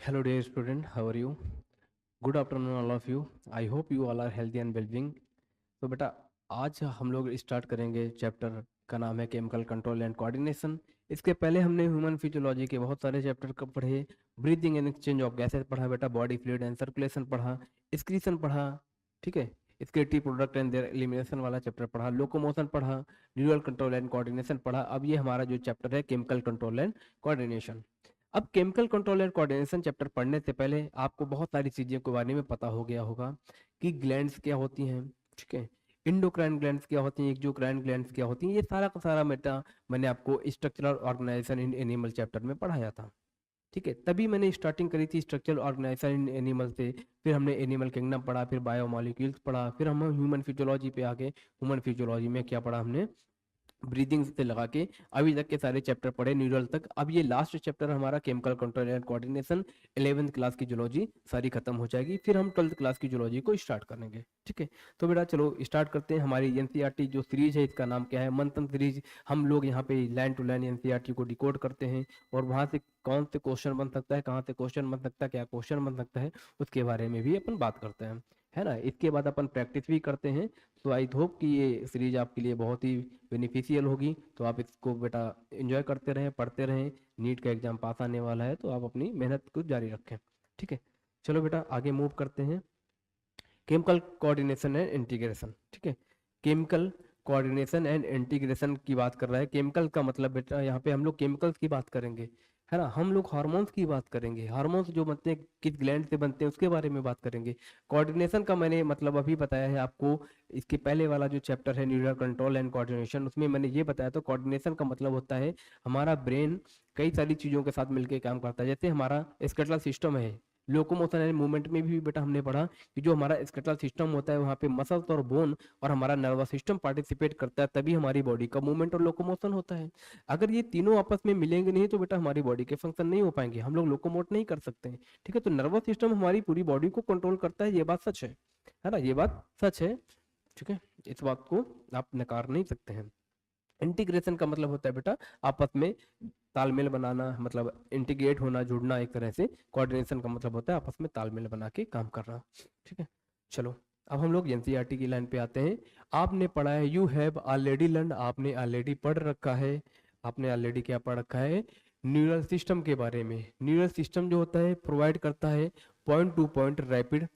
Hello dear student, how are you? Good afternoon all of you. I hope you all are healthy and well-being. तो बेटा आज हम लोग start करेंगे chapter का नाम है केमिकल कंट्रोल एंड कोऑर्डिनेशन। इसके पहले हमने ह्यूमन फिजियोलॉजी के बहुत सारे चैप्टर को पढ़े। Breathing and exchange of gases पढ़ा बेटा, बॉडी फ्लूइड एंड सर्कुलेशन पढ़ा, एक्सक्रीशन पढ़ा, ठीक है, excretive product and there elimination वाला चैप्टर पढ़ा, लोकोमोशन पढ़ा, न्यूरल कंट्रोल एंड कोऑर्डिनेशन पढ़ा। अब ये हमारा जो चैप्टर है केमिकल कंट्रोल एंड कोऑर्डिनेशन। अब chemical control and coordination chapter पढ़ने से पहले आपको बहुत सारी चीज़ों के बारे में पता हो गया होगा कि ग्लैंड्स क्या होती हैं, ठीक है, इंडोक्राइन ग्लैंड्स क्या होती हैं, एक्सोक्राइन ग्लैंड्स क्या होती हैं, ये सारा का सारा मेटा मैंने आपको structural organisation in animal chapter में पढ़ाया था। ठीक है, तभी मैंने स्टार्टिंग करी थी स्ट्रक्चरल ऑर्गेनाइजेशन इन एनिमल से। फिर हमने एनिमल किंगडम पढ़ा, फिर बायोमोलिक्यूल्स पढ़ा, फिर हम ह्यूमन फिजियोलॉजी पे आ गए। ह्यूमन फिजियोलॉजी में क्या पढ़ा हमने, ब्रीदिंग से लगा के अभी तक के सारे चैप्टर पढ़े न्यूरल तक। अब ये लास्ट चैप्टर हमारा chemical control and coordination, 11th class की जूलॉजी सारी खत्म हो जाएगी, फिर हम 12th क्लास की जूलॉजी को स्टार्ट करेंगे। ठीक है, तो बेटा चलो स्टार्ट करते हैं। हमारी एनसीईआरटी जो सीरीज है इसका नाम क्या है, मंथन सीरीज। हम लोग यहाँ पे लाइन टू लाइन एनसीईआरटी को डिकोड करते हैं और वहाँ से कौन से क्वेश्चन बन सकता है, कहाँ से क्वेश्चन बन सकता है, क्या क्वेश्चन बन सकता है, उसके बारे में भी अपन बात करते हैं, है ना। इसके बाद अपन प्रैक्टिस भी करते हैं। तो आई होप कि ये सीरीज आपके लिए बहुत ही बेनिफिशियल होगी। तो आप इसको बेटा एंजॉय करते रहें, पढ़ते रहें। नीट का एग्जाम पास आने वाला है तो आप अपनी मेहनत को जारी रखें। ठीक है, चलो बेटा आगे मूव करते हैं। केमिकल कोऑर्डिनेशन एंड इंटीग्रेशन, ठीक है, केमिकल कोऑर्डिनेशन एंड इंटीग्रेशन की बात कर रहा है। केमिकल का मतलब बेटा यहाँ पे हम लोग केमिकल्स की बात करेंगे, है ना। हम लोग हार्मोन्स की बात करेंगे, हार्मोन्स जो बनते हैं किस ग्लैंड से बनते हैं उसके बारे में बात करेंगे। कोऑर्डिनेशन का मैंने मतलब अभी बताया है आपको। इसके पहले वाला जो चैप्टर है न्यूरल कंट्रोल एंड कोऑर्डिनेशन, उसमें मैंने ये बताया। तो कोऑर्डिनेशन का मतलब होता है हमारा ब्रेन कई सारी चीज़ों के साथ मिलकर काम करता है। जैसे हमारा स्केलेटल सिस्टम है, लोकोमोशन एंड मूवमेंट में भी बेटा हमने पढ़ा कि जो हमारा स्केलेटल सिस्टम होता है वहाँ पे मसल्स और बोन और हमारा नर्वस सिस्टम पार्टिसिपेट करता है, तभी हमारी बॉडी का मूवमेंट और लोकोमोशन होता है। अगर ये तीनों आपस में मिलेंगे नहीं तो बेटा हमारी बॉडी के फंक्शन नहीं हो पाएंगे, हम लोग लोकोमोट नहीं कर सकते हैं। ठीक है, तो नर्वस सिस्टम हमारी पूरी बॉडी को कंट्रोल करता है, ये बात सच है ना, ये बात सच है। ठीक है, इस बात को आप नकार नहीं सकते हैं। इंटीग्रेशन का मतलब होता है बेटा आपस में तालमेल बनाना, मतलब इंटीग्रेट होना, जुड़ना एक तरह से। कोऑर्डिनेशन का मतलब होता है आपस में तालमेल बना के काम करना। ठीक है, चलो अब हम लोग एनसीईआरटी की लाइन पे आते हैं। आपने पढ़ा है, यू हैव ऑलरेडी लर्न, आपने ऑलरेडी पढ़ रखा है। आपने ऑलरेडी क्या पढ़ रखा है, न्यूरल सिस्टम के बारे में। न्यूरल सिस्टम जो होता है प्रोवाइड करता है point two point rapid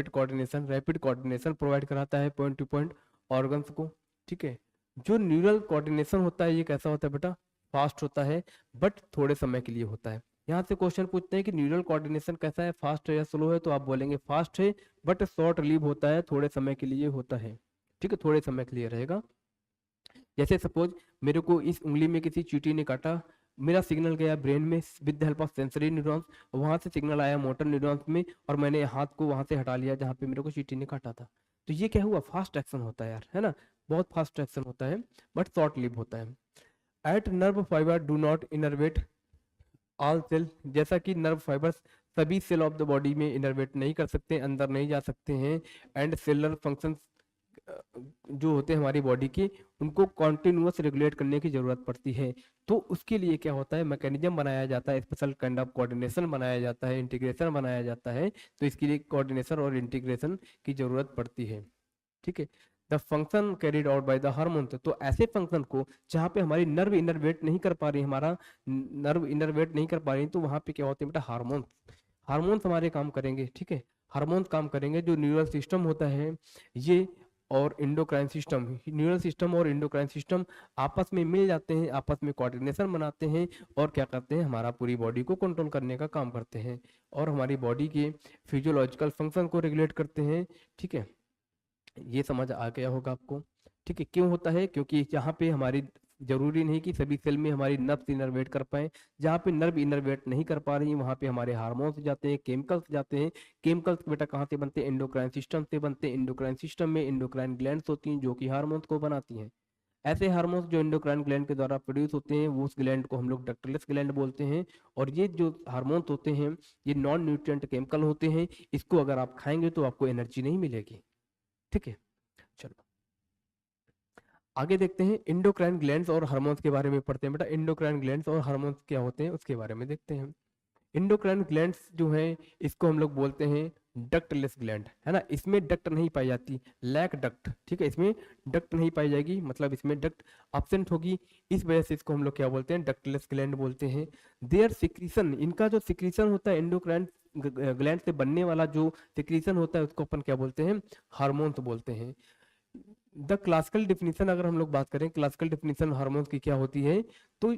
coordination, rapid coordination provide कराता है पॉइंट टू पॉइंट ऑर्गन्स को। ठीक है, जो न्यूरल कोऑर्डिनेशन होता है ये कैसा होता है बेटा, फास्ट होता है बट थोड़े समय के लिए होता है। यहाँ से क्वेश्चन पूछते हैं कि न्यूरल कोऑर्डिनेशन कैसा है, फास्ट है या स्लो है, तो आप बोलेंगे फास्ट है बट शॉर्ट लिव होता है, थोड़े समय के लिए होता है। ठीक है, थोड़े समय के लिए रहेगा। जैसे सपोज मेरे को इस उंगली में किसी चींटी ने काटा, मेरा सिग्नल गया ब्रेन में with the help of sensory neurons, वहां से सिग्नल आया मोटर न्यूरॉन्स में और मैंने हाथ को वहां से हटा लिया जहाँ पे मेरे को चींटी ने काटा था। तो ये क्या हुआ, फास्ट एक्शन होता है यार, है ना, बहुत फास्ट एक्शन होता है बट शॉर्ट लिव होता है। At nerve fibre do not innervate all cell, जैसा कि नर्व फाइबर्स सभी सेल ऑफ द बॉडी में इनर्वेट नहीं कर सकते, अंदर नहीं जा सकते हैं। एंड सेलुलर फंक्शंस जो होते हैं हमारी बॉडी के, उनको कॉन्टिन्यूअस रेगुलेट करने की जरूरत पड़ती है। तो उसके लिए क्या होता है, मैकेनिज्म बनाया जाता है, स्पेशल काइंड ऑफ कोऑर्डिनेशन बनाया जाता है, इंटीग्रेशन बनाया जाता है। तो इसके लिए कोऑर्डिनेशन और इंटीग्रेशन की जरूरत पड़ती है। ठीक है, the function carried out by the hormone, तो ऐसे फंक्शन को जहाँ पे हमारी नर्व इनर्वेट नहीं कर पा रही, हमारा नर्व इनर्वेट नहीं कर पा रही, तो वहाँ पे क्या होते हैं बेटा, हार्मोन, हार्मोन्स हमारे काम करेंगे। ठीक है, हार्मोन्स काम करेंगे। जो न्यूरल सिस्टम होता है ये और इंडोक्राइन सिस्टम, न्यूरल सिस्टम और इंडोक्राइन सिस्टम आपस में मिल जाते हैं, आपस में कोऑर्डिनेशन बनाते हैं और क्या करते हैं, हमारा पूरी बॉडी को कंट्रोल करने का काम करते हैं और हमारी बॉडी के फिजियोलॉजिकल फंक्शन को रेगुलेट करते हैं। ठीक है, ये समझ आ गया होगा आपको। ठीक है, क्यों होता है, क्योंकि यहाँ पे हमारी जरूरी नहीं कि सभी सेल में हमारी नर्व्स इनर्वेट कर पाए, जहाँ पे नर्व इनर्वेट नहीं कर पा रही वहाँ पे हमारे हार्मोन्स जाते हैं, केमिकल्स जाते हैं। केमिकल्स बेटा कहाँ से बनते हैं, एंडोक्राइन सिस्टम से बनते हैं। एंडोक्राइन सिस्टम में एंडोक्राइन ग्लैंड्स होती हैं जो कि हार्मोन्स को बनाती हैं। ऐसे हार्मोन्स जो एंडोक्राइन ग्लैंड के द्वारा प्रोड्यूस होते हैं वो उस ग्लैंड को हम लोग डक्टरलेस ग्लैंड बोलते हैं। और ये जो हार्मोन्स होते हैं ये नॉन न्यूट्रिएंट केमिकल होते हैं, इसको अगर आप खाएंगे तो आपको एनर्जी नहीं मिलेगी। ठीक है, चलो आगे देखते हैं। इंडोक्राइन ग्लैंड्स और हार्मोन्स के बारे में पढ़ते हैं बेटा। इंडोक्राइन ग्लैंड्स और हार्मोन्स क्या होते हैं उसके बारे में देखते हैं। एंडोक्राइन ग्लैंड्स जो हैं इसको हम लोग बोलते हैं डक्टलेस ग्लैंड, है ना। इसमें डक्ट नहीं पाई जाती, लैक डक्ट, ठीक है, इसमें डक्ट नहीं पाई जाएगी, मतलब इसमें डक्ट एब्सेंट होगी, इस वजह से इसको हम लोग क्या बोलते हैं, डक्टलेस ग्लैंड बोलते हैं। देयर सिक्रीशन, इनका जो सिक्रीशन होता है एंडोक्राइन ग्लैंड से बनने वाला जो सिक्रीशन होता है उसको अपन क्या बोलते हैं, हार्मोन्स बोलते हैं। द क्लासिकल डिफिनीशन अगर हम लोग बात करें, क्लासिकल डिफिनीशन हार्मोन्स की क्या होती है, तो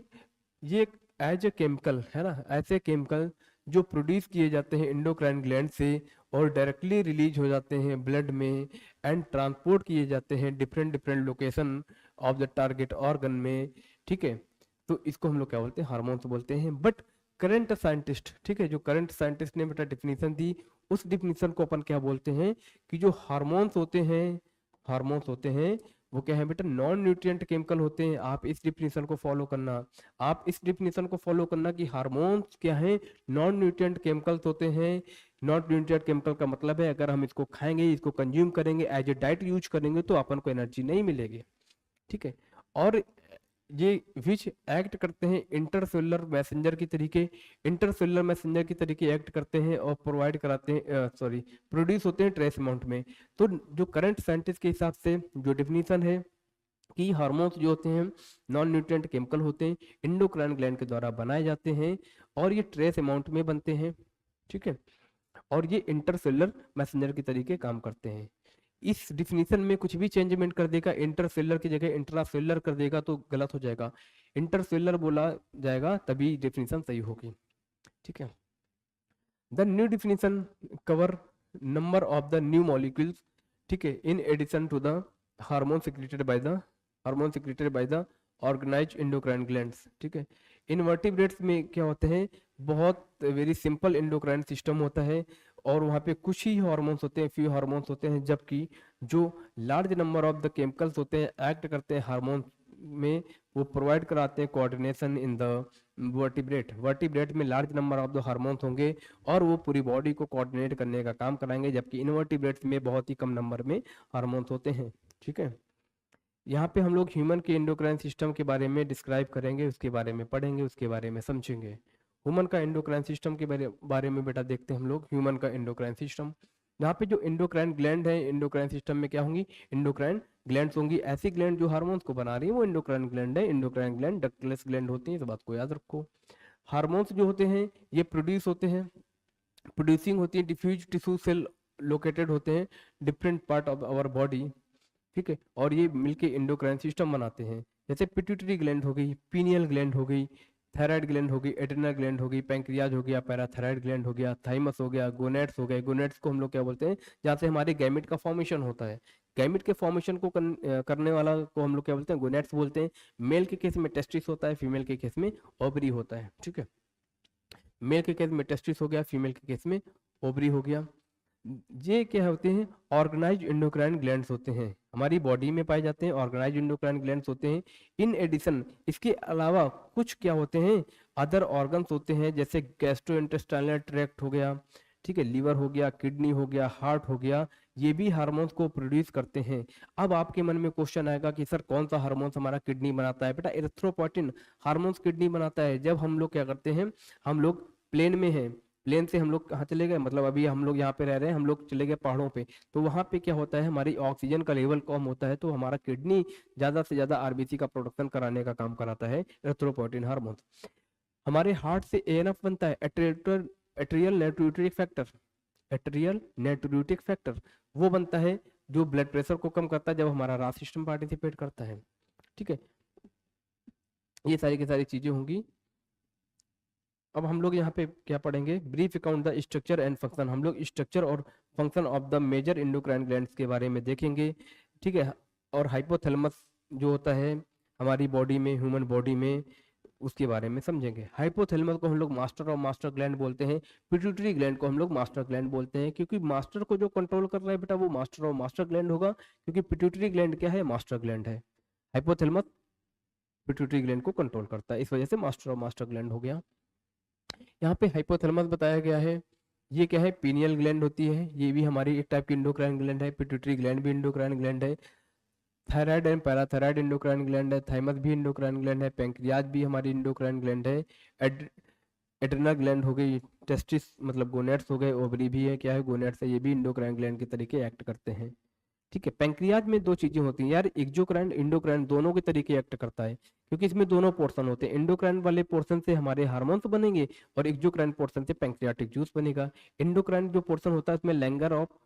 ये एज ए केमिकल, है ना, ऐसे केमिकल जो प्रोड्यूस किए जाते हैं एंडोक्राइन ग्लैंड से और डायरेक्टली रिलीज हो जाते हैं ब्लड में एंड ट्रांसपोर्ट किए जाते हैं different different location of the target organ में, ठीक है। तो इसको हम लोग क्या बोलते हैं, हार्मोन्स बोलते हैं। बट करंट साइंटिस्ट, ठीक है, जो करंट साइंटिस्ट ने बेटा डिफिनीशन दी, उस डिफिनीशन को अपन क्या बोलते हैं कि जो हार्मोन्स होते हैं, हार्मोन्स होते हैं वो क्या है बेटा, नॉन न्यूट्रिएंट केमिकल होते हैं। आप इस डिफिनीशन को फॉलो करना, आप इस डिफिनीशन को फॉलो करना कि हार्मोन्स क्या है, नॉन न्यूट्रिएंट केमिकल्स होते हैं। नॉन न्यूट्रिएंट केमिकल का मतलब है अगर हम इसको खाएंगे, इसको कंज्यूम करेंगे, एज ए डाइट यूज करेंगे तो अपन को एनर्जी नहीं मिलेगी, ठीक है। और ये विच एक्ट करते हैं इंटरसेलुलर मैसेंजर की तरीके, इंटरसेलुलर मैसेंजर की तरीके एक्ट करते हैं और प्रोवाइड कराते हैं, सॉरी, प्रोड्यूस होते हैं ट्रेस अमाउंट में। तो जो करंट साइंटिस्ट के हिसाब से जो डिफिनीशन है कि हार्मोन्स जो होते हैं नॉन न्यूट्रिएंट केमिकल होते हैं, एंडोक्राइन ग्लैंड के द्वारा बनाए जाते हैं और ये ट्रेस अमाउंट में बनते हैं, ठीक है, और ये इंटरसेलुलर मैसेंजर के तरीके काम करते हैं। इस डिफिनीशन में कुछ भी चेंजमेंट कर देगा, इंटरसेलुलर की जगह इंट्रासेलुलर कर देगा तो गलत हो जाएगा, इंटरसेलुलर बोला जाएगा तभी डिफिनीशन सही होगी, ठीक है। The new definition cover number of the new molecules, ठीक है, in addition to the hormone secreted by the hormone secreted by the organise endocrine glands, ठीक है। इनवर्टिब्रेट्स में क्या होते हैं, बहुत वेरी सिंपल एंडोक्राइन सिस्टम होता है और वहाँ पे कुछ ही हार्मोन्स होते हैं, फ्यू हार्मोन्स होते हैं, जबकि जो large number of the chemicals होते हैं एक्ट करते हैं हार्मोन में, वो प्रोवाइड कराते हैं coordination in the vertebrate. Vertebrate में large number of the hormones होंगे और वो पूरी बॉडी को कोऑर्डिनेट करने का काम कराएंगे, जबकि इनवर्टिब्रेट्स में बहुत ही कम नंबर में हार्मोन्स होते हैं, ठीक है। यहाँ पे हम लोग ह्यूमन के एंडोक्राइन सिस्टम के बारे में डिस्क्राइब करेंगे, उसके बारे में पढ़ेंगे, उसके बारे में समझेंगे। ह्यूमन का एंडोक्राइन सिस्टम के बारे में बेटा देखते हैं हम लोग ह्यूमन का एंडोक्राइन सिस्टम। यहाँ पे जो एंडोक्राइन ग्लैंड है, एंडोक्राइन सिस्टम में क्या होंगी, एंडोक्राइन ग्लैंड्स होंगी, ऐसी ग्लैंड जो हार्मोन्स को बना रही है वो एंडोक्राइन ग्लैंड है। एंडोक्राइन ग्लैंड डक्टलेस ग्लैंड होती है, इस बात को याद रखो। हार्मोन्स जो होते हैं ये प्रोड्यूस होते हैं, प्रोड्यूसिंग होती है डिफ्यूज टिश्यू सेल लोकेटेड होते हैं different part of our body, ठीक है, और ये मिलके एंडोक्राइन सिस्टम बनाते हैं। जैसे पिट्यूटरी ग्लैंड हो गई, पीनियल ग्लैंड हो गई, थायराइड ग्लैंड हो गई, एड्रिनल ग्लैंड हो गई, पैंक्रियाज हो गया, पैराथायराइड ग्लैंड हो गया, थाइमस हो गया, गोनेट्स हो गए। गोनेट्स को हम लोग क्या बोलते हैं, जहाँ से हमारे गैमेट का फॉर्मेशन होता है। गैमेट के फॉर्मेशन को करने वाला को हम लोग क्या बोलते हैं, गोनेट्स बोलते हैं। मेल के केस में टेस्टिस होता है, फीमेल के केस में ओवरी होता है, ठीक है। मेल के केस में टेस्टिस हो गया, फीमेल के केस में ओवरी हो गया। ये क्या होते हैं, ऑर्गेनाइज एंडोक्राइन ग्लैंड्स होते हैं, हमारी बॉडी में पाए जाते हैं, ऑर्गेनाइज एंडोक्राइन ग्लैंड्स होते हैं। इन एडिशन इसके अलावा कुछ क्या होते हैं, अदर ऑर्गन्स होते हैं, जैसे गैस्ट्रोइंटेस्टाइनल ट्रैक्ट हो गया, ठीक है, लीवर हो गया, किडनी हो गया, हार्ट हो गया, ये भी हार्मोन्स को प्रोड्यूस करते हैं। अब आपके मन में क्वेश्चन आएगा कि सर कौन सा हार्मोन्स हमारा किडनी बनाता है, बेटा एरिथ्रोपोइटिन हार्मोन्स किडनी बनाता है। जब हम लोग क्या करते हैं, हम लोग प्लेन में हैं, प्लेन से हम लोग कहाँ चले गए, मतलब अभी हम लोग यहाँ पे रह रहे हैं, हम लोग चले गए पहाड़ों पे, तो वहाँ पे क्या होता है, हमारी ऑक्सीजन का लेवल कम होता है, तो हमारा किडनी ज्यादा से ज्यादा आरबीसी का प्रोडक्शन कराने का काम कराता है एरिथ्रोपोइटिन हार्मोन। हमारे हार्ट से एएनएफ बनता है, एट्रियल नाइट्रोट्रिक फैक्टर, एट्रियल नाइट्रोट्रिक फैक्टर वो बनता है जो ब्लड प्रेशर को कम करता है जब हमारा रास सिस्टम पार्टिसिपेट करता है, ठीक है। ये सारी की सारी चीजें होंगी। अब हम लोग यहाँ पे क्या पढ़ेंगे, brief account the structure and function. हम लोग स्ट्रक्चर और function of the major endocrine glands के बारे में देखेंगे, ठीक है। और हाइपोथैलेमस जो होता है हमारी बॉडी में, ह्यूमन बॉडी में, उसके बारे में समझेंगे। हाइपोथैलेमस को हम लोग मास्टर और मास्टर ग्लैंड बोलते हैं, पिट्यूटरी ग्लैंड को हम लोग मास्टर ग्लैंड बोलते हैं, क्योंकि मास्टर को जो कंट्रोल कर रहा है बेटा वो मास्टर और मास्टर ग्लैंड होगा, क्योंकि पिट्यूटरी ग्लैंड क्या है, मास्टर ग्लैंड है। हाइपोथैलेमस पिट्यूटरी ग्लैंड को कंट्रोल करता है, इस वजह से मास्टर और मास्टर ग्लैंड हो गया। यहाँ पे हाइपोथैलेमस बताया गया है, ये क्या है, पीनियल ग्लैंड होती है, ये भी हमारी एक टाइप की इंडोक्राइन ग्लैंड है। पिट्यूटरी ग्लैंड भी इंडोक्राइन ग्लैंड है। Thyroid and parathyroid endocrine gland है। थाइमस भी इंडोक्राइन ग्लैंड है। पैंक्रियाज भी हमारी इंडोक्राइन ग्लैंड है। एड्रिनल ग्लैंड हो गई, टेस्टिस मतलब गोनेट्स हो गए, ओवरी भी है, क्या है गोनेट्स है, ये भी इंडोक्राइन ग्लैंड के तरीके एक्ट करते हैं। ठीक है, पैंक्रियाज में दो चीजें होती हैं यार, एक्सोक्राइन इंडोक्राइन दोनों के तरीके एक्ट करता है, क्योंकि इसमें दोनों पोर्शन होते हैं। इंडोक्राइन वाले पोर्शन से हमारे हार्मोन्स बनेंगे और एक्सोक्राइन पोर्शन से पैंक्रियाटिक जूस बनेगा। इंडोक्राइन जो पोर्शन होता है उसमें Langer of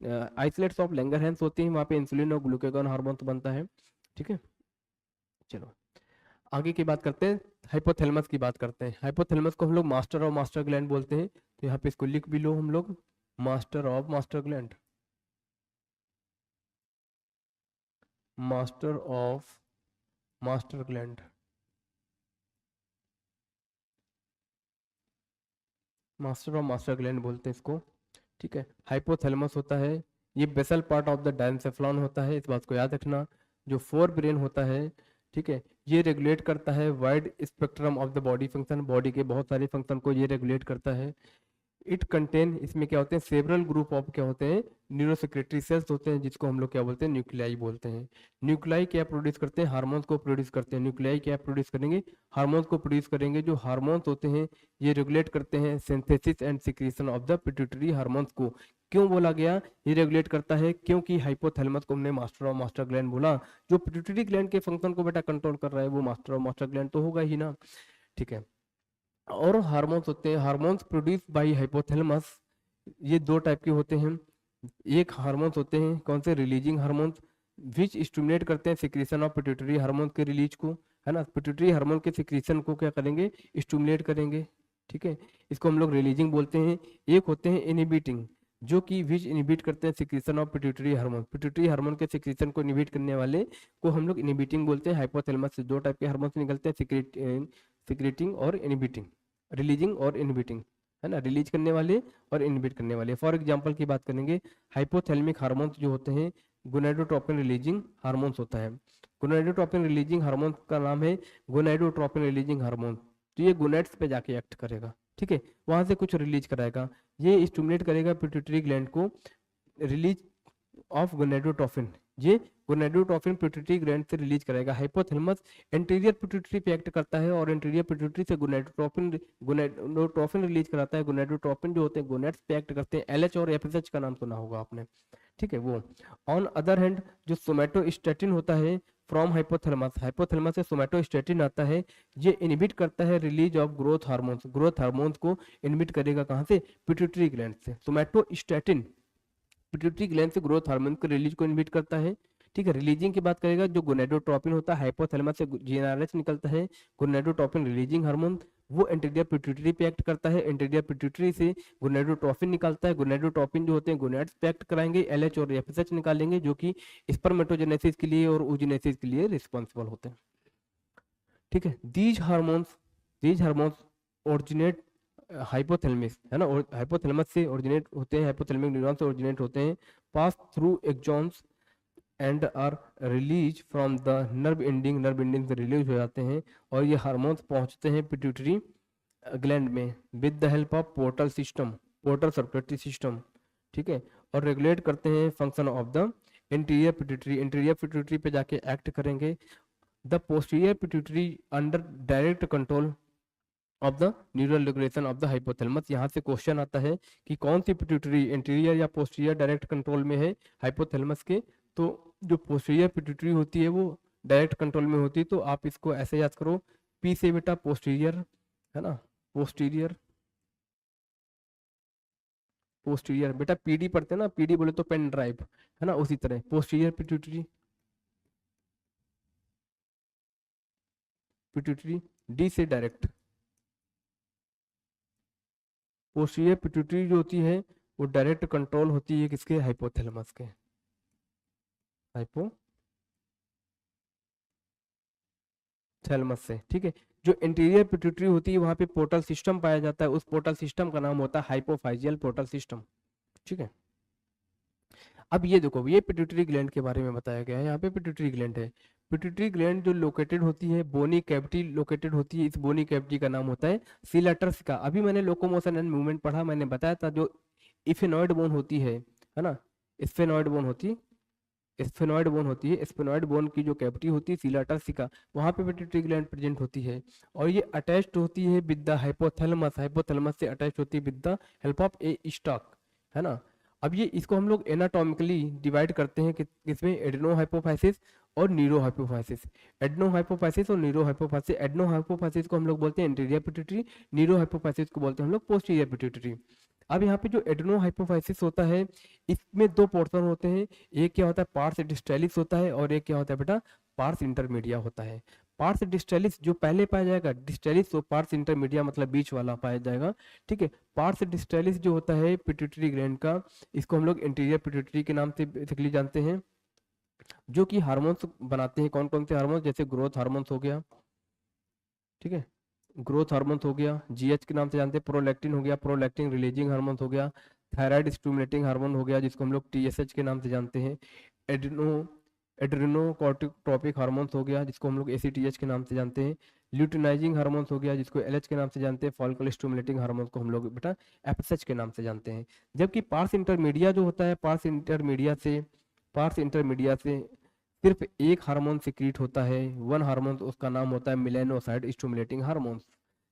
isolates of Langerhans होते हैं, वहाँ पे इंसुलिन और ग्लूकागॉन हार्मोन बनता है। ठीक है, चलो आगे की बात करते हैं, हाइपोथैलेमस की बात करते हैं। हाइपोथैलेमस को हम लोग मास्टर ऑफ मास्टर ग्लैंड बोलते हैं, तो यहाँ पे इसको लिख भी लो हम लोग, master of master gland, master of master gland, master of master gland बोलते हैं इसको। ठीक है, हाइपोथैलेमस होता है, ये basal part of the diencephalon होता है, इस बात को याद रखना। जो फोर ब्रेन होता है, ठीक है, ये रेगुलेट करता है wide spectrum of the body function, body के बहुत सारे फंक्शन को ये रेगुलेट करता है। इट कंटेन, इसमें क्या होते हैं, सेवरल ग्रुप ऑफ क्या होते हैं, न्यूरोसेक्रेटरी सेल्स होते हैं, जिसको हम लोग क्या बोलते हैं, न्यूक्लियाई बोलते हैं। न्यूक्लियाई क्या प्रोड्यूस करते हैं, हार्मोन्स को प्रोड्यूस करते हैं। न्यूक्लियाई क्या प्रोड्यूस करेंगे, हार्मोन्स को प्रोड्यूस करेंगे। जो हार्मोन्स होते हैं ये रेगुलेट करते हैं synthesis and secretion of the pituitary hormones को। क्यों बोला गया ये रेगुलेट करता है, क्योंकि हाइपोथैलेमस को हमने मास्टर ऑफ मास्टर ग्लैंड बोला। जो पिट्यूटरी ग्लैंड के फंक्शन को बेटा कंट्रोल कर रहा है वो मास्टर ऑफ मास्टर ग्लैंड तो होगा ही ना। ठीक है, और हार्मोन्स होते हैं, हार्मोन्स प्रोड्यूस बाय हाइपोथैलेमस, ये दो टाइप के होते हैं। एक हार्मोन्स होते हैं कौन से, रिलीजिंग हार्मोन्स, विच स्टिमुलेट करते हैं सिक्रीशन ऑफ पिट्यूटरी हार्मोन के रिलीज को, है ना। पिट्यूटरी हार्मोन के सिक्रीशन को क्या करेंगे, स्टिमुलेट करेंगे। ठीक है, इसको हम लोग रिलीजिंग बोलते हैं। एक होते हैं इनहिबिटिंग, जो कि विच इनहिबिट करते हैं secretion of pituitary hormone, pituitary hormone के सिक्रीशन को इनहिबिट करने वाले को हम लोग इनहिबिटिंग बोलते हैं। हाइपोथैलेमस से दो टाइप के हार्मोन्स निकलते हैं, सिक्रेटिंग और इनहिबिटिंग, रिलीजिंग और इनहिबिटिंग, है ना, रिलीज करने वाले और इनहिबिट करने वाले। फॉर एग्जांपल की बात करेंगे, हाइपोथैलेमिक हार्मोन्स जो होते हैं गोनाडोट्रोपिन रिलीजिंग हार्मोन्स होता है। गोनाडोट्रोपिन रिलीजिंग हार्मोन का नाम है गोनाडोट्रोपिन रिलीजिंग हार्मोन। तो ये गोनेट्स पे जाके एक्ट करेगा, ठीक है, वहां से कुछ रिलीज कराएगा, ये स्टिमुलेट करेगा पिट्यूटरी ग्लैंड को, रिलीज ऑफ गोनाडोट्रोपिन, ये गोनाडोट्रोपिन पिट्यूटरी ग्लैंड से रिलीज करेगा। हाइपोथैलेमस एंटीरियर पिट्यूटरी पे एक्ट करता है और एंटीरियर पिट्यूटरी से गोनाडोट्रोपिन रिलीज कराता है। गोनाडोट्रोपिन जो होते हैं गोनेट्स पे एक्ट करते हैं, एलएच और एफएसएच का नाम सुना होगा आपने, ठीक है वो। ऑन अदर हैंड जो सोमेटोस्टेटिन होता है फ्रॉम हाइपोथैलेमस, हाइपोथैलेमस से सोमेटोस्टेटिन आता है, ये इनहिबिट करता है release of growth hormones, growth hormones को इनहिबिट करेगा कहाँ से, पिट्यूटरी ग्लैंड से। सोमेटोस्टेटिन पिट्यूटरी ग्लैंड से ग्रोथ हार्मोन के रिलीज को इनहिबिट करता है। ठीक है, रिलीजिंग की बात करेगा, जो गोनाडोट्रोपिन होता है हाइपोथैलेमस से जीएनआरएच निकलता है, गोनाडोट्रोपिन रिलीजिंग हार्मोन, वो एंटीरियर पिट्यूटरी पे एक्ट करता है। एंटीरियर पिट्यूटरी से गोनाडोट्रोपिन निकलता है, गोनाडोट्रोपिन जो होते हैं गोनाड्स पे एक्ट कराएंगे, एलएच और एफएसएच निकालेंगे, जो कि स्पर्मेटोजेनेसिस के लिए और oogenesis के लिए रिस्पॉन्सिबल होते हैं। ठीक है, दीज हार्मोन्स ओरिजिनेट हाइपोथैलेमस, है ना, और हाइपोथैलेमस से ओरिजिनेट होते हैं, हाइपोथैलेमिक न्यूरॉन से ओरिजिनेट होते हैं, pass through axons and are release from the nerve ending से रिलीज हो जाते हैं, और ये हार्मोन्स पहुंचते हैं पिट्यूटरी ग्लैंड में with the help of portal system, portal circulatory system, ठीक है, और रेगुलेट करते हैं function of the interior pituitary, interior pituitary पे जाके एक्ट करेंगे। The posterior pituitary under direct control of the neural regulation of the hypothalamus. यहाँ से क्वेश्चन आता है कि कौन सी पिट्यूटरी इंटीरियर या पोस्टीरियर डायरेक्ट कंट्रोल में है हाइपोथैलेमस के, तो जो पोस्टीरियर पिट्यूटरी होती है वो डायरेक्ट कंट्रोल में होती है, तो आप इसको ऐसे याद करो, पी से बेटा पोस्टीरियर, है ना, पोस्टीरियर, पोस्टीरियर बेटा पीडी पढ़ते हैं ना, पीडी बोले तो पेन ड्राइव, है ना, उसी तरह पोस्टीरियर पिट्यूटरी, पिट्यूटरी डी से डायरेक्ट, पोस्टीरियर पिट्यूटरी जो होती है वो डायरेक्ट कंट्रोल होती है किसके, हाइपोथैलेमस के, हाइपोथैलेमस से। ठीक है, जो इंटीरियर पिट्यूटरी होती है वहां पे पोर्टल सिस्टम पाया जाता है, उस पोर्टल सिस्टम का नाम होता है हाइपोफाइजियल पोर्टल सिस्टम। ठीक है, अब ये देखो, ये पिट्यूटरी ग्लैंड के बारे में बताया गया है, यहाँ पे पिट्यूटरी ग्लैंड है। पिट्यूटरी ग्लैंड जो लोकेटेड होती है, बोनी कैविटी लोकेटेड होती है, इस बोनी कैविटी का नाम होता है सिलेटर्स का। अभी मैंने लोकोमोशन एंड मूवमेंट पढ़ा, मैंने बताया था जो इफेनॉइड बोन होती है ना, स्फेनॉइड बोन होती स्फेनॉइड बोन होती है, स्फेनॉइड बोन की जो कैविटी होती है सीला टर्सिका, वहां पे पिट्यूटरी ग्लैंड प्रेजेंट होती है और ये अटैच्ड होती है विद द हाइपोथैलेमस, हाइपोथैलेमस से अटैच होती है with the help of A stock, है ना। अब ये इसको हम लोग एनाटॉमिकली डिवाइड करते हैं कि किसमें, एड्नो हाइपोफाइसिस और नीरो हाइपोफाइसिस। एड्नो हाइपोफाइसिस और नीरो हाइपोफाइसिस, एड्नो हाइपोफाइसिस को हम लोग बोलते हैं एंटीरियर पिट्यूटरी, नीरो हाइपोफाइसिस को बोलते हैं हम लोग पोस्टीरियर पिट्यूटरी। अब यहाँ पे जो एड्नो हाइपोफाइसिस होता है इसमें दो पोर्शन होते हैं, एक क्या होता है पार्स डिस्टेलिस होता है और एक क्या होता है बेटा पार्स इंटरमीडिया होता है। पार्स डिस्टेलिस जो पहले पाया जाएगा, डिस्टेलिस तो पार्स इंटरमीडिया मतलब बीच वाला पाया जाएगा, ठीक है। पार्स डिस्टेलिस जो होता है पिट्यूटरी ग्लैंड का, इसको हम लोग इंटीरियर पिट्यूटरी के नाम से बेसिकली जानते हैं, जो कि हार्मोन्स बनाते हैं। कौन कौन से हार्मोन्स, जैसे ग्रोथ हार्मोन्स हो गया, ठीक है, ग्रोथ हार्मोन्स हो गया, जीएच के नाम से जानते हैं, प्रोलैक्टिन हो गया, प्रोलैक्टिन रिलीजिंग हार्मोन्स हो गया, थायराइड स्टिमुलेटिंग हार्मोन हो गया जिसको हम लोग टीएसएच के नाम से जानते हैं, एड्रिनो एड्रिनोकॉर्टिकोट्रोपिक हार्मोन्स हो गया जिसको हम लोग एसीटीएच के नाम से जानते हैं, ल्यूटिनाइजिंग हार्मोन्स हो गया जिसको एलएच के नाम से जानते हैं, फॉलिकल स्टिमुलेटिंग हार्मोन्स को हम लोग बेटा एफएसएच के नाम से जानते हैं। जबकि पार्स इंटरमीडिया जो होता है, पार्स इंटरमीडिया से सिर्फ एक हार्मोन सिक्रीट होता है, वन हार्मोन, उसका नाम होता है मिलेनोसाइड स्टिमुलेटिंग हार्मोन्स,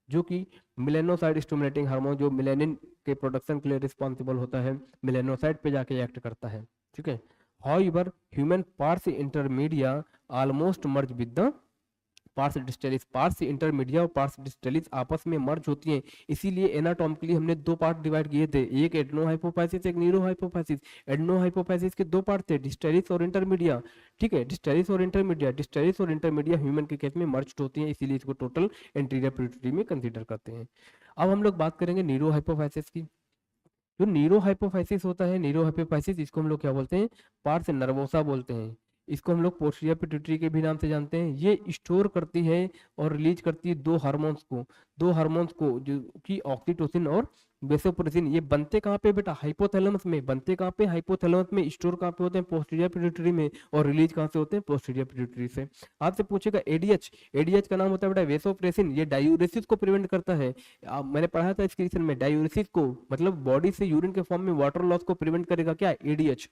जो कि मिलेनोसाइड स्टिमुलेटिंग हार्मोन जो मिलेनिन के प्रोडक्शन के लिए रिस्पॉन्सिबल होता है, मिलेनोसाइड पे जाके एक्ट करता है, ठीक है। However human pars intermedia almost merge with the pars distalis, pars intermedia और पार्स डिस्टेलिस आपस में मर्ज होती हैं, इसीलिए एनाटॉमिकली हमने दो पार्ट डिवाइड किए थे, एक एड्नो हाइपोफाइसिस एक नीरो हाइपोफाइसिस। एड्नो हाइपोफाइसिस के दो पार्ट थे, डिस्टेलिस और इंटरमीडिया, ठीक है, डिस्टेलिस और इंटरमीडिया, डिस्टेलिस और इंटरमीडिया ह्यूमन के केस में मर्ज होती हैं, इसीलिए इसको टोटल एंटीरियर पिट्यूटरी में कंसीडर करते हैं। अब हम लोग बात करेंगे नीरो हाइपोफाइसिस की। जो नीरो हाइपोफाइसिस होता है, नीरो हाइपोफाइसिस इसको हम लोग क्या बोलते हैं, पार्स नर्वोसा बोलते हैं, इसको हम लोग पोस्टीरियर पिट्यूटरी के भी नाम से जानते हैं। ये स्टोर करती है और रिलीज करती है दो हार्मोन्स को जो कि ऑक्सीटोसिन और वेसोप्रेसिन। ये बनते कहाँ पे बेटा, हाइपोथैलेमस में बनते, कहाँ पे, हाइपोथैलेमस में। स्टोर कहाँ पे होते हैं, पोस्टीरियर पिट्यूटरी में, और रिलीज कहाँ से होते हैं, पोस्टीरियर पिट्यूटरी से। आपसे पूछेगा एडीएच, एडीएच का नाम होता है बेटा वेसोप्रेसिन, ये डायूरेसिस को प्रिवेंट करता है। मैंने पढ़ा था इसके में, डायूरेसिस को मतलब बॉडी से यूरिन के फॉर्म में वाटर लॉस को प्रिवेंट करेगा क्या, एडीएच।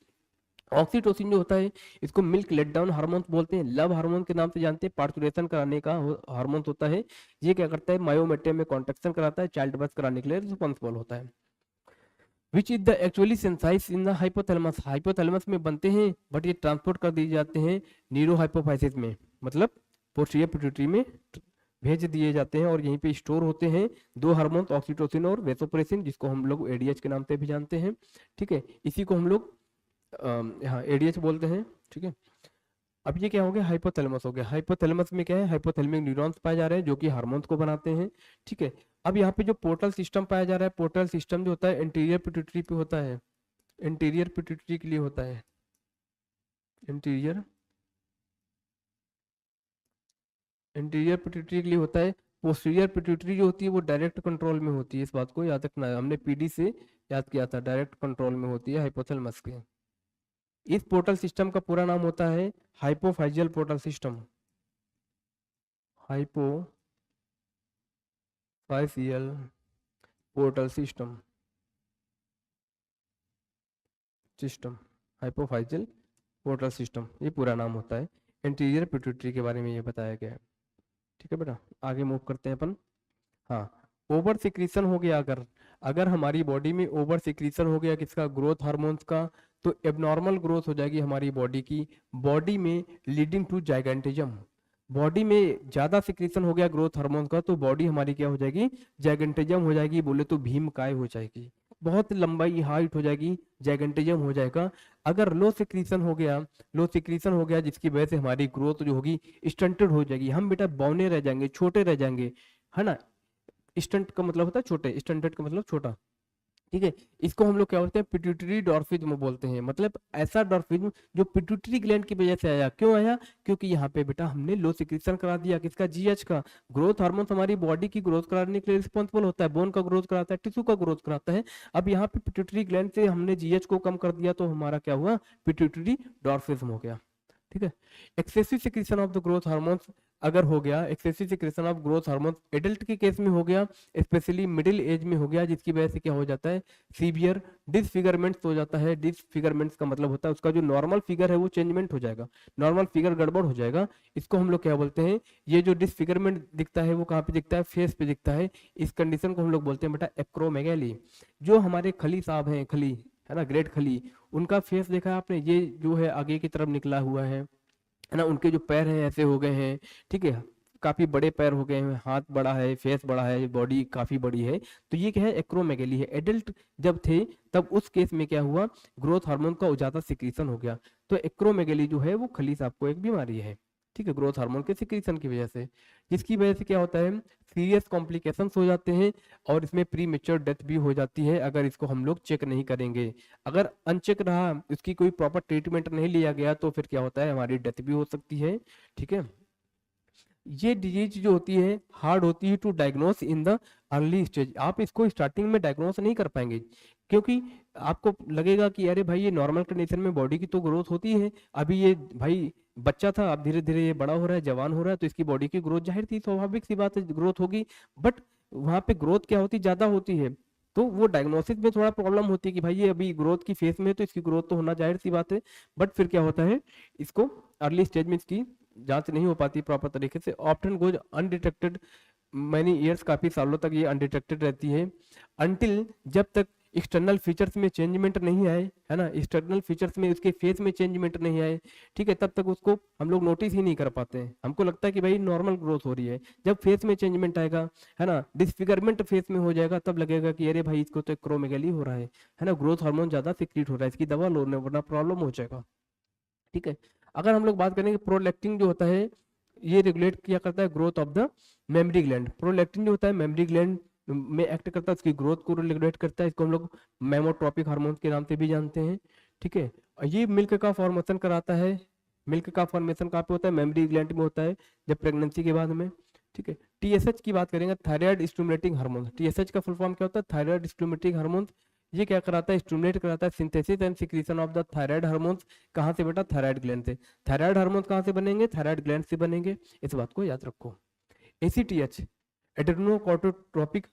ऑक्सीटोसिन जो होता है इसको मिल्क लेट डाउन हार्मोन बोलते हैं, लव हार्मोन के नाम से जानते हैं, पार्चुरेशन कराने का हार्मोन होता है। ये क्या करता है, मायोमेट्रियम में कॉन्ट्रैक्शन कराता है, चाइल्ड बर्थ कराने के लिए रिस्पॉन्सिबल होता है। Which is the actually synthesize in the hypothalamus, hypothalamus में बनते हैं बट ये ट्रांसपोर्ट कर दिए जाते हैं नीरो हाइपोफाइसिस में, मतलब पोस्टीरियर पिट्यूटरी में भेज दिए जाते हैं और यहीं पे स्टोर होते हैं दो हार्मोन, ऑक्सीटोसिन और वेसोप्रेसिन, जिसको हम लोग एडीएच के नाम से भी जानते हैं, ठीक है। इसी को हम लोग हाँ एडीएच बोलते हैं, ठीक है। अब ये क्या हो गया, हाइपोथैलेमस हो गया। हाइपोथैलेमस में क्या है, हाइपोथैलेमिक न्यूरॉन्स पाए जा रहे हैं जो कि हार्मोन्स को बनाते हैं, ठीक है। अब यहाँ पे जो पोर्टल सिस्टम पाया जा रहा है, पोर्टल सिस्टम जो होता है इंटीरियर पिट्यूटरी पे होता है, इंटीरियर पिट्यूटरी के लिए होता है, इंटीरियर इंटीरियर पिट्यूटरी के लिए होता है। पोस्टीरियर पिट्यूटरी जो होती है वो डायरेक्ट कंट्रोल में होती है, इस बात को याद रखना है, हमने पीडी से याद किया था, डायरेक्ट कंट्रोल में होती है हाइपोथैलेमस के। इस पोर्टल सिस्टम का पूरा नाम होता है hypophyseal portal system, hypophyseal portal system, hypophyseal portal system, ये पूरा नाम होता है। इंटीरियर पिट्यूटरी के बारे में ये बताया गया है, ठीक है बेटा। आगे मूव करते हैं अपन। हाँ, ओवर सिक्रीशन हो गया, अगर अगर हमारी बॉडी में ओवर सिक्रीशन हो गया किसका, ग्रोथ हार्मोन्स का, तो एबनॉर्मल ग्रोथ हो जाएगी हमारी बॉडी की, बॉडी में लीडिंग टू जाइगेंटिज्म। बॉडी में ज्यादा सिक्रीशन हो गया ग्रोथ हार्मोन्स का तो बॉडी हमारी क्या हो जाएगी, जाइगेंटिज्म हो जाएगी, बोले तो भीमकाय हो जाएगी, बहुत लंबाई हाइट हो जाएगी, जाइगेंटिज्म हो जाएगा। अगर लो सिक्रीशन हो गया जिसकी वजह से हमारी ग्रोथ जो होगी स्टंटेड हो जाएगी, हम बेटा बौने रह जाएंगे, छोटे रह जाएंगे, है ना। स्टंट का मतलब होता है छोटे, स्टंटेड का मतलब छोटा, ठीक है। इसको हम लोग क्या बोलते हैं, पिट्यूटरी डॉर्फिज्म बोलते हैं, मतलब ऐसा डॉर्फिज्म जो पिट्यूटरी ग्लैंड की वजह से आया। क्यों आया, क्योंकि यहाँ पे बेटा हमने लो सिक्रीशन करा दिया किसका, जीएच का। ग्रोथ हार्मोन हमारी बॉडी की ग्रोथ कराने के लिए रिस्पॉन्सिबल होता है, बोन का ग्रोथ कराता है, टिश्यू का ग्रोथ कराता है। अब यहाँ पे पिट्यूटरी ग्लैंड से हमने जीएच को कम कर दिया तो हमारा क्या हुआ, पिट्यूटरी डॉर्फिज्म हो गया, ठीक है। Excessive secretion of the growth hormones अगर हो गया excessive secretion of growth hormone adult के केस में हो गया, स्पेशली मिडिल एज में हो गया, जिसकी वजह से क्या हो जाता है, सीवियर डिसफिगरमेंट्स हो जाता है। डिसफिगरमेंट्स का मतलब होता है उसका जो नॉर्मल फिगर है वो चेंजमेंट हो जाएगा, नॉर्मल फिगर गड़बड़ हो जाएगा। इसको हम लोग क्या बोलते हैं, ये जो डिसफिगरमेंट दिखता है वो कहाँ पे दिखता है, फेस पे दिखता है। इस कंडीशन को हम लोग बोलते हैं बेटा एक्रोमेगैली। जो हमारे खली साहब हैं, खली है ना, ग्रेट खली, उनका फेस देखा है आपने, ये जो है आगे की तरफ निकला हुआ है ना, उनके जो पैर हैं ऐसे हो गए हैं, ठीक है, काफी बड़े पैर हो गए हैं, हाथ बड़ा है, फेस बड़ा है, बॉडी काफी बड़ी है। तो ये क्या है, एक्रोमेगेली है। एडल्ट जब थे तब उस केस में क्या हुआ, ग्रोथ हार्मोन का ज्यादा सिक्रीशन हो गया। तो एक्रोमेगेली जो है वो खलीस आपको एक बीमारी है, ठीक है, ग्रोथ हार्मोन के सिक्रीशन की वजह से, जिसकी वजह से क्या होता है, सीरियस कॉम्प्लिकेशंस हो जाते हैं और इसमें प्री मेच्योर डेथ भी हो जाती है अगर इसको हम लोग चेक नहीं करेंगे। अगर अनचेक रहा, इसकी कोई प्रॉपर ट्रीटमेंट नहीं लिया गया, तो फिर क्या होता है, हमारी डेथ भी हो सकती है, ठीक है। ये डिजीज जो होती है हार्ड होती है to diagnose in the early stage. आप इसको स्टार्टिंग में डायग्नोस नहीं कर पाएंगे, क्योंकि आपको लगेगा कि अरे भाई ये नॉर्मल कंडीशन में बॉडी की तो ग्रोथ होती है, अभी ये भाई बच्चा था, अब धीरे धीरे ये बड़ा हो रहा है, जवान हो रहा है, तो इसकी बॉडी की ग्रोथ जाहिर थी, स्वाभाविक सी बात है ग्रोथ होगी। बट वहां पे ग्रोथ क्या होती, ज्यादा होती है, तो वो डायग्नोसिस में थोड़ा प्रॉब्लम होती है कि भाई ये अभी ग्रोथ की फेज में है, तो इसकी ग्रोथ तो होना जाहिर सी बात है। बट फिर क्या होता है, इसको अर्ली स्टेज में इसकी जांच नहीं हो पाती प्रॉपर तरीके से, often goes undetected many years, काफी सालों तक ये अनडिटेक्टेड रहती है, अनटिल जब तक एक्सटर्नल फीचर्स में चेंजमेंट नहीं आए, है ना, एक्सटर्नल फीचर्स में उसके फेस में चेंजमेंट नहीं आए, ठीक है, तब तक उसको हम लोग नोटिस ही नहीं कर पाते हैं। हमको लगता है कि भाई नॉर्मल ग्रोथ हो रही है, जब फेस में चेंजमेंट आएगा, है ना, डिसफिगरमेंट फेस में हो जाएगा, तब लगेगा कि अरे भाई इसको तो एक्रोमेगेली हो रहा है ना, ग्रोथ हार्मोन ज्यादा सिक्रीट हो रहा है, इसकी दवा लो वरना प्रॉब्लम हो जाएगा, ठीक है। अगर हम लोग बात करें कि प्रोलैक्टिन जो होता है, ये रेगुलेट किया करता है growth of the mammary gland. Prolactin जो होता है मेमरी ग्लैंड में एक्ट करता है, उसकी ग्रोथ को रेगुलेट करता है, इसको हम लोग मेमोट्रोपिक हार्मोन के नाम से भी जानते हैं, ठीक है। और ये मिल्क का फॉर्मेशन कराता है। मिल्क का फॉर्मेशन कहाँ पे होता है, मेमरी ग्लैंड में होता है, जब प्रेगनेंसी के बाद में, ठीक है। टीएसएच की बात करेंगे, थायराइड स्टिमुलेटिंग हार्मोन। टीएसएच का फुल फॉर्म क्या होता है, थायराइड स्टिमुलेटिंग हार्मोन। ये क्या कराता है, स्टिमुलेट कराता है synthesis and secretion of the thyroid hormones. कहाँ से बेटा, थायराइड ग्लैंड से। थायराइड हार्मोन्स कहाँ से बनेंगे, थायराइड ग्लैंड से बनेंगे, इस बात को याद रखो। एसीटीएच एड्रेनोकॉर्टिकोट्रोपिक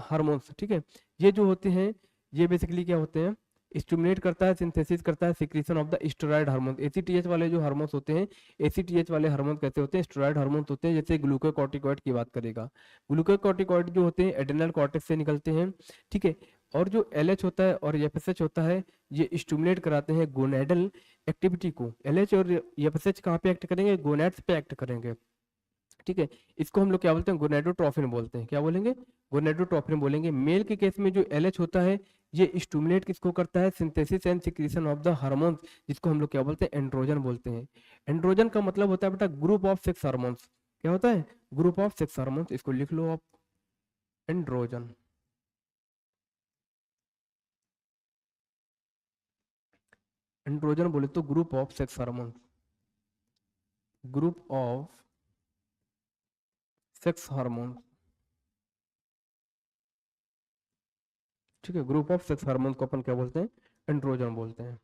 हार्मोन्स, ठीक है, ये जो होते हैं ये बेसिकली क्या होते हैं, स्टिमुलेट करता है, सिंथेसिस करता है secretion of the steroid hormone. ACTH वाले जो हार्मोन्स होते हैं, एसीटीएच वाले हार्मोन कैसे होते हैं, स्टेरॉयड हार्मोन्स होते हैं। जैसे ग्लूकोकॉर्टिकॉइड की बात करेगा, ग्लूकोकॉर्टिकॉइड जो होते हैं एड्रेनल कॉर्टेक्स से निकलते हैं, ठीक है। और जो एलएच होता है और एफएसएच होता है, ये स्टिमुलेट कराते हैं गोनेडल एक्टिविटी को। एलएच और एफएसएच कहाँ पे एक्ट करेंगे, गोनेड्स पे एक्ट करेंगे, ठीक है। इसको हम लोग क्या बोलते हैं, गोनेडोट्रोफिन बोलते हैं। क्या बोलेंगे, गोनेडोट्रोफिन बोलेंगे। मेल के केस में जो एलएच होता है, ये स्टिमुलेट किसको करता है, synthesis and secretion of the hormones, जिसको हम लोग क्या बोलते हैं, एंड्रोजन बोलते हैं। एंड्रोजन का मतलब होता है बेटा ग्रुप ऑफ सेक्स हार्मोन्स। क्या होता है, ग्रुप ऑफ सेक्स हार्मोन्स, इसको लिख लो आप, एंड्रोजन। एंड्रोजन बोले तो group of sex hormone, group of sex hormone, ठीक है। ग्रुप ऑफ सेक्स हार्मोन को अपन क्या बोलते हैं, एंड्रोजन बोलते हैं,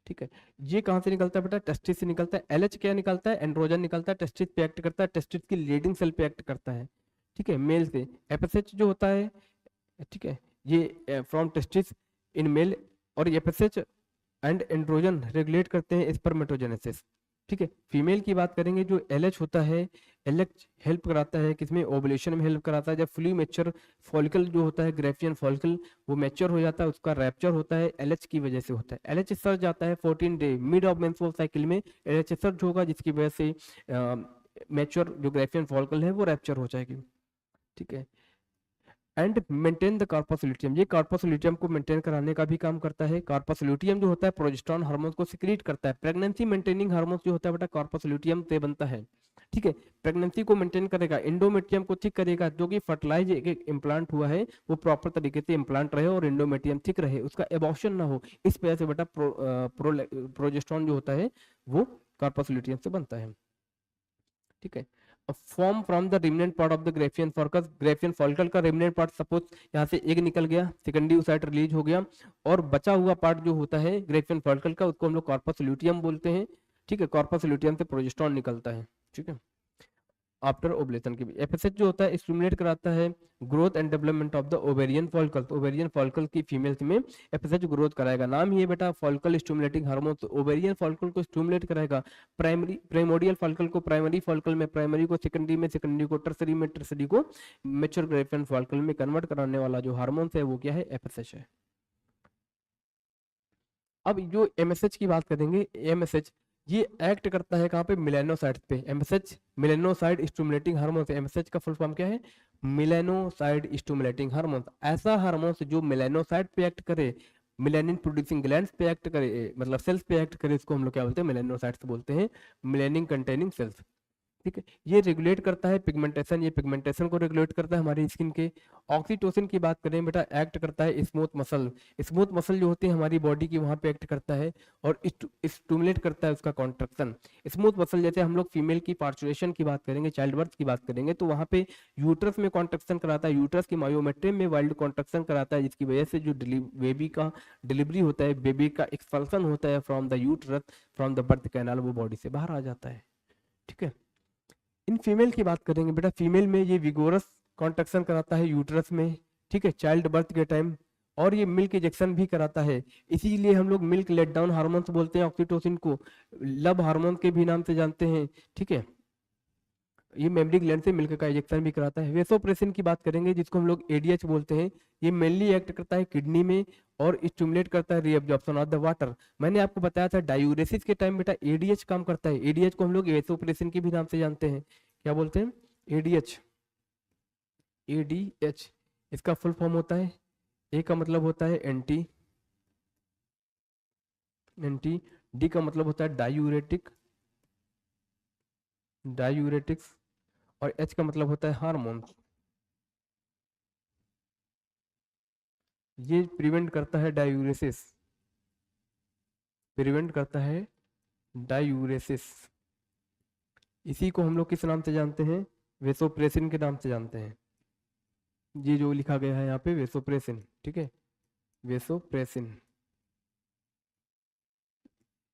ठीक है। ये कहाँ से निकलता है बेटा, टेस्टिस से निकलता है। एलएच क्या निकलता है, एंड्रोजन निकलता है, टेस्टिस पे एक्ट करता है, टेस्टिस की लीडिंग सेल पे एक्ट करता है, ठीक है, मेल से। एफएसएच जो होता है, ठीक है, ये फ्रॉम टेस्टिस इन मेल, और एफएसएच एंड एंड्रोजन रेगुलेट करते हैं स्पर्मेटोजेनेसिस, ठीक है। फीमेल की बात करेंगे, जो एलएच होता है, एलएच हेल्प कराता है किसमें, ओवुलेशन में हेल्प कराता है। जब फुली मैच्योर फॉलिकल जो होता है, ग्रेफियन फॉलिकल, वो मैच्योर हो जाता है, उसका रैप्चर होता है, एलएच की वजह से होता है। एलएच सर्ज जाता है 14 day mid of menstrual cycle में, एलएच सर्ज होगा, जिसकी वजह से मैच्योर जो ग्रेफियन फॉलिकल है वो रैप्चर हो जाएगी, ठीक है। And maintain the corpus luteum, ये कार्पस ल्यूटियम को मेंटेन कराने का भी काम करता है। कार्पस ल्यूटियम जो होता है प्रोजेस्टेरॉन हार्मोन को सिक्रीट करता है। प्रेगनेंसी मेंटेनिंग हार्मोन जो होता है बेटा कार्पस ल्यूटियम से बनता है, ठीक है। प्रेगनेंसी को मेंटेन करेगा, इंडोमेट्रियम को ठीक करेगा, जो कि फर्टिलाइज एक इम्प्लांट हुआ है वो प्रॉपर तरीके से इम्प्लांट रहे और इंडोमेट्रियम ठीक रहे, उसका एबॉर्शन ना हो, इस वजह से बेटा प्रोजेस्टेरॉन जो होता है वो कार्पस ल्यूटियम से बनता है, ठीक है। Form from the remnant part of the Graafian follicle, Graafian follicle का रिमनेंट पार्ट, सपोज यहाँ से एक निकल गया, सेकेंडरी ओसाइट रिलीज हो गया, और बचा हुआ पार्ट जो होता है ग्रेफियन फॉलिकल का, उसको हम लोग कॉर्पस ल्यूटियम बोलते हैं, ठीक है। कॉर्पस ल्यूटियम से प्रोजेस्टेरॉन निकलता है, ठीक है। आफ्टर ओवुलेशन के भी एफएसएच जो होता है स्टिमुलेट कराता है growth and development of the ovarian follicle. Ovarian follicle की फीमेल्स में एफएसएच ग्रोथ कराएगा, नाम ही है बेटा फॉलिकल स्टिमुलेटिंग हार्मोन। तो ओवेरियन फॉलिकल को स्टिमुलेट कराएगा, प्राइमोडियल फॉलिकल को प्राइमरी फॉलिकल में, प्राइमरी को सेकेंडरी में, सेकेंडरी को टर्सरी में, टर्सरी को मैच्योर ग्रेफियन फॉलिकल में कन्वर्ट कराने वाला जो हार्मोन है वो क्या है, एफएसएच है। अब जो एमएसएच की बात करेंगे, एमएसएच ये एक्ट करता है कहाँ पे, मिलेनोसाइट्स पे। MSH melanocyte stimulating hormone. MSH का फुल फॉर्म क्या है, मिलेनोसाइड स्टिमुलेटिंग हार्मोन। ऐसा हार्मोन जो मिलेनोसाइट पे एक्ट करे, मिलेनिन प्रोड्यूसिंग ग्लैंड्स पे एक्ट करे, मतलब सेल्स पे एक्ट करे, इसको हम लोग क्या बोलते हैं, मिलेनोसाइट्स बोलते हैं, मिलेनिन कंटेनिंग सेल्स। ठीक है, ये रेगुलेट करता है पिगमेंटेशन, ये पिगमेंटेशन को रेगुलेट करता है हमारी स्किन के। ऑक्सीटोसिन की बात करें बेटा, एक्ट करता है स्मूथ मसल। स्मूथ मसल जो होती है हमारी बॉडी की, वहां पे एक्ट करता है और स्टिमुलेट करता है उसका कॉन्ट्रक्शन। स्मूथ मसल जैसे हम लोग फीमेल की पार्चुरेशन की बात करेंगे, चाइल्ड बर्थ की बात करेंगे, तो वहां पे यूट्रस में कॉन्ट्रक्शन कराता है, यूट्रस की मायोमेट्रियम में वाइल्ड कॉन्ट्रक्शन कराता है, जिसकी वजह से जो बेबी का डिलीवरी होता है, बेबी का एक्सपल्सन होता है from the uterus, from the birth canal, वो बॉडी से बाहर आ जाता है। ठीक है, इन फीमेल की बात करेंगे बेटा, फीमेल में ये विगोरस कॉन्ट्रक्शन कराता है यूट्रस में, ठीक है, चाइल्ड बर्थ के टाइम, और ये मिल्क इंजेक्शन भी कराता है। इसीलिए हम लोग मिल्क लेट डाउन हार्मोन्स बोलते हैं ऑक्सीटोसिन को, लव हार्मोन के भी नाम से जानते हैं। ठीक है, ये मेमरी ग्लैंड से मिल्क का इंजेक्शन भी कराता है। वेसोप्रेसिन की बात करेंगे, जिसको हम लोग एडीएच बोलते हैं, ये मेनली एक्ट करता है किडनी में और स्टिमुलेट करता है रीअब्जॉर्प्शन ऑफ द वाटर। मैंने आपको बताया था डायूरेसिस के टाइम बेटा एडीएच काम करता है। एडीएच को हम लोग वेसोप्रेसिन के भी नाम से जानते हैं, क्या बोलते हैं, एडीएच। एडीएच इसका फुल फॉर्म होता है, ए का मतलब होता है एंटी, एंटी, डी का मतलब होता है डायूरेटिक, डायूरेटिक्स, और एच का मतलब होता है हार्मोन्स। ये प्रिवेंट करता है डायूरेसिस, प्रिवेंट करता है डायूरेसिस। इसी को हम लोग किस नाम से जानते हैं, वेसोप्रेसिन के नाम से जानते हैं। ये जो लिखा गया है यहाँ पे वेसोप्रेसिन, ठीक है, वेसोप्रेसिन।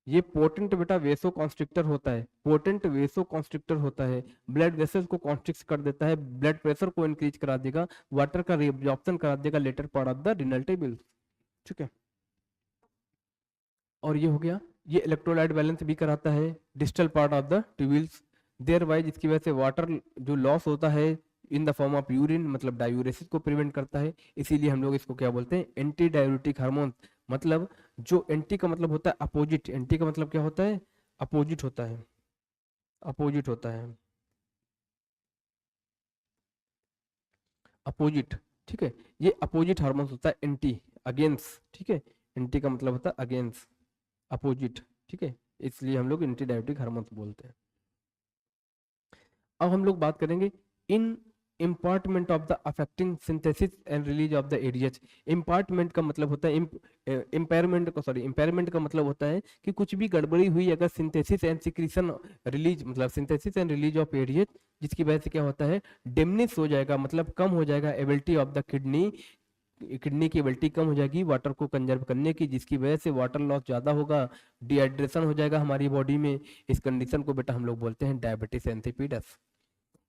ये पोटेंट बेटा वेसो कॉन्स्ट्रिक्टर होता है, पोटेंट वेसो कॉन्स्ट्रिक्टर होता है, ब्लड वेसल्स को कॉन्स्ट्रिक्ट कर देता है, ब्लड प्रेशर को इंक्रीज करा देगा, वाटर का रिअब्जॉर्प्शन करा देगा later part of the renal table. ठीक है, और ये हो गया, ये इलेक्ट्रोलाइट बैलेंस भी कराता है distal part of the tubules, thereby जिसकी वजह से वाटर जो लॉस होता है in the form of urine, मतलब डायूरेसिस को प्रिवेंट करता है। इसीलिए हम लोग इसको क्या बोलते हैं, एंटी डायूरेटिक हार्मोन। मतलब जो एंटी का मतलब होता है अपोजिट, एंटी का मतलब क्या होता है, अपोजिट होता है, अपोजिट होता है, अपोजिट। ठीक है, ये अपोजिट हार्मोन होता है, एंटी, अगेंस्ट। ठीक है, एंटी का मतलब होता है अगेंस्ट, अपोजिट। ठीक है, इसलिए हम लोग एंटी डायबिटिक हार्मोन्स बोलते हैं। अब हम लोग बात करेंगे in impairment of the affecting synthesis and release of the ADH. Impairment का मतलब होता है इम्पेयरमेंट का, सॉरी, इम्पेयरमेंट का मतलब होता है कि कुछ भी गड़बड़ी हुई अगर सिंथेसिस एंड सिक्रीशन रिलीज, मतलब synthesis and release of ADH, जिसकी वजह से क्या होता है, डिमिनिश हो जाएगा, मतलब कम हो जाएगा ability of the kidney, kidney की एबिलिटी कम हो जाएगी वाटर को कंजर्व करने की, जिसकी वजह से वाटर लॉस ज्यादा होगा, डिहाइड्रेशन हो जाएगा हमारी बॉडी में। इस कंडीशन को बेटा हम लोग बोलते हैं डायबिटीज इंसिपिडस।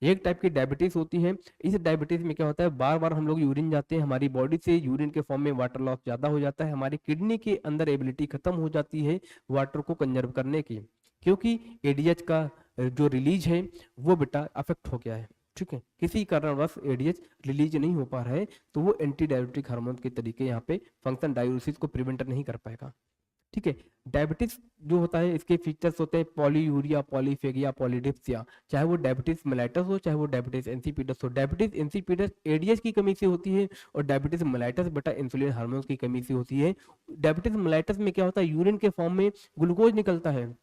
एक टाइप की डायबिटीज होती है, इस डायबिटीज में क्या होता है, बार बार हम लोग यूरिन जाते हैं, हमारी बॉडी से यूरिन के फॉर्म में वाटर लॉस ज्यादा हो जाता है, हमारी किडनी के अंदर एबिलिटी खत्म हो जाती है वाटर को कंजर्व करने की, क्योंकि एडीएच का जो रिलीज है वो बेटा अफेक्ट हो गया है। ठीक है, किसी कारणवश एडीएच रिलीज नहीं हो पा रहा है, तो वो एंटी डायबिटिक हार्मोन के तरीके यहाँ पे फंक्शन डायूरेसिस को प्रिवेंट नहीं कर पाएगा। ठीक है, डायबिटीज जो होता है इसके फीचर्स होते हैं पॉलीयूरिया, पॉलीफेगिया, पॉलीडिप्सिया, चाहे वो डायबिटीज मेलाइटस हो चाहे वो डायबिटीज इंसिपिडस हो। डायबिटीज इंसिपिडस एडीएच की कमी से होती है, और डायबिटीज मेलाइटस बेटा इंसुलिन हार्मोन की कमी से होती है। डायबिटीज मेलाइटस में क्या होता है, यूरिन के फॉर्म में ग्लूकोज निकलता है,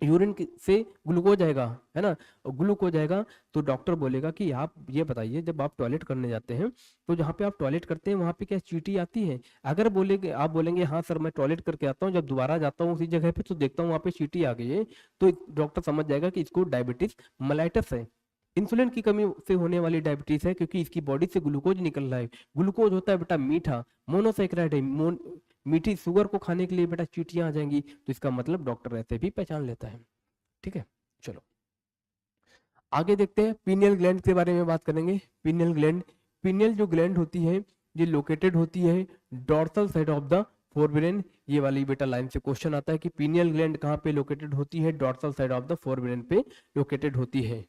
यूरिन से ग्लूकोज आएगा, है ना, ग्लूकोज आएगा, तो डॉक्टर बोलेगा कि आप ये बताइए, जब आप टॉयलेट करने जाते हैं तो जहाँ पे आप टॉयलेट करते हैं वहाँ पे क्या चींटी आती है? अगर बोलेंगे, आप बोलेंगे हाँ सर मैं टॉयलेट करके आता हूँ, जब दोबारा जाता हूँ उसी जगह पे तो देखता हूँ वहाँ पे चींटी आ गई है, तो डॉक्टर समझ जाएगा कि इसको डायबिटीज मेलाइटस है। इंसुलिन की कमी से होने वाली डायबिटीज है, क्योंकि इसकी बॉडी से ग्लूकोज निकल रहा है। ग्लूकोज होता है बेटा मीठा, मोनोसैकेराइड है, मीठी शुगर को खाने के लिए बेटा चींटियां आ जाएंगी, तो इसका मतलब डॉक्टर ऐसे भी पहचान लेता है। ठीक है, चलो आगे देखते हैं पीनियल ग्लैंड के बारे में बात करेंगे। पीनियल ग्लैंड, पीनियल जो ग्लैंड होती है ये लोकेटेड होती है dorsal side of the forebrain. ये वाली बेटा लाइन से क्वेश्चन आता है कि पीनियल ग्लैंड कहाँ पे लोकेटेड होती है, dorsal side of the forebrain पे लोकेटेड होती है।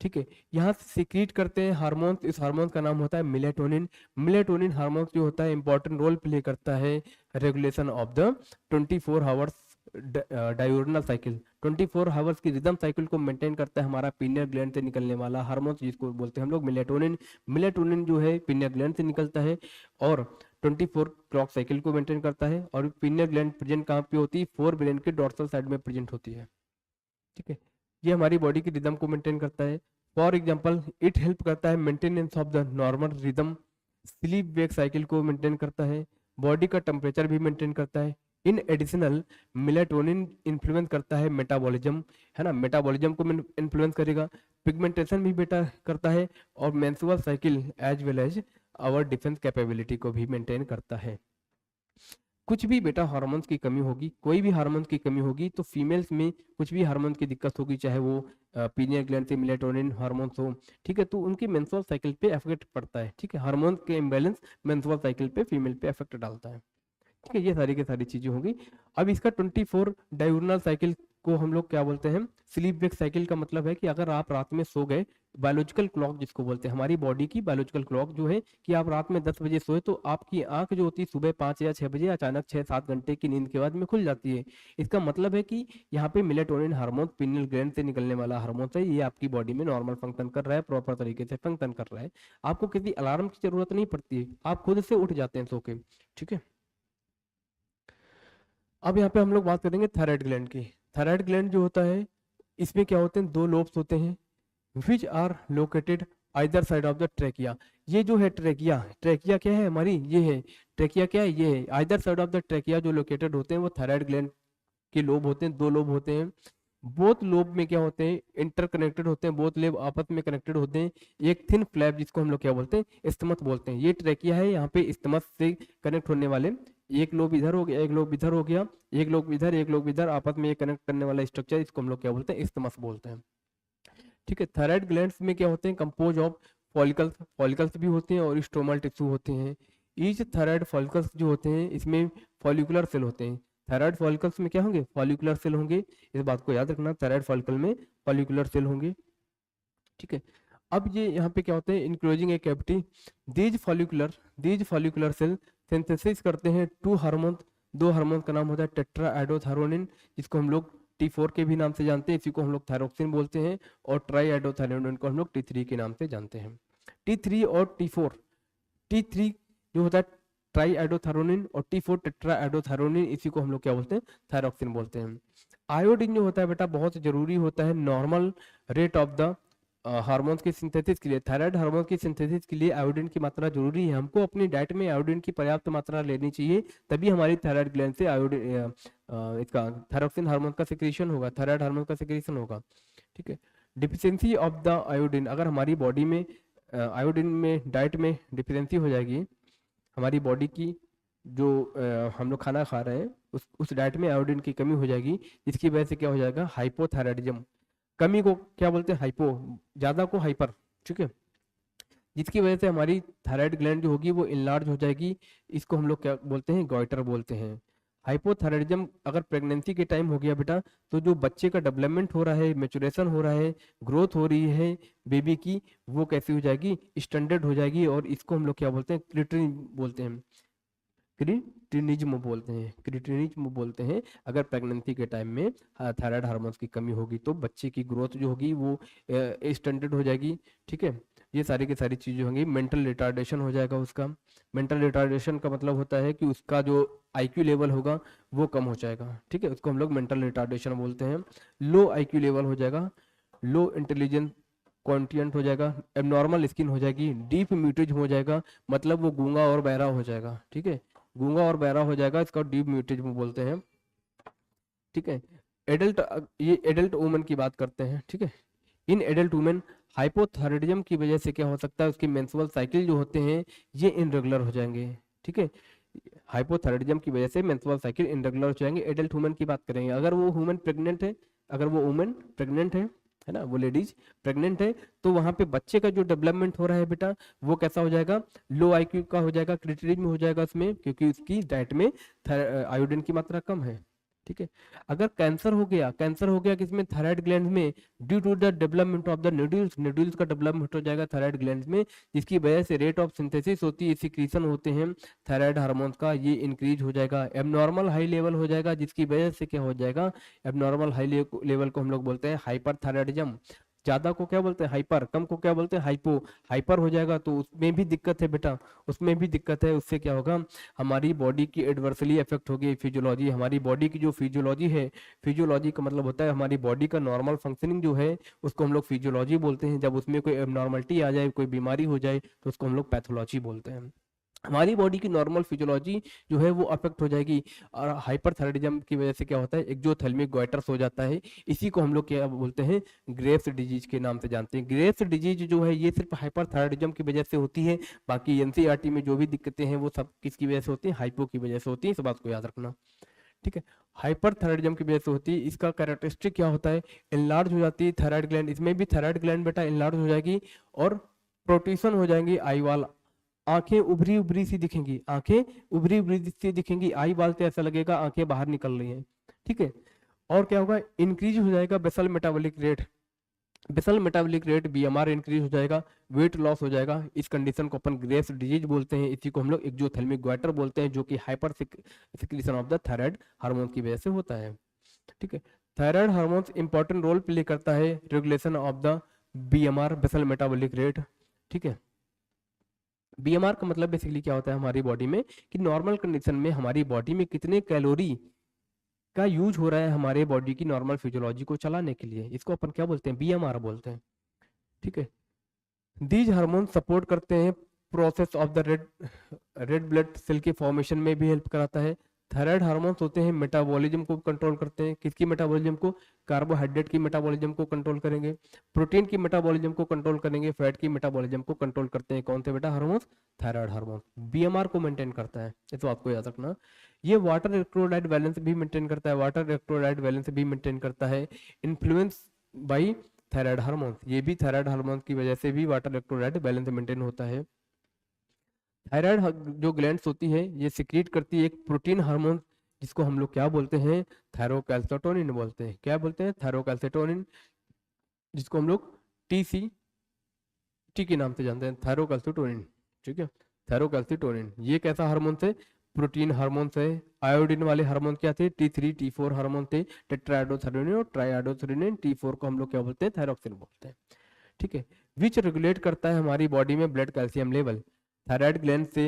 ठीक है, यहाँ से सिक्रीट करते हैं हार्मोन्स, इस हार्मोन का नाम होता है मेलेटोनिन। मेलेटोनिन हार्मोन जो होता है इंपॉर्टेंट रोल प्ले करता है regulation of the 24 hours diurnal cycle. 24 hours की रिदम साइकिल को मेंटेन करता है हमारा पीनियल ग्लैंड से निकलने वाला हार्मोन, जिसको बोलते हैं हम लोग मेलेटोनिन। मेलेटोनिन जो है पीनियल ग्लैंड से निकलता है और 24 क्लॉक साइकिल को मेंटेन करता है। और पीनियल ग्लैंड प्रेजेंट कहाँ पे होती है, फोर ब्रेन के डॉर्सल साइड में प्रेजेंट होती है। ठीक है, ये हमारी बॉडी की रिदम को मेंटेन करता है। फॉर एग्जांपल इट हेल्प करता है maintenance of the normal rhythm, sleep wake cycle को मेंटेन करता है, बॉडी का टेम्परेचर भी मेंटेन करता है। इन एडिशनल मेलेटोनिन इन्फ्लुएंस करता है मेटाबॉलिज्म, है ना, मेटाबॉलिज्म को इन्फ्लुएंस करेगा, पिगमेंटेशन भी बेटा करता है और menstrual cycle as well as our defence capability को भी मेंटेन करता है। कुछ भी बेटा हार्मोन्स की कमी होगी, कोई भी हार्मोन्स की कमी होगी तो फीमेल्स में कुछ भी हार्मोन्स की दिक्कत होगी, चाहे वो पीनियल ग्लैंड से मेलेटोनिन हार्मोन्स हो, ठीक है, तो उनकी मेंस्ट्रुअल साइकिल पे इफेक्ट पड़ता है। ठीक है, हार्मोन के इम्बैलेंस मेंस्ट्रुअल साइकिल पे फीमेल पे इफेक्ट डालता है। ठीक है, ये सारी की सारी चीजें होंगी। अब इसका 24 डायूरनल साइकिल को हम लोग क्या बोलते हैं, स्लीप वेक साइकिल का मतलब है कि अगर आप रात में सो गए, बायोलॉजिकल क्लॉक जिसको बोलते हैं, हमारी बॉडी की बायोलॉजिकल क्लॉक जो है कि आप रात में 10 बजे सोए तो आपकी आंख जो होती है सुबह 5 या 6 बजे अचानक 6-7 घंटे की नींद के बाद में खुल जाती है। इसका मतलब है कि यहाँ पे मेलेटोनिन हार्मोन पीनियल ग्लैंड से निकलने वाला हार्मोन है, ये आपकी बॉडी में नॉर्मल फंक्शन कर रहा है, प्रॉपर तरीके से फंक्शन कर रहा है। आपको किसी अलार्म की जरूरत नहीं पड़ती है, आप खुद से उठ जाते हैं सो के। ठीक है, अब यहाँ पे हम लोग बात करेंगे थायराइड ग्लैंड की। थायराइड ग्लैंड जो होता है इसमें क्या होते हैं, दो लोब्स होते हैं which are located either side of the trachea. ये जो है ट्रेकिया, ट्रेकिया क्या है हमारी, ये है ट्रेकिया, क्या है ये है either side of the trachea जो लोकेटेड होते हैं वो थायराइड ग्लैंड के लोब होते हैं, दो लोब होते हैं। बोथ लोब में क्या होते हैं, इंटरकनेक्टेड होते हैं, बोथ लोब आपस में कनेक्टेड होते हैं। एक थिन फ्लैप जिसको हम लोग क्या बोलते हैं, इस्टमस बोलते हैं, ये ट्रेकिया है। यहाँ पे इस्टमस से कनेक्ट होने वाले एक लोब इधर हो गया, एक लोब इधर हो गया, एक लोब इधर, एक लोब इधर, आपस में ये कनेक्ट करने वाला स्ट्रक्चर इसको हम लोग क्या बोलते हैं, इस्टमस बोलते हैं। ठीक है, थायराइड ग्लैंड्स में क्या होते हैं, कंपोज ऑफ फॉलिकल्स, फॉलिकल्स भी होते हैं और स्ट्रोमल टिश्यू होते हैं। ईच थायराइड फॉलिकल्स जो होते हैं इसमें फॉलिकुलर सेल होते हैं। थायराइड फॉलिकल्स में क्या होंगे, फॉलिकुलर सेल होंगे, इस बात को याद रखना, थायराइड फॉलिकल में फॉलिकुलर सेल होंगे। ठीक है, अब ये यहाँ पे क्या होते हैं, enclosing a cavity, these follicular cell synthesis करते हैं टू हार्मोन, दो हार्मोन का नाम होता है टेट्राएडोथायरोनिन, जिसको हम लोग T4 के भी नाम से जानते हैं, इसी को हम लोग थायरोक्सिन बोलते हैं, और ट्राईएडोथायरोनिन को हम लोग T3 के नाम से जानते हैं। T3 और T4, T3 जो होता है ट्राईएडोथायरोनिन और T4 टेट्राएडोथायरोनिन, इसी को हम लोग क्या बोलते हैं, थायरोक्सिन बोलते हैं। आयोडीन जो होता है बेटा बहुत जरूरी होता है normal rate of the hormones की सिंथेसिस के लिए। थायराइड हार्मोन की सिंथेसिस के लिए आयोडीन की मात्रा जरूरी है, हमको अपनी डाइट में आयोडीन की पर्याप्त मात्रा लेनी चाहिए, तभी हमारी थायराइड ग्लैंड से आयोडीन इसका थायरोक्सिन हार्मोन का सिक्रीशन होगा, थायराइड हार्मोन का सिक्रीशन होगा। ठीक है, डिफिशियंसी ऑफ द आयोडीन, अगर हमारी बॉडी में आयोडीन में डाइट में डिफिशियंसी हो जाएगी, हमारी बॉडी की जो हम लोग खाना खा रहे हैं उस डाइट में आयोडीन की कमी हो जाएगी, जिसकी वजह से क्या हो जाएगा, हाइपोथायराइडिज्म। कमी को क्या बोलते हैं, हाइपो, ज्यादा को हाइपर। ठीक है, जिसकी वजह से हमारी थायराइड ग्लैंड जो होगी वो इनलार्ज हो जाएगी, इसको हम लोग क्या बोलते हैं, गॉइटर बोलते हैं। हाइपोथायराइडिज्म अगर प्रेगनेंसी के टाइम हो गया बेटा, तो जो बच्चे का डेवलपमेंट हो रहा है, मेचुरेशन हो रहा है, ग्रोथ हो रही है बेबी की, वो कैसी हो जाएगी, स्टैंडर्ड हो जाएगी, और इसको हम लोग क्या बोलते हैं, क्रिटिन बोलते हैं, क्रिटिनिज्म बोलते हैं। अगर प्रेगनेंसी के टाइम में थायराइड हार्मोन्स की कमी होगी तो बच्चे की ग्रोथ जो होगी वो स्टंटेड हो जाएगी। ठीक है, ये सारी की सारी चीजें होंगी। मेंटल रिटार्डेशन हो जाएगा उसका। मेंटल रिटार्डेशन का मतलब होता है कि उसका जो IQ लेवल होगा वो कम हो जाएगा। ठीक है, उसको हम लोग मेंटल रिटार्डेशन बोलते हैं। लो IQ लेवल हो जाएगा, लो इंटेलिजेंस क्वांटिएंट हो जाएगा, एबनॉर्मल स्किन हो जाएगी, डीप म्यूटिज्म हो जाएगा, मतलब वो गूंगा और बहरा हो जाएगा। ठीक है, गूंगा और बहरा हो जाएगा, इसका डीप म्यूटिज्म बोलते हैं। ठीक है, एडल्ट, ये एडल्ट वुमन की बात करते हैं। ठीक है, इन एडल्ट वुमेन हाइपोथायराइडिज्म की वजह से क्या हो सकता है, उसके मेंस्ट्रुअल साइकिल जो होते हैं ये इनरेगुलर हो जाएंगे। ठीक है, हाइपोथायराइडिज्म की वजह से मेंस्ट्रुअल साइकिल इनरेगुलर हो जाएंगे। एडल्ट वुमेन की बात करेंगे, अगर वो वुमेन प्रेग्नेंट है, अगर वो वुमेन प्रेग्नेंट है है ना, वो लेडीज प्रेग्नेंट है, तो वहां पे बच्चे का जो डेवलपमेंट हो रहा है बेटा, वो कैसा हो जाएगा, लो आईक्यू का हो जाएगा, क्रिटिरियन में हो जाएगा उसमें, क्योंकि उसकी डाइट में आयोडीन की मात्रा कम है। ठीक है। अगर कैंसर हो गया किसमें, थायराइड ग्लैंड में, due to the development of the nodules, nodules का डेवलपमेंट हो जाएगा थायराइड ग्लैंड में, जिसकी वजह से रेट ऑफ सिंथेसिस होती है, सिक्रीशन होते हैं थायराइड हार्मोन्स का, ये इंक्रीज हो जाएगा, एबनॉर्मल हाई लेवल हो जाएगा, जिसकी वजह से क्या हो जाएगा, एबनॉर्मल हाई लेवल को हम लोग बोलते हैं हाइपर थायराइडिज्म, ज्यादा को क्या बोलते हैं हाइपर, कम को क्या बोलते हैं हाइपो, हाइपर हो जाएगा तो उसमें भी दिक्कत है बेटा, उसमें भी दिक्कत है, उससे क्या होगा, हमारी बॉडी की एडवर्सली इफेक्ट होगी, फिजियोलॉजी, हमारी बॉडी की जो फिजियोलॉजी है, फिजियोलॉजी का मतलब होता है हमारी बॉडी का नॉर्मल फंक्शनिंग जो है, उसको हम लोग फिजियोलॉजी बोलते हैं, जब उसमें कोई एबनॉर्मलिटी आ जाए, कोई बीमारी हो जाए, तो उसको हम लोग पैथोलॉजी बोलते हैं। हमारी बॉडी की नॉर्मल फिजियोलॉजी जो है वो अफेक्ट हो जाएगी, और हाइपरथायराइडिज्म की वजह से क्या होता है, एक्सोथैलेमिक गोइटर्स हो जाता है, इसी को हम लोग क्या बोलते हैं, ग्रेव्स डिजीज के नाम से जानते हैं। ग्रेव्स डिजीज जो है ये सिर्फ हाइपरथायराइडिज्म की वजह से होती है, बाकी एनसीईआरटी में जो भी दिक्कतें हैं वो सब किसकी वजह से होती है, हाइपो की वजह से होती है, इस बात को याद रखना। ठीक है, हाइपरथायराइडिज्म की वजह से होती है, इसका कैरेक्टरिस्टिक क्या होता है, इनलार्ज हो जाती है थायराइड ग्लैंड, इसमें भी थायराइड ग्लैंड बेटा इनलार्ज हो जाएगी, और प्रोट्रूशन हो जाएंगी आई वाल, आंखें उभरी उभरी सी दिखेंगी, आंखें उभरी उभरी सी दिखेंगी, आई बाल से ऐसा लगेगा आंखें बाहर निकल रही हैं। ठीक है, और क्या होगा, इंक्रीज हो जाएगा basal metabolic rate, basal metabolic rate BMR increase हो जाएगा, वेट लॉस हो जाएगा, इस कंडीशन को अपन ग्रेव्स डिजीज बोलते हैं, इसी को हम लोग एक्सोथैलेमिक गोइटर बोलते हैं, जो कि hyper secretion of the thyroid hormone की वजह से होता है। ठीक है, thyroid hormones important role play करता है regulation of the BMR, basal metabolic rate. ठीक है, बीएमआर का मतलब बेसिकली क्या होता है हमारी बॉडी में, कि नॉर्मल कंडीशन में हमारी बॉडी में कितने कैलोरी का यूज हो रहा है हमारे बॉडी की नॉर्मल फिजियोलॉजी को चलाने के लिए, इसको अपन क्या बोलते हैं, बीएमआर बोलते हैं। ठीक है, दीज हार्मोन सपोर्ट करते हैं process of the red blood cell के फॉर्मेशन में भी हेल्प कराता है। थायराइड हार्मोन्स होते हैं मेटाबॉलिज्म को कंट्रोल करते हैं, किसकी मेटाबॉलिज्म को, कार्बोहाइड्रेट की मेटाबॉलिज्म को कंट्रोल करेंगे, प्रोटीन की मेटाबॉलिज्म को कंट्रोल करेंगे, फैट की मेटाबॉलिज्म को कंट्रोल करते हैं, कौन से बेटा हार्मोन्स, थायराइड हार्मोन। बीएमआर को मेंटेन करता है, ये तो आपको याद रखना। ये वाटर इलेक्ट्रोलाइट बैलेंस भी मेंटेन करता है, वाटर इलेक्ट्रोलाइट बैलेंस भी मेंटेन करता है, इन्फ्लुएंस बाई थायराइड हार्मोन, ये भी थायराइड हार्मोन की वजह से भी वाटर इलेक्ट्रोलाइट बैलेंस मेंटेन होता है। थायराइड जो ग्लैंड्स होती है ये सिक्रीट करती है एक प्रोटीन हार्मोन, जिसको हम लोग क्या बोलते हैं, थायरोकैल्सिटोनिन बोलते हैं, क्या बोलते हैं, थायरोकैल्सिटोनिन, जिसको हम लोग टीसी टी के नाम से जानते हैं, थायरोकैल्सिटोनिन। ठीक है, थायरोकैल्सिटोनिन ये कैसा हार्मोन है, प्रोटीन हार्मोन है। आयोडीन वाले हार्मोन क्या थे, T3 T4 हार्मोन थे, टेट्राइडोथायरोनिन और ट्राइआइडोथायरोनिन, T4 को हम लोग क्या बोलते हैं, थायरोक्सिन बोलते हैं। ठीक है, विच रेगुलेट करता है हमारी बॉडी में blood calcium level. Thyroid gland से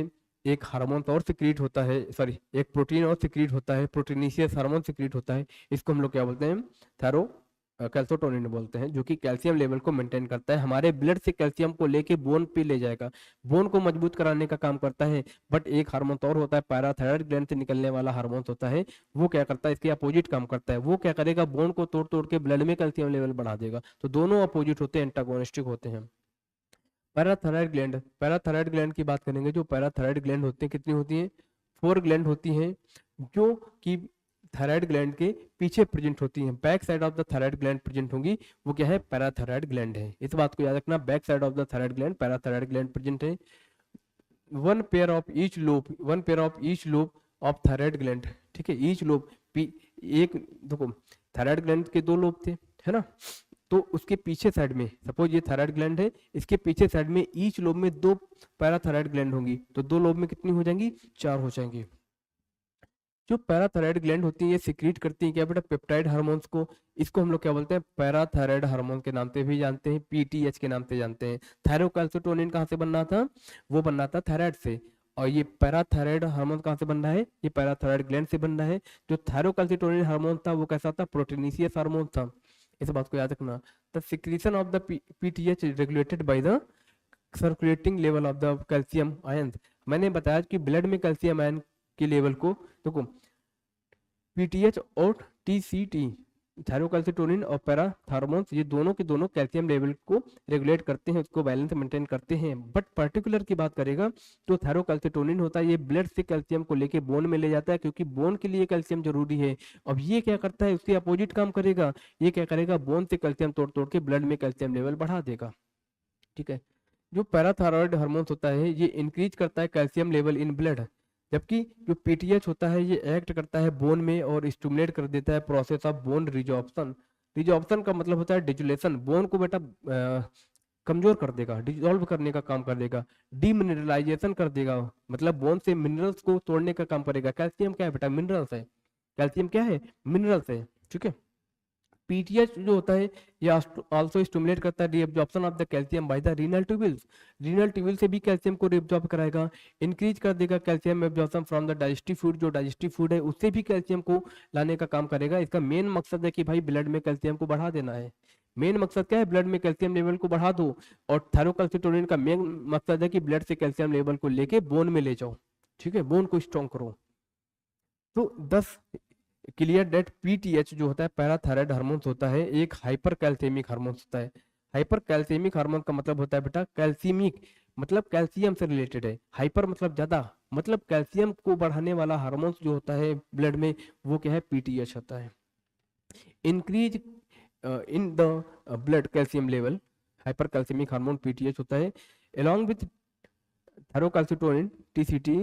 एक हार्मोन और सिक्रीट होता है, सॉरी एक प्रोटीन और सिक्रीट होता है, प्रोटीनिशियस हार्मोन सिक्रीट होता है, इसको हम लोग क्या बोलते हैं, थायरो कैल्सिटोनिन बोलते हैं, जो कि कैल्शियम लेवल को मेंटेन करता है, हमारे ब्लड से कैल्शियम को लेके बोन पे ले जाएगा, बोन को मजबूत कराने का काम करता है। बट एक हार्मोन और होता है, पैराथायराइड ग्लैंड से निकलने वाला हार्मोन होता है, वो क्या करता है, इसके अपोजिट काम करता है, वो क्या करेगा, बोन को तोड़ तोड़ के ब्लड में कैल्शियम लेवल बढ़ा देगा, तो दोनों अपोजिट होते हैं, एंटागोनिस्टिक होते हैं। पैराथायराइड ग्लैंड की बात करेंगे, जो पैराथायराइड ग्लैंड होते हैं कितनी होती हैं, 4 ग्लैंड होती हैं, जो कि थायराइड ग्लैंड के पीछे प्रेजेंट होती हैं, back side of the thyroid gland present होंगी, वो क्या है, पैराथायराइड ग्लैंड है, इस बात को याद रखना, back side of the thyroid gland parathyroid gland present है। One pair of each lobe of thyroid gland. ठीक है, ईच लोब, एक देखो थायराइड ग्लैंड के 2 लोब थे, है ना, तो उसके पीछे साइड में, सपोज ये थायराइड ग्लैंड है, इसके पीछे साइड में ईच लोब में 2 पैराथायराइड ग्लैंड होंगी, तो 2 लोब में कितनी हो जाएंगी, 4 हो जाएंगी। जो पैराथायराइड ग्लैंड होती है ये सिक्रीट करती है क्या बेटा, पेप्टाइड हार्मोन्स को, इसको हम लोग क्या बोलते हैं, पैराथायराइड हार्मोन के नाम से भी जानते हैं, पीटीएच के नाम से जानते हैं। थायरोकैल्सिटोनिन कहाँ से बनना था, वो बनना था थायराइड से, और ये पैराथायराइड हार्मोन कहाँ से बन रहा है, ये पैराथायराइड ग्लैंड से बन रहा है। जो थायरोकैल्सिटोनिन हार्मोन था वो कैसा था, प्रोटीनिशियस हार्मोन था, इस बात को याद रखना। The secretion of the PTH regulated by the circulating level of the calcium ion. मैंने बताया कि ब्लड में कैल्शियम आयन के लेवल को देखो, पीटीएच और टीसीटी, थायरोकैल्सिटोनिन और पैराथार्मोन्स ये दोनों के दोनों कैल्शियम लेवल को रेगुलेट करते हैं, उसको बैलेंस मेंटेन करते हैं। बट पर्टिकुलर की बात करेगा तो थायरोकैल्सिटोनिन होता है ये ब्लड से कैल्शियम को लेके बोन में ले जाता है, क्योंकि बोन के लिए कैल्शियम जरूरी है। अब ये क्या करता है, उसके अपोजिट काम करेगा। ये क्या करेगा, बोन से कैल्शियम तोड़ तोड़ के ब्लड में कैल्शियम लेवल बढ़ा देगा। ठीक है। जो पैराथायरॉयड हार्मोन्स होता है ये इंक्रीज करता है कैल्शियम लेवल इन ब्लड, जबकि जो पीटीएच होता है ये एक्ट करता है बोन में और स्टिमुलेट कर देता है process of bone resorption. Resorption का मतलब होता है डिजुलेशन, बोन को बेटा कमजोर कर देगा, डिजोल्व करने का काम कर देगा। डीमिनरलाइजेशन कर देगा, मतलब बोन से मिनरल्स को तोड़ने का काम करेगा। कैल्शियम क्या है बेटा, मिनरल्स है। कैल्शियम क्या है, मिनरल्स है। ठीक है। पीटीएच जो होता है ये आल्सो स्टिमुलेट करता है reabsorption of the calcium by the renal tubules. Renal tubule से भी कैल्शियम को रीअब्जॉर्ब कराएगा। इंक्रीज कर देगा calcium absorption from the digestive food, जो डाइजेस्टिव फूड है उससे भी कैल्शियम को लाने का काम करेगा। इसका मेन मकसद है कि भाई ब्लड में कैल्शियम को बढ़ा देना है। मेन मकसद क्या है, ब्लड में कैल्शियम लेवल को बढ़ा दो। और थायरोकैल्सिटोनिन का मेन मकसद है कि ब्लड से कैल्शियम लेवल को लेके बोन में ले जाओ। ठीक है, बोन को स्ट्रॉन्ग करो। तो 10 क्लियर डेट पीटीएच जो होता है पैराथायराइड हार्मोन्स होता है, एक हाइपर कैल्सियमिक हार्मोन्स होता है। हाइपर कैल्सियमिक हार्मोन का मतलब होता है बेटा कैल्सियमिक, मतलब कैल्शियम से रिलेटेड है। हाइपर मतलब ज्यादा, मतलब कैल्शियम को बढ़ाने वाला हार्मोन्स जो होता है ब्लड में वो क्या है, पीटीएच होता है। Increase in the blood calcium level, hyper calcaemic hormone PTH होता है। along with thyrocalcitonin TCT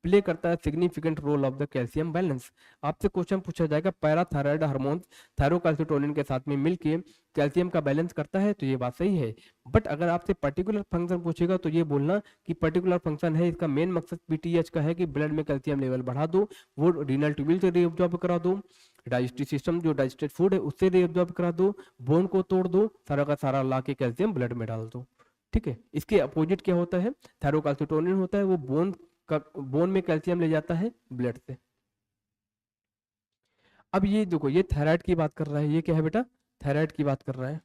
play करता है significant role of the calcium balance. आपसे क्वेश्चन पूछा जाएगा पैराथायराइड हार्मोन थायरोकैल्सिटोनिन के साथ में मिलके कैल्शियम का बैलेंस करता है, तो ये बात सही है। बट अगर आपसे पर्टिकुलर फंक्शन पूछेगा तो ये बोलना कि पर्टिकुलर फंक्शन है, इसका मेन मकसद पीटीएच का है कि ब्लड में कैल्शियम लेवल बढ़ा दो, वो रीनल ट्यूबल से रीअब्जॉर्ब करा दो, डाइजेस्टिव सिस्टम जो डाइजेस्टेड फूड है उससे रीअब्जॉर्ब करा दो, बोन को तोड़ दो, सारा का सारा ला के कैल्शियम ब्लड में डाल दो। ठीक है। इसके अपोजिट क्या होता है, थायरोकैल्सिटोनिन होता है वो बोन में कैल्शियम ले जाता है ब्लड से। अब ये देखो, ये थायराइड की बात कर रहा है, ये क्या है बेटा, थायराइड की बात कर रहा है।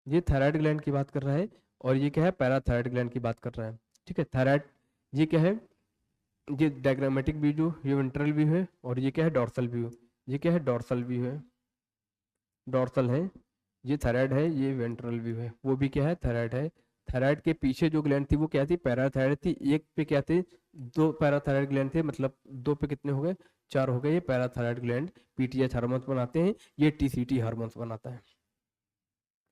ये थायराइड ग्लैंड की बात कर रहा है, और ये क्या है, पैराथायराइड ग्लैंड की बात कर रहा है। ठीक है। थायराइड ये क्या है, ये डायग्रामेटिक व्यू, ये वेंट्रल व्यू है, और ये क्या है, डॉर्सल व्यू। ये क्या है, डॉर्सल व्यू है, डॉर्सल है। ये थायराइड है, ये वेंट्रल व्यू है, वो भी क्या है, थायराइड है। थायराइड के पीछे जो ग्लैंड थी वो क्या थी, पैराथायराइड थी। एक पे क्या थे, दो पैराथायराइड ग्लैंड थे, मतलब दो पे कितने हो गए, चार हो गए। ये पैराथायराइड ग्लैंड पीटीएच हार्मोन्स बनाते हैं, ये टीसीटी हार्मोन्स बनाता है।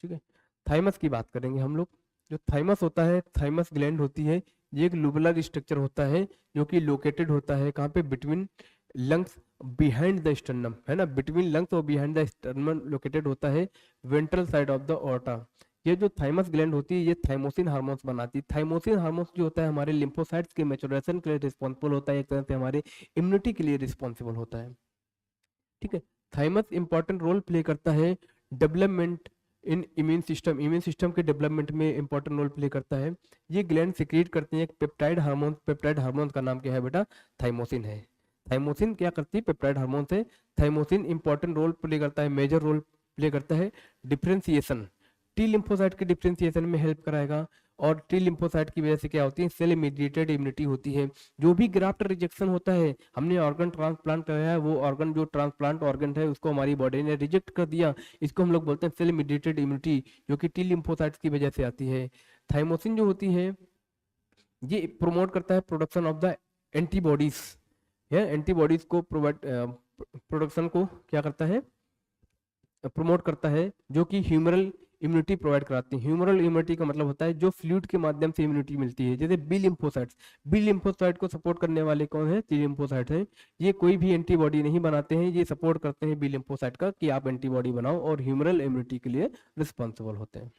ठीक है। थाइमस की बात करेंगे हम लोग। जो थाइमस होता है, थाइमस ग्लैंड होती है, ये एक लूबुलर स्ट्रक्चर होता है जो कि लोकेटेड होता है कहाँ पे, between lungs behind the sternum, है ना, बिटवीन लंग्स और बिहाइंड द स्टर्नम लोकेटेड होता है, ventral side of the aorta. ये जो थाइमस ग्लैंड होती है ये थाइमोसिन हार्मोन्स बनाती है। थाइमोसिन हार्मोन्स जो होता है हमारे लिम्फोसाइट्स के मैच्योरेशन के लिए रिस्पॉन्सिबल होता है, एक तरह से हमारे इम्यूनिटी के लिए रिस्पॉन्सिबल होता है। ठीक है। थाइमस इंपॉर्टेंट रोल प्ले करता है development in immune system, immune system के डेवलपमेंट में इंपॉर्टेंट रोल प्ले करता है। ये ग्लैंड सिक्रीट करते हैं एक पेप्टाइड हार्मोन, पेप्टाइड हार्मोन का नाम क्या है बेटा, थाइमोसिन है। थाइमोसिन क्या करती है, पेप्टाइड हार्मोन से। थाइमोसिन इंपॉर्टेंट रोल प्ले करता है, मेजर रोल प्ले करता है डिफरेंशिएशन, टी लिम्फोसाइट के डिफरेंशिएशन में हेल्प कराएगा। और टी लिम्फोसाइट की वजह से क्या होती है, सेल मीडिएटेड इम्यूनिटी होती है। जो भी ग्राफ्ट रिजेक्शन होता है, हमने ऑर्गन ट्रांसप्लांट कराया है, वो ऑर्गन जो ट्रांसप्लांट ऑर्गन है उसको हमारी बॉडी ने रिजेक्ट कर दिया, इसको हम लोग बोलते हैं सेल मीडिएटेड इम्यूनिटी, जो कि टी लिम्फोसाइट्स की वजह से आती है। थाइमोसिन जो होती है ये प्रमोट करता है प्रोडक्शन ऑफ द एंटीबॉडीज, है एंटीबॉडीज को प्रोवाइड, प्रोडक्शन को क्या करता है, प्रमोट करता है, जो कि ह्यूमरल इम्यूनिटी प्रोवाइड कराती है। ह्यूमरल इम्यूनिटी का मतलब होता है जो फ्लूइड के माध्यम से इम्यूनिटी मिलती है, जैसे बी लिम्फोसाइट्स। बी लिम्फोसाइट को सपोर्ट करने वाले कौन है, टी लिम्फोसाइट है। ये कोई भी एंटीबॉडी नहीं बनाते हैं, ये सपोर्ट करते हैं बी लिम्फोसाइट का कि आप एंटीबॉडी बनाओ, और ह्यूमरल इम्यूनिटी के लिए रिस्पॉन्सिबल होते हैं।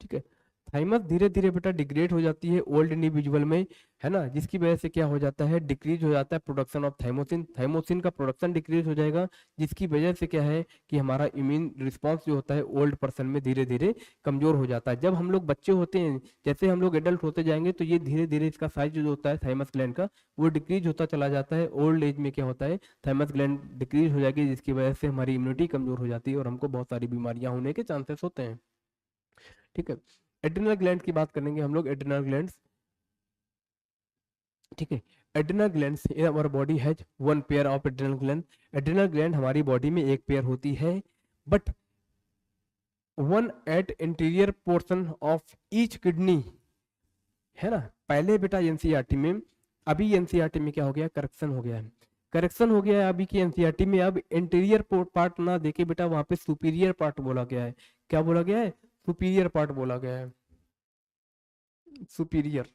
ठीक है। थाइमस धीरे धीरे बेटा डिग्रेड हो जाती है ओल्ड इंडिविजुअल में, है ना, जिसकी वजह से क्या हो जाता है, डिक्रीज हो जाता है प्रोडक्शन ऑफ थाइमोसिन, थाइमोसिन का प्रोडक्शन डिक्रीज हो जाएगा, जिसकी वजह से क्या है कि हमारा इम्यून रिस्पॉन्स जो होता है ओल्ड पर्सन में धीरे धीरे कमजोर हो जाता है। जब हम लोग बच्चे होते हैं, जैसे हम लोग एडल्ट होते जाएंगे तो ये धीरे धीरे इसका साइज जो होता है थाइमस ग्लैंड का वो डिक्रीज होता चला जाता है। ओल्ड एज में क्या होता है, थाइमस ग्लैंड डिक्रीज हो जाएगी, जिसकी वजह से हमारी इम्यूनिटी कमजोर हो जाती है और हमको बहुत सारी बीमारियां होने के चांसेस होते हैं। ठीक है। एड्रिनल ग्लैंड की बात करेंगे हम लोग, एड्रिनल ग्लैंड। ठीक है। Adrenal glands in our body has one pair of adrenal gland. Adrenal gland हमारी बॉडी में एक पेयर होती है, but one at interior portion of each kidney, है ना। पहले बेटा एनसीईआरटी में, अभी एनसीईआरटी में क्या हो गया, करेक्शन हो गया है। करेक्शन हो गया है अभी की एनसीईआरटी में। अब इंटीरियर पार्ट ना देके बेटा वहां पे सुपीरियर पार्ट बोला गया है। क्या बोला गया है, सुपीरियर पार्ट बोला गया है, सुपीरियर,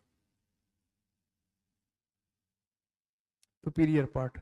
सुपीरियर पार्ट।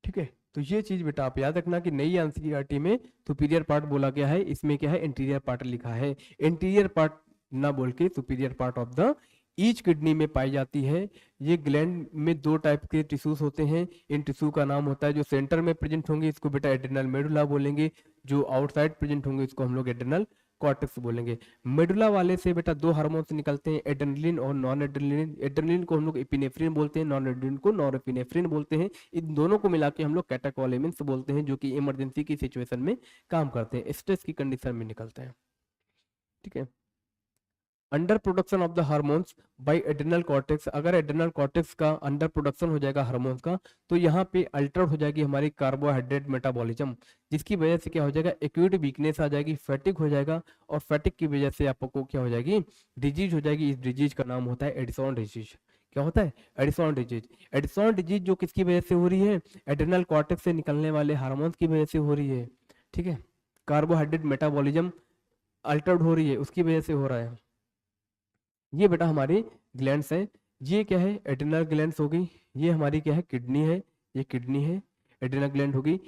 ठीक है, तो ये चीज बेटा आप याद रखना कि नई एनसीईआरटी में सुपीरियर पार्ट बोला गया है, इसमें क्या है, इंटीरियर पार्ट लिखा है। इंटीरियर पार्ट ना बोल के superior part of the each kidney में पाई जाती है। ये ग्लैंड में दो टाइप के टिश्यूज होते हैं। इन टिश्यू का नाम होता है, जो सेंटर में प्रेजेंट होंगे इसको बेटा एड्रिनल मेडुला बोलेंगे, जो आउटसाइड प्रेजेंट होंगे इसको हम लोग एड्रिनल कॉर्टेक्स बोलेंगे। मेडुला वाले से बेटा दो हार्मोन्स निकलते हैं, एड्रेनलिन और नॉन एड्रेनलिन। एड्रेनलिन को हम लोग एपिनेफ्रिन बोलते हैं, नॉन एड्रेनलिन को नॉरएपिनेफ्रिन बोलते हैं। इन दोनों को मिला के हम लोग कैटेकोलेमिन्स बोलते हैं, जो कि इमरजेंसी की सिचुएशन में काम करते हैं, स्ट्रेस की कंडीशन में निकलते हैं। ठीक है, under production of the hormones by adrenal cortex. अगर एड्रिनल कॉर्टेक्स का अंडर प्रोडक्शन हो जाएगा हार्मोन्स का, तो यहाँ पे अल्टर हो जाएगी हमारी कार्बोहाइड्रेट मेटाबॉलिज्म, जिसकी वजह से क्या हो जाएगा, एक्यूट वीकनेस आ जाएगी, फैटिक हो जाएगा, और फैटिक की वजह से आपको क्या हो जाएगी, डिजीज हो जाएगी। इस डिजीज का नाम होता है एडिसॉन डिजीज। क्या होता है, एडिसॉन डिजीज। एडिसॉन डिजीज जो किसकी वजह से हो रही है, एड्रिनल कॉर्टेक्स से निकलने वाले हार्मोन्स की वजह से हो रही है। ठीक है, कार्बोहाइड्रेट मेटाबॉलिज्म अल्टर्ड हो रही है, उसकी वजह से हो रहा है। ये बेटा हमारी ग्लैंड्स हैं। ये क्या है, एड्रिनल ग्लैंड्स हो गई। ये हमारी क्या है, किडनी है, ये किडनी है, एड्रिनल ग्लैंड हो गई।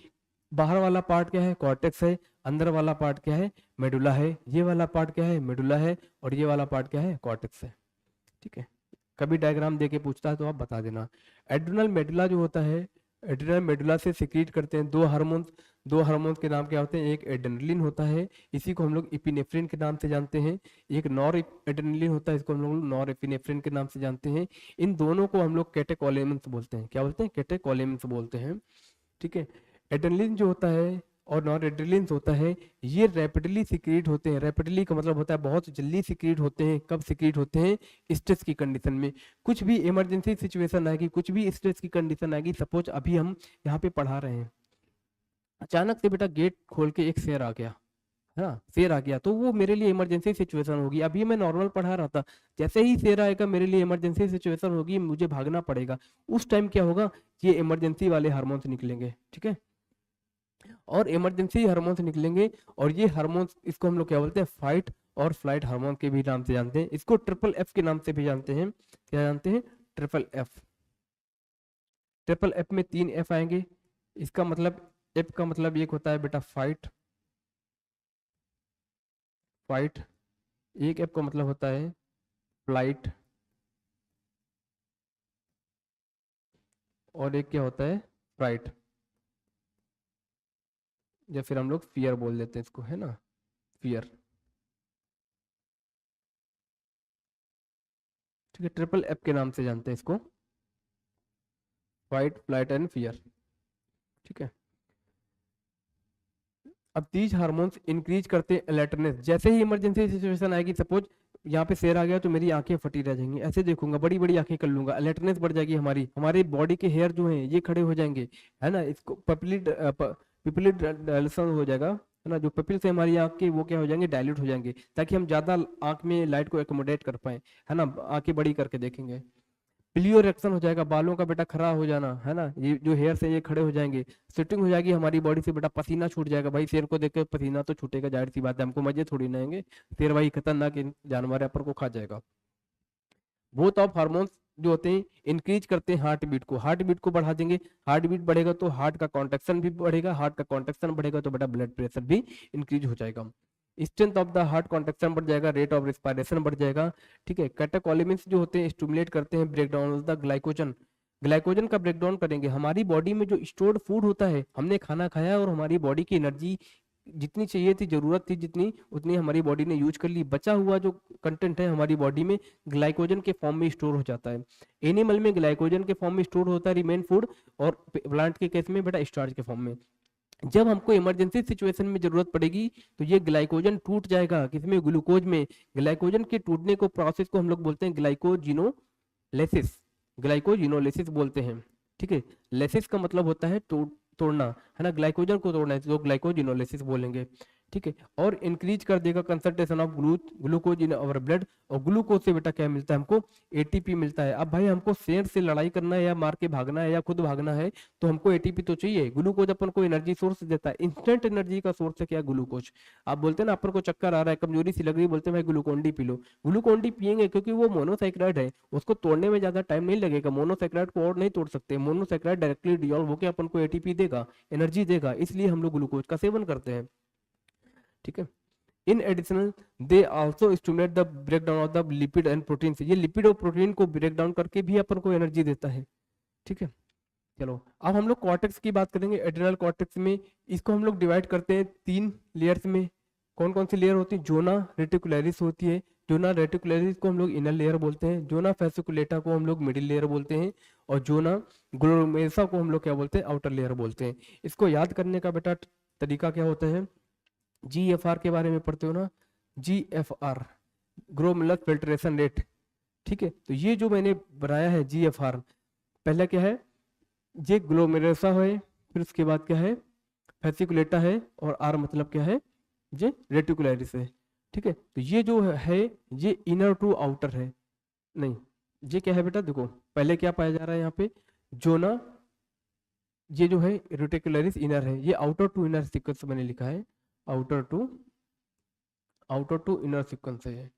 बाहर वाला पार्ट क्या है, कॉर्टेक्स है। अंदर वाला पार्ट क्या है, मेडुला है। ये वाला पार्ट क्या है, मेडुला है, और ये वाला पार्ट क्या है, कॉर्टेक्स है। ठीक है, कभी डायग्राम देके पूछता है तो आप बता देना। एड्रिनल मेडुला जो होता है, एड्रिनल मेडुला से सिक्रीट करते हैं दो हार्मोन्स। दो हार्मोन्स के नाम क्या होते हैं, एक एड्रेनलिन होता है, इसी को हम लोग इपिनेफ्रिन के नाम से जानते हैं। एक नॉर एड्रेनलिन होता है, इसको हम लोग नॉर एपिनेफ्रिन के नाम से जानते हैं। इन दोनों को हम लोग कैटेकोलेमिन्स बोलते हैं। क्या बोलते हैं, कैटेकोलेमिन्स बोलते हैं। ठीक है, एड्रेनलिन जो होता है और नॉर एड्रेनलिन होता है, ये रैपिडली सिक्रीट होते हैं। रैपिडली का मतलब होता है बहुत जल्दी सिक्रीट होते हैं। कब सिक्रीट होते हैं, स्ट्रेस की कंडीशन में। कुछ भी इमरजेंसी सिचुएशन आएगी, कुछ भी स्ट्रेस की कंडीशन आएगी, सपोज अभी हम यहाँ पे पढ़ा रहे हैं, अचानक से बेटा गेट खोल के एक शेर आ गया, है ना, शेर आ गया, तो वो मेरे लिए इमरजेंसी सिचुएशन होगी। अभी मैं नॉर्मल पढ़ा रहा था, जैसे ही शेर आएगा मेरे लिए इमरजेंसी सिचुएशन होगी, मुझे भागना पड़ेगा। उस टाइम क्या होगा, ये इमरजेंसी वाले हार्मोन्स निकलेंगे। ठीक है, और इमरजेंसी हार्मोन्स निकलेंगे, और ये हार्मोन्स, इसको हम लोग क्या बोलते हैं, फाइट और फ्लाइट हार्मोन के भी नाम से जानते हैं। इसको ट्रिपल एफ के नाम से भी जानते हैं। क्या जानते हैं, ट्रिपल एफ। ट्रिपल एफ में 3 एफ आएंगे। इसका मतलब, एफ का मतलब एक होता है बेटा फाइट, फाइट। एक एफ का मतलब होता है फ्लाइट, और एक क्या होता है, फ्राइट, या फिर हम लोग फियर बोल देते हैं इसको, है ना, फियर। ठीक है, ट्रिपल एफ के नाम से जानते हैं इसको, फाइट, फ्लाइट एंड फियर। ठीक है, अब तीज हार्मोन्स इंक्रीज करते हैं अलर्टनेस। जैसे ही इमरजेंसी सिचुएशन आएगी, सपोज यहाँ पे शेर आ गया, तो मेरी आंखें फटी रह जाएंगी, ऐसे देखूंगा, बड़ी बड़ी आंखें कर लूंगा, अलर्टनेस बढ़ जाएगी हमारी। हमारे बॉडी के हेयर जो हैं ये खड़े हो जाएंगे, है ना, इसको पिपिली डायलेशन हो जाएगा, है ना। जो पिपिल्स है हमारी आंख के, वो क्या हो जाएंगे, डायल्यूट हो जाएंगे, ताकि हम ज्यादा आंख में लाइट को एकोमोडेट कर पाए, है ना, आंखें बड़ी करके देखेंगे। पिलियो रिएक्शन हो जाएगा, बालों का बेटा खड़ा हो जाना, है ना, ये जो हेयर से ये खड़े हो जाएंगे। स्वेटिंग हो जाएगी हमारी बॉडी से, बेटा पसीना छूट जाएगा। भाई शेर को देख के पसीना तो छूटेगा, जाहिर सी बात है, हमको मजे थोड़ी ना आएंगे। शेर भाई खतरनाक जानवर है, अपन को खा जाएगा। बोथ ऑफ हार्मोन्स जो होते हैं इंक्रीज करते हैं हार्ट बीट को, हार्ट बीट को बढ़ा देंगे। हार्ट बीट बढ़ेगा तो हार्ट का कॉन्ट्रेक्शन भी बढ़ेगा, हार्ट का कॉन्ट्रेक्शन बढ़ेगा तो बेटा ब्लड प्रेशर भी इंक्रीज हो जाएगा। Strength of the heart contraction बढ़ जाएगा, रेट ऑफ रेस्पिरेशन बढ़ जाएगा। ठीक है, कैटेकोलेमिन्स जो होते हैं स्टिमुलेट करते हैं break down of the glycogen. Glycogen का ब्रेक डाउन करेंगे। हमारी बॉडी में जो स्टोर्ड फूड होता है, हमने खाना खाया और हमारी बॉडी की एनर्जी जितनी चाहिए थी, जरूरत थी जितनी, उतनी हमारी बॉडी ने यूज कर ली। बचा हुआ जो कंटेंट है हमारी बॉडी में ग्लाइकोजन के फॉर्म में स्टोर हो जाता है। एनिमल में ग्लाइकोजन के फॉर्म में स्टोर होता है रिमेन फूड, और प्लांट के केस में बेटा स्टार्च के फॉर्म में। जब हमको इमरजेंसी सिचुएशन में जरूरत पड़ेगी, तो ये ग्लाइकोजन टूट जाएगा, किसमें, ग्लूकोज में। ग्लाइकोजन के टूटने को प्रोसेस को हम लोग बोलते हैं ग्लाइकोजिनोलाइसिस। ग्लाइकोजिनोलिसिस बोलते हैं। ठीक है, लेसिस का मतलब होता है तोड़ना, है ना, ग्लाइकोजन को तोड़ना है तो ग्लाइकोजिनोलिसिस बोलेंगे। ठीक है, और इंक्रीज कर देगा concentration of glucose in our blood, और ग्लूकोज से बेटा क्या मिलता है हमको, एटीपी मिलता है। अब भाई हमको शेर से लड़ाई करना है या मार के भागना है या खुद भागना है तो हमको एटीपी तो चाहिए। ग्लूकोज अपन को एनर्जी सोर्स देता है, इंस्टेंट एनर्जी का सोर्स है क्या, ग्लूकोज। आप बोलते हैं ना अपन को चक्कर आ रहा है, कमजोरी सी लग रही है, बोलते हैं भाई Glucon D P low. Glucon D पियेंगे क्योंकि वो मोनोसाइक्राइड है, उसको तोड़ने में ज्यादा टाइम नहीं लगेगा, मोनोसाइक्राइड को और नहीं तोड़ सकते, मोनोसाइक्राइड डायरेक्टली डिसॉल्व होकर अपन को एटीपी देगा, एनर्जी देगा, इसलिए हम लोग ग्लूकोज का सेवन करते हैं। ठीक है, in additional they also stimulate the breakdown of the lipid and protein, ये लिपिड और प्रोटीन को ब्रेक डाउन करके भी अपन को एनर्जी देता है। ठीक है, चलो अब हम लोग कॉर्टेक्स की बात करेंगे। एड्रिनल कॉर्टेक्स में इसको हम लोग डिवाइड करते हैं 3 लेयर्स में। कौन कौन सी लेयर होती है, जोना रेटिकुलरिस होती है, जोना रेटिकुलरिस को हम लोग इनर लेयर बोलते हैं, जोना फेसिकुलेटा को हम लोग मिडिल लेयर बोलते हैं, और जोना ग्लोमेरुलसा को हम लोग क्या बोलते हैं, आउटर लेयर बोलते हैं। इसको याद करने का बेटा तरीका क्या होता है, GFR के बारे में पढ़ते हो ना, GFR ग्लोमेरुलर फिल्ट्रेशन रेट। ठीक है, तो ये जो मैंने बनाया है GFR, पहला क्या है, ये ग्लोमेरुलसा है, फिर उसके बाद क्या है, फेसिकुलेटा है, और आर मतलब क्या है, ये रेटिकुलरिस है। ठीक है, तो ये जो है ये इनर टू आउटर है, नहीं ये क्या है बेटा, देखो पहले क्या पाया जा रहा है यहाँ पे, जोना, ये जो है रेटिकुलरिस इनर है, ये आउटर टू इनर सीक्वेंस मैंने लिखा है, आउटर टू इनर सीक्वेंस है।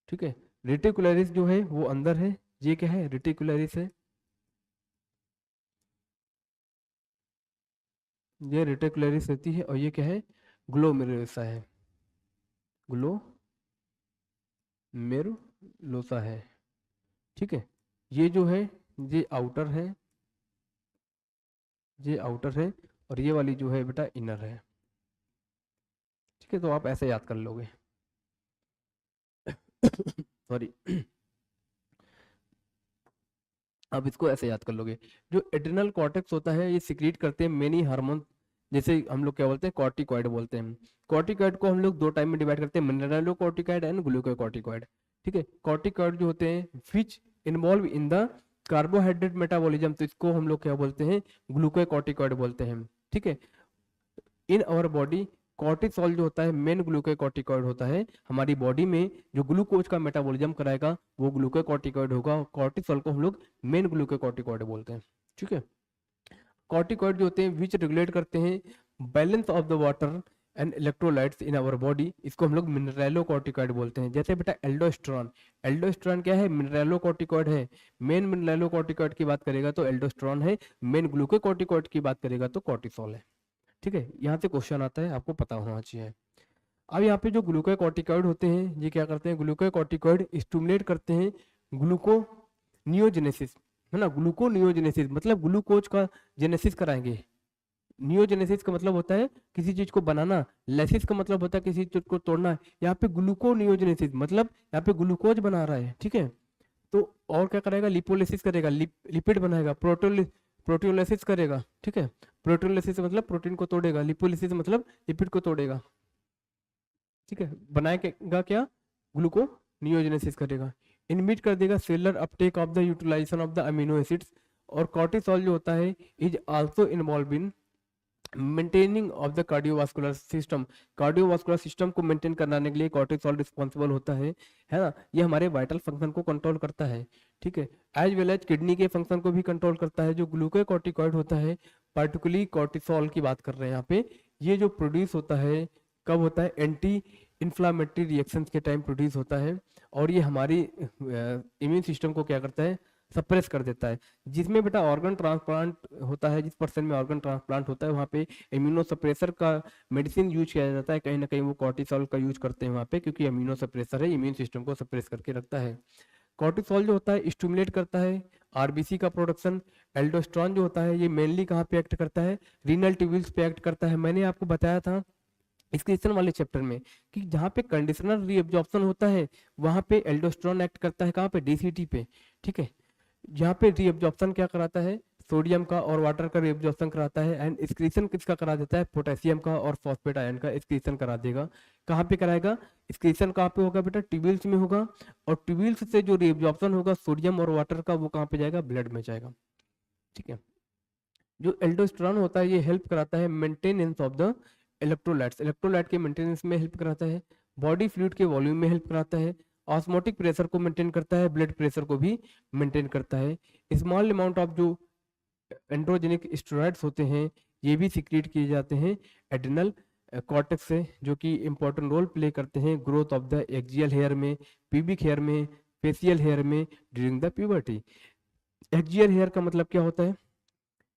ठीक है, रेटिकुलरिस जो है वो अंदर है, ये क्या है, रेटिकुलरिस है, ये रेटिकुलरिस रहती है, और ये क्या है, ग्लोमेरुलसा है, ग्लोमेरुलोसा है। ठीक है, ये जो है ये आउटर है, ये आउटर है, और ये वाली जो है बेटा इनर है। ठीक है, तो आप ऐसे याद कर लोगे सॉरी अब इसको ऐसे याद कर लोगे। जो एड्रिनल कॉर्टेक्स होता है ये सिक्रीट करते हैं मेनी हार्मोन, जैसे हम लोग क्या बोलते हैं, कॉर्टिकॉइड बोलते हैं। कॉर्टिकॉइड को हम लोग 2 टाइम में डिवाइड करते हैं, मिनरलोकॉर्टिकॉइड एंड ग्लूकोकॉर्टिकॉइड। ठीक है, कॉर्टिकॉइड जो होते हैं which involve in the carbohydrate metabolism, तो इसको हम लोग क्या बोलते हैं, ग्लूकोकॉर्टिकॉइड बोलते हैं। ठीक है, इन अवर बॉडी कॉर्टिसोल जो होता है मेन ग्लूकोकॉर्टिकॉइड होता है, हमारी बॉडी में जो ग्लूकोज का मेटाबॉलिज्म कराएगा वो ग्लूकोकॉर्टिकॉइड होगा, कॉर्टिसोल को हम लोग मेन ग्लूकोकॉर्टिकॉइड बोलते हैं। ठीक है, कॉर्टिकॉइड जो होते हैं विच रेगुलेट करते हैं balance of the water and electrolytes in our body, इसको हम लोग मिनरलोकॉर्टिकॉइड बोलते हैं। जैसे बेटा एल्डोस्टेरॉन, एल्डोस्टेरॉन क्या है, मिनरलोकॉर्टिकॉइड है, मेन मिनरलोकॉर्टिकॉइड की बात करेगा तो एल्डोस्टेरॉन है, मेन ग्लूकोकॉर्टिकॉइड की बात करेगा तो कॉर्टिसोल है। ठीक है, यहाँ से क्वेश्चन आता है, आपको पता होना चाहिए। अब यहाँ पे जो ग्लूकोकॉर्टिकॉइड होते हैं ये क्या करते हैं, ग्लूकोकॉर्टिकॉइड स्टिमुलेट करते हैं ग्लूकोनियोजेनेसिस, है ना, ग्लूकोनियोजेनेसिस मतलब ग्लूकोज का जेनेसिस कराएंगे। नियोजेनेसिस का मतलब होता है किसी चीज को बनाना, लेसिस का मतलब होता है किसी चीज को तोड़ना। यहाँ पे ग्लूकोनियोजेनेसिस मतलब यहाँ पे ग्लूकोज बना रहा है। ठीक है, तो और क्या करेगा, लिपोलिसिस करेगा, लिपिड बनाएगा, प्रोटियोलिसिस करेगा। ठीक है, प्रोटियोलिसिस मतलब प्रोटीन को तोड़ेगा, लिपोलिसिस मतलब लिपिड को तोड़ेगा। ठीक है, बनाएगा क्या, ग्लूकोनियोजेनेसिस करेगा, इनहिबिट कर देगा cellular uptake of the utilisation of the amino acids. और कॉर्टिसोल जो होता है is also involve in maintaining of the cardiovascular system, cardiovascular system को मेंटेन कराने के लिए कॉर्टिसोल रिस्पॉन्सिबल होता है ना, ये हमारे वाइटल फंक्शन को कंट्रोल करता है। ठीक है, एज वेल एज किडनी के फंक्शन को भी कंट्रोल करता है। जो ग्लूकोकॉर्टिकॉइड होता है, पार्टिकुलरली कॉर्टिसोल की बात कर रहे हैं यहाँ पे, ये जो प्रोड्यूस होता है कब होता है, एंटी इन्फ्लामेटरी रिएक्शंस के टाइम प्रोड्यूस होता है, और ये हमारी इम्यून सिस्टम को क्या करता है, सप्रेस कर देता है। जिसमें बेटा ऑर्गन ट्रांसप्लांट होता है, जिस पर्सन में ऑर्गन ट्रांसप्लांट होता है वहाँ पे इम्यूनो सप्रेसर का मेडिसिन यूज किया जाता है, कहीं ना कहीं वो कॉर्टिसोल का यूज करते हैं वहाँ पे, क्योंकि इम्यूनो सप्रेसर है, इम्यून सिस्टम को सप्रेस करके रखता है। कॉर्टिसोल जो होता है स्टिमुलेट करता है आरबीसी का प्रोडक्शन। एल्डोस्टेरॉन जो होता है ये मेनली कहाँ पे एक्ट करता है, रीनल ट्यूब्यूल्स पे एक्ट करता है। मैंने आपको बताया था एक्सक्रीशन वाले चैप्टर में कि जहाँ पे कंडीशनल रीअब्जॉर्प्शन होता है वहाँ पे एल्डोस्टेरॉन एक्ट करता है, कहाँ पे, डीसीटी पे। ठीक है, यहाँ पे रीअब्जॉर्प्शन क्या कराता है, सोडियम का और वाटर का रिएब्जॉर्प्शन कराता है, एंड एक्सक्रीशन किसका करा देता है, पोटेशियम का और फॉस्फेट आयन का एक्सक्रीशन करा देगा। कहाँ पे कराएगा, एक्सक्रीशन कहाँ पे होगा बेटा, ट्यूब्यूल्स में होगा, और ट्यूब्यूल्स से जो रिएब्जॉर्प्शन होगा सोडियम और वाटर का वो कहाँ पे जाएगा, ब्लड में जाएगा। ठीक है, जो एल्डोस्टेरॉन होता है ये हेल्प कराता है maintenance of the electrolytes, electrolyte के मेंटेनेंस में हेल्प कराता है, बॉडी फ्लूइड के वॉल्यूम में हेल्प कराता है, ऑस्मोटिक प्रेशर को मेंटेन करता है, ब्लड प्रेशर को भी मेंटेन करता है। स्मॉल अमाउंट ऑफ जो एंड्रोजेनिक स्टेरॉइड्स होते हैं ये भी सिक्रीट किए जाते हैं एड्रिनल कॉर्टेक्स से, जो कि इंपॉर्टेंट रोल प्ले करते हैं growth of the axial hair में, प्यूबिक हेयर में, फेशियल हेयर में during the puberty. Axial hair का मतलब क्या होता है,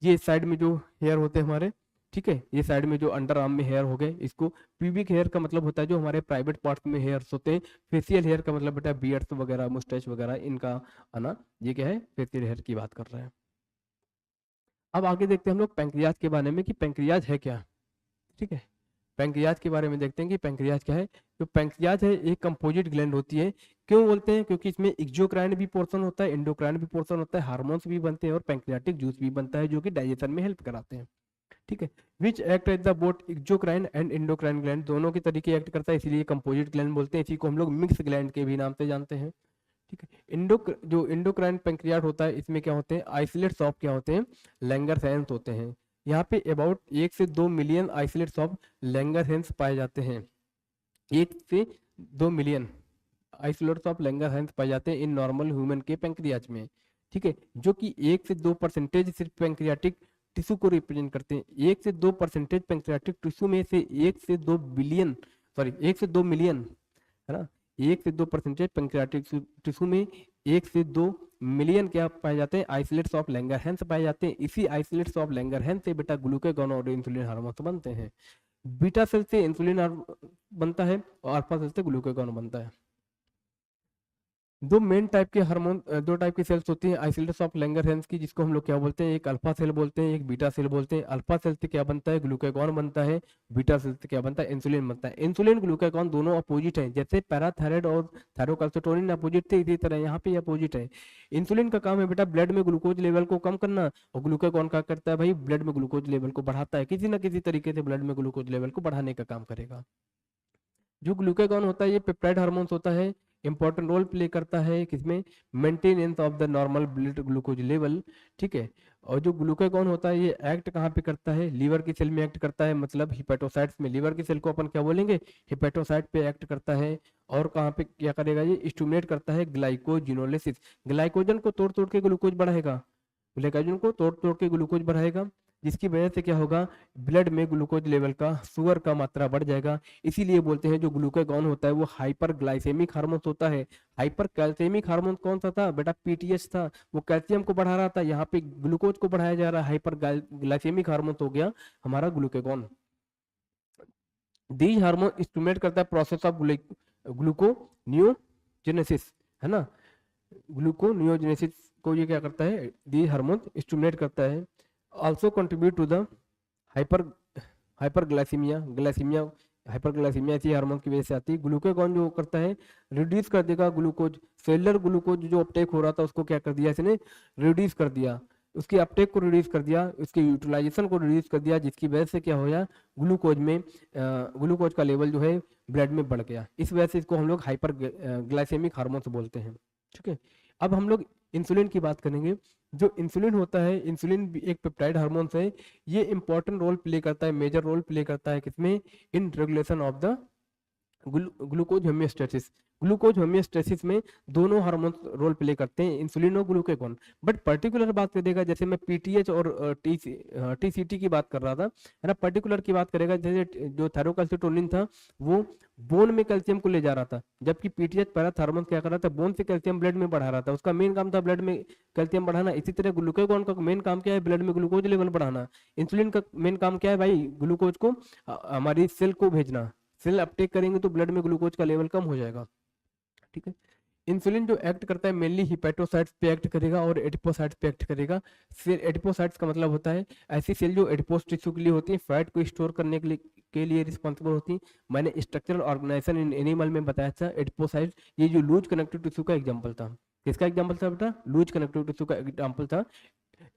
ये साइड में जो हेयर होते हैं हमारे, ठीक है, ये साइड में जो अंडर आर्म में हेयर हो गए, इसको प्यूबिक हेयर का मतलब होता है जो हमारे प्राइवेट पार्ट्स में हेयर्स होते हैं। फेशियल हेयर का मतलब बेटा बियर्ड्स वगैरह, मुस्टैच वगैरह इनका आना, ये क्या है, फेशियल हेयर की बात कर रहे हैं। अब आगे देखते हैं हम लोग पैंक्रियाज के बारे में कि पैंक्रियाज है क्या। ठीक है, पैंक्रियाज के बारे में देखते हैं कि पैंक्रियाज क्या है। जो पैंक्रियाज है एक कंपोजिट ग्लैंड होती है। क्यों बोलते हैं, क्योंकि इसमें एक्सोक्राइन भी पोर्शन होता है, एंडोक्राइन भी पोर्शन होता है, हार्मोन्स भी बनते हैं और पैंक्रियाटिक जूस भी बनता है जो कि डाइजेशन में हेल्प कराते हैं। ठीक है, which act at the both exocrine and endocrine gland, दोनों के तरीके एक्ट करता है, इसीलिए कंपोजिट ग्लैंड बोलते हैं। इसी को हम लोग मिक्स ग्लैंड के भी नाम से जानते हैं। ठीक है, जो इंडोक्राइन पैंक्रियाट होता है इसमें क्या होते हैं, आइसोलेट्स ऑफ क्या होते हैं, लैंगरहैंस होते हैं। यहाँ पे अबाउट 1 से 2 मिलियन आइसोलेट्स ऑफ लैंगरहैंस पाए जाते हैं। 1 से 2 मिलियन आइसोलेट्स ऑफ लैंगरहैंस पाए जाते हैं इन नॉर्मल ह्यूमन के पैंक्रियाज में। ठीक है, जो कि 1 से 2% सिर्फ पैंक्रियाटिक टिश्यू को रिप्रेजेंट करते हैं। 1 से 2% पैंक्रियाटिक टिश्यू में से 1 से 2 बिलियन, सॉरी 1 से 2 मिलियन, है ना, 1 से 2% पैंक्रियाटिक टिश्यू में 1 से 2 मिलियन क्या पाए जाते हैं, आइसोलेट्स ऑफ लैंगरहैंस पाए जाते हैं। इसी आइसोलेट्स ऑफ लैंगरहैंस से बेटा ग्लूकागॉन और इंसुलिन हार्मोन्स बनते हैं। बीटा सेल से इंसुलिन बनता है और अल्फा सेल से ग्लूकागॉन बनता है। दो मेन टाइप के हार्मोन, दो टाइप की सेल्स होती हैं आइसोलेट्स ऑफ लैंगरहैंस की, जिसको हम लोग क्या बोलते हैं, एक अल्फा सेल बोलते हैं, एक बीटा सेल बोलते हैं। अल्फा सेल से क्या बनता है, ग्लूकागॉन बनता है। बीटा सेल से क्या बनता है, इंसुलिन बनता है। इंसुलिन ग्लूकागॉन दोनों अपोजिट हैं, जैसे पैराथायराइड और थायरोकैल्सिटोनिन अपोजिट थे, इसी तरह यहाँ पे अपोजिट है। इंसुलिन का काम है बेटा ब्लड में ग्लूकोज लेवल को कम करना, और ग्लूकागॉन का करता है भाई ब्लड में ग्लूकोज लेवल को बढ़ाता है, किसी ना किसी तरीके से ब्लड में ग्लूकोज लेवल को बढ़ाने का काम करेगा। जो ग्लूकागॉन होता है ये पेप्टाइड हार्मोन्स होता है, इंपॉर्टेंट रोल प्ले करता है किसमें, maintenance of the normal blood glucose level. ठीक है, और जो ग्लूकागॉन होता है ये एक्ट कहाँ पे करता है, लीवर की सेल में एक्ट करता है, मतलब हिपेटोसाइट्स में। लीवर की सेल को अपन क्या बोलेंगे, हिपेटोसाइट पे एक्ट करता है। और कहाँ पे क्या करेगा, ये स्टिमुलेट करता है ग्लाइकोजिनोलिसिस, ग्लाइकोजन को तोड़ तोड़ के ग्लूकोज बढ़ाएगा, ग्लाइकोजन को तोड़ तोड़ के ग्लूकोज बढ़ाएगा, जिसकी वजह से क्या होगा, ब्लड में ग्लूकोज लेवल का, शुगर का मात्रा बढ़ जाएगा। इसीलिए बोलते हैं जो ग्लूकागॉन होता है वो हाइपर ग्लाइसेमिक हार्मोन होता है। हाइपर कैल्सियमिक हार्मोन कौन सा था बेटा, पीटीएच था, वो कैल्शियम को बढ़ा रहा था, यहाँ पे ग्लूकोज को बढ़ाया जा रहा है, हाइपर ग्लाइसेमिक हार्मोन हो गया हमारा ग्लूकागॉन। दी हार्मोन स्टिमुलेट करता है प्रोसेस ऑफ ग्लूकोनियोजेनेसिस, है ना, ग्लूकोनियोजेनेसिस को ये क्या करता है, दी हार्मोन स्टिमुलेट करता है। also contribute to the hyper hyperglycemia, glycaemia, hyperglycaemia इसी हार्मोन की वजह से आती है। ग्लूकागॉन जो करता है रिड्यूस कर देगा ग्लूकोज, सेलुलर ग्लूकोज जो अपटेक हो रहा था उसको क्या कर दिया इसने, रिड्यूस कर दिया, उसकी अपटेक को रिड्यूस कर दिया, उसकी यूटिलाइजेशन को रिड्यूस कर दिया, जिसकी वजह से क्या हो गया, ग्लूकोज में ग्लूकोज का लेवल जो है ब्लड में बढ़ गया। इस वजह से इसको हम लोग हाइपर ग्लाइसेमिक हार्मोन्स बोलते हैं। ठीक है, अब हम लोग इंसुलिन की बात करेंगे। जो इंसुलिन होता है, इंसुलिन भी एक पेप्टाइड हार्मोन है, ये इंपॉर्टेंट रोल प्ले करता है, मेजर रोल प्ले करता है किसमें, in regulation of the glucose homeostasis. Glucose homeostasis में दोनों हार्मोन रोल प्ले करते हैं, इंसुलिन और ग्लूकागॉन। बट पर्टिकुलर बात करेगा, जैसे मैं पीटीएच और टीसीटी की बात कर रहा था, है ना, पर्टिकुलर की बात करेगा, जैसे जो थायरोकैल्सिटोनिन था वो बोन में कैल्शियम को ले जा रहा था, जबकि पीटीएच पैराथार्मोन क्या कर रहा था, बोन से कैल्शियम ब्लड में बढ़ा रहा था, उसका मेन काम था ब्लड में कैल्शियम बढ़ाना। इसी तरह ग्लूकागॉन का मेन काम क्या है, ब्लड में ग्लूकोज लेवल बढ़ाना। इंसुलिन का मेन काम क्या है भाई, ग्लूकोज को हमारी सेल को भेजना, सेल अपटेक करेंगे तो ब्लड में ग्लूकोज का लेवल कम हो जाएगा। ठीक है, इंसुलिन जो एक्ट करता है मेनली हिपेटोसाइट्स पे एक्ट करेगा और एडिपोसाइट्स पे एक्ट करेगा। सेल एडिपोसाइट्स का मतलब होता है ऐसी सेल जो एडिपोस टिश्यू के लिए होती है, फैट को स्टोर करने के लिए रिस्पॉन्सिबल होती है। मैंने स्ट्रक्चरल ऑर्गेनाइजेशन इन एनिमल में बताया था एडिपोसाइट, ये जो लूज कनेक्टिव टिश्यू का एग्जाम्पल था। किसका एग्जाम्पल था बेटा, लूज कनेक्टिव टिश्यू का एग्जाम्पल था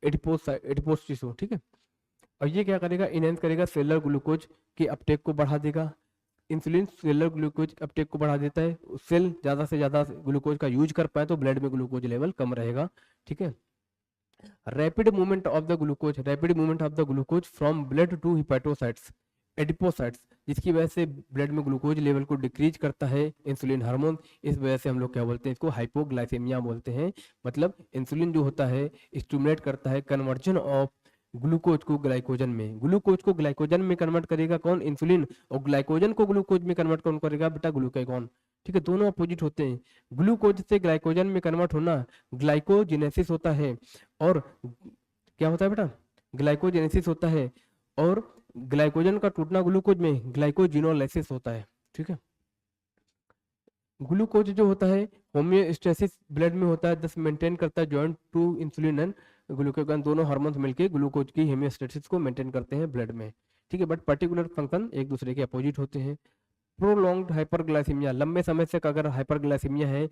एडिपोज टिश्यू, ठीक है। और ये क्या करेगा, इनहेंस करेगा सेलुलर ग्लूकोज के अपटेक को बढ़ा देगा। इंसुलिन सेलुलर ग्लूकोज अपटेक को बढ़ा देता है, सेल ज़्यादा से ज़्यादा ग्लूकोज का यूज कर पाए तो ब्लड में ग्लूकोज लेवल कम रहेगा, ठीक है। Rapid movement of the glucose, rapid movement of the glucose from blood to hepatocytes, adipocytes, जिसकी वजह से ब्लड में ग्लूकोज लेवल को डिक्रीज करता है इंसुलिन हार्मोन। इस वजह से हम लोग क्या बोलते हैं, इसको हाइपोग्लाइसेमिया बोलते हैं। मतलब इंसुलिन जो होता है स्टिमुलेट करता है कन्वर्जन ऑफ ग्लूकोज को ग्लाइकोजन में, ग्लूकोज को ग्लाइकोजन में कन्वर्ट करेगा कौन, इंसुलिन, और ग्लाइकोजन को ग्लूकोज में कन्वर्ट कौन करेगा बेटा, ग्लूकागॉन, ठीक है। दोनों अपोजिट होते हैं। ग्लूकोज से ग्लाइकोजन में कन्वर्ट होना ग्लाइकोजेनेसिस होता है, और क्या होता है बेटा, ग्लाइकोजेनेसिस होता है, और ग्लाइकोजन का टूटना ग्लूकोज में ग्लाइकोजिनोलाइसिस होता है, ठीक है। ग्लूकोज जो होता है होमियोस्टेसिस ब्लड में होता है, दस मेंटेन करता है joint to insulin and glucagon, दोनों हार्मोन्स मिलकर ग्लूकोज की होमियोस्टेसिस को मेंटेन करते हैं ब्लड में, ठीक है। बट पर्टिकुलर फंक्शन एक दूसरे के अपोजिट होते हैं। प्रोलॉन्ग्ड हाइपरग्लाइसीमिया, लंबे समय से अगर हाइपरग्लाइसीमिया है,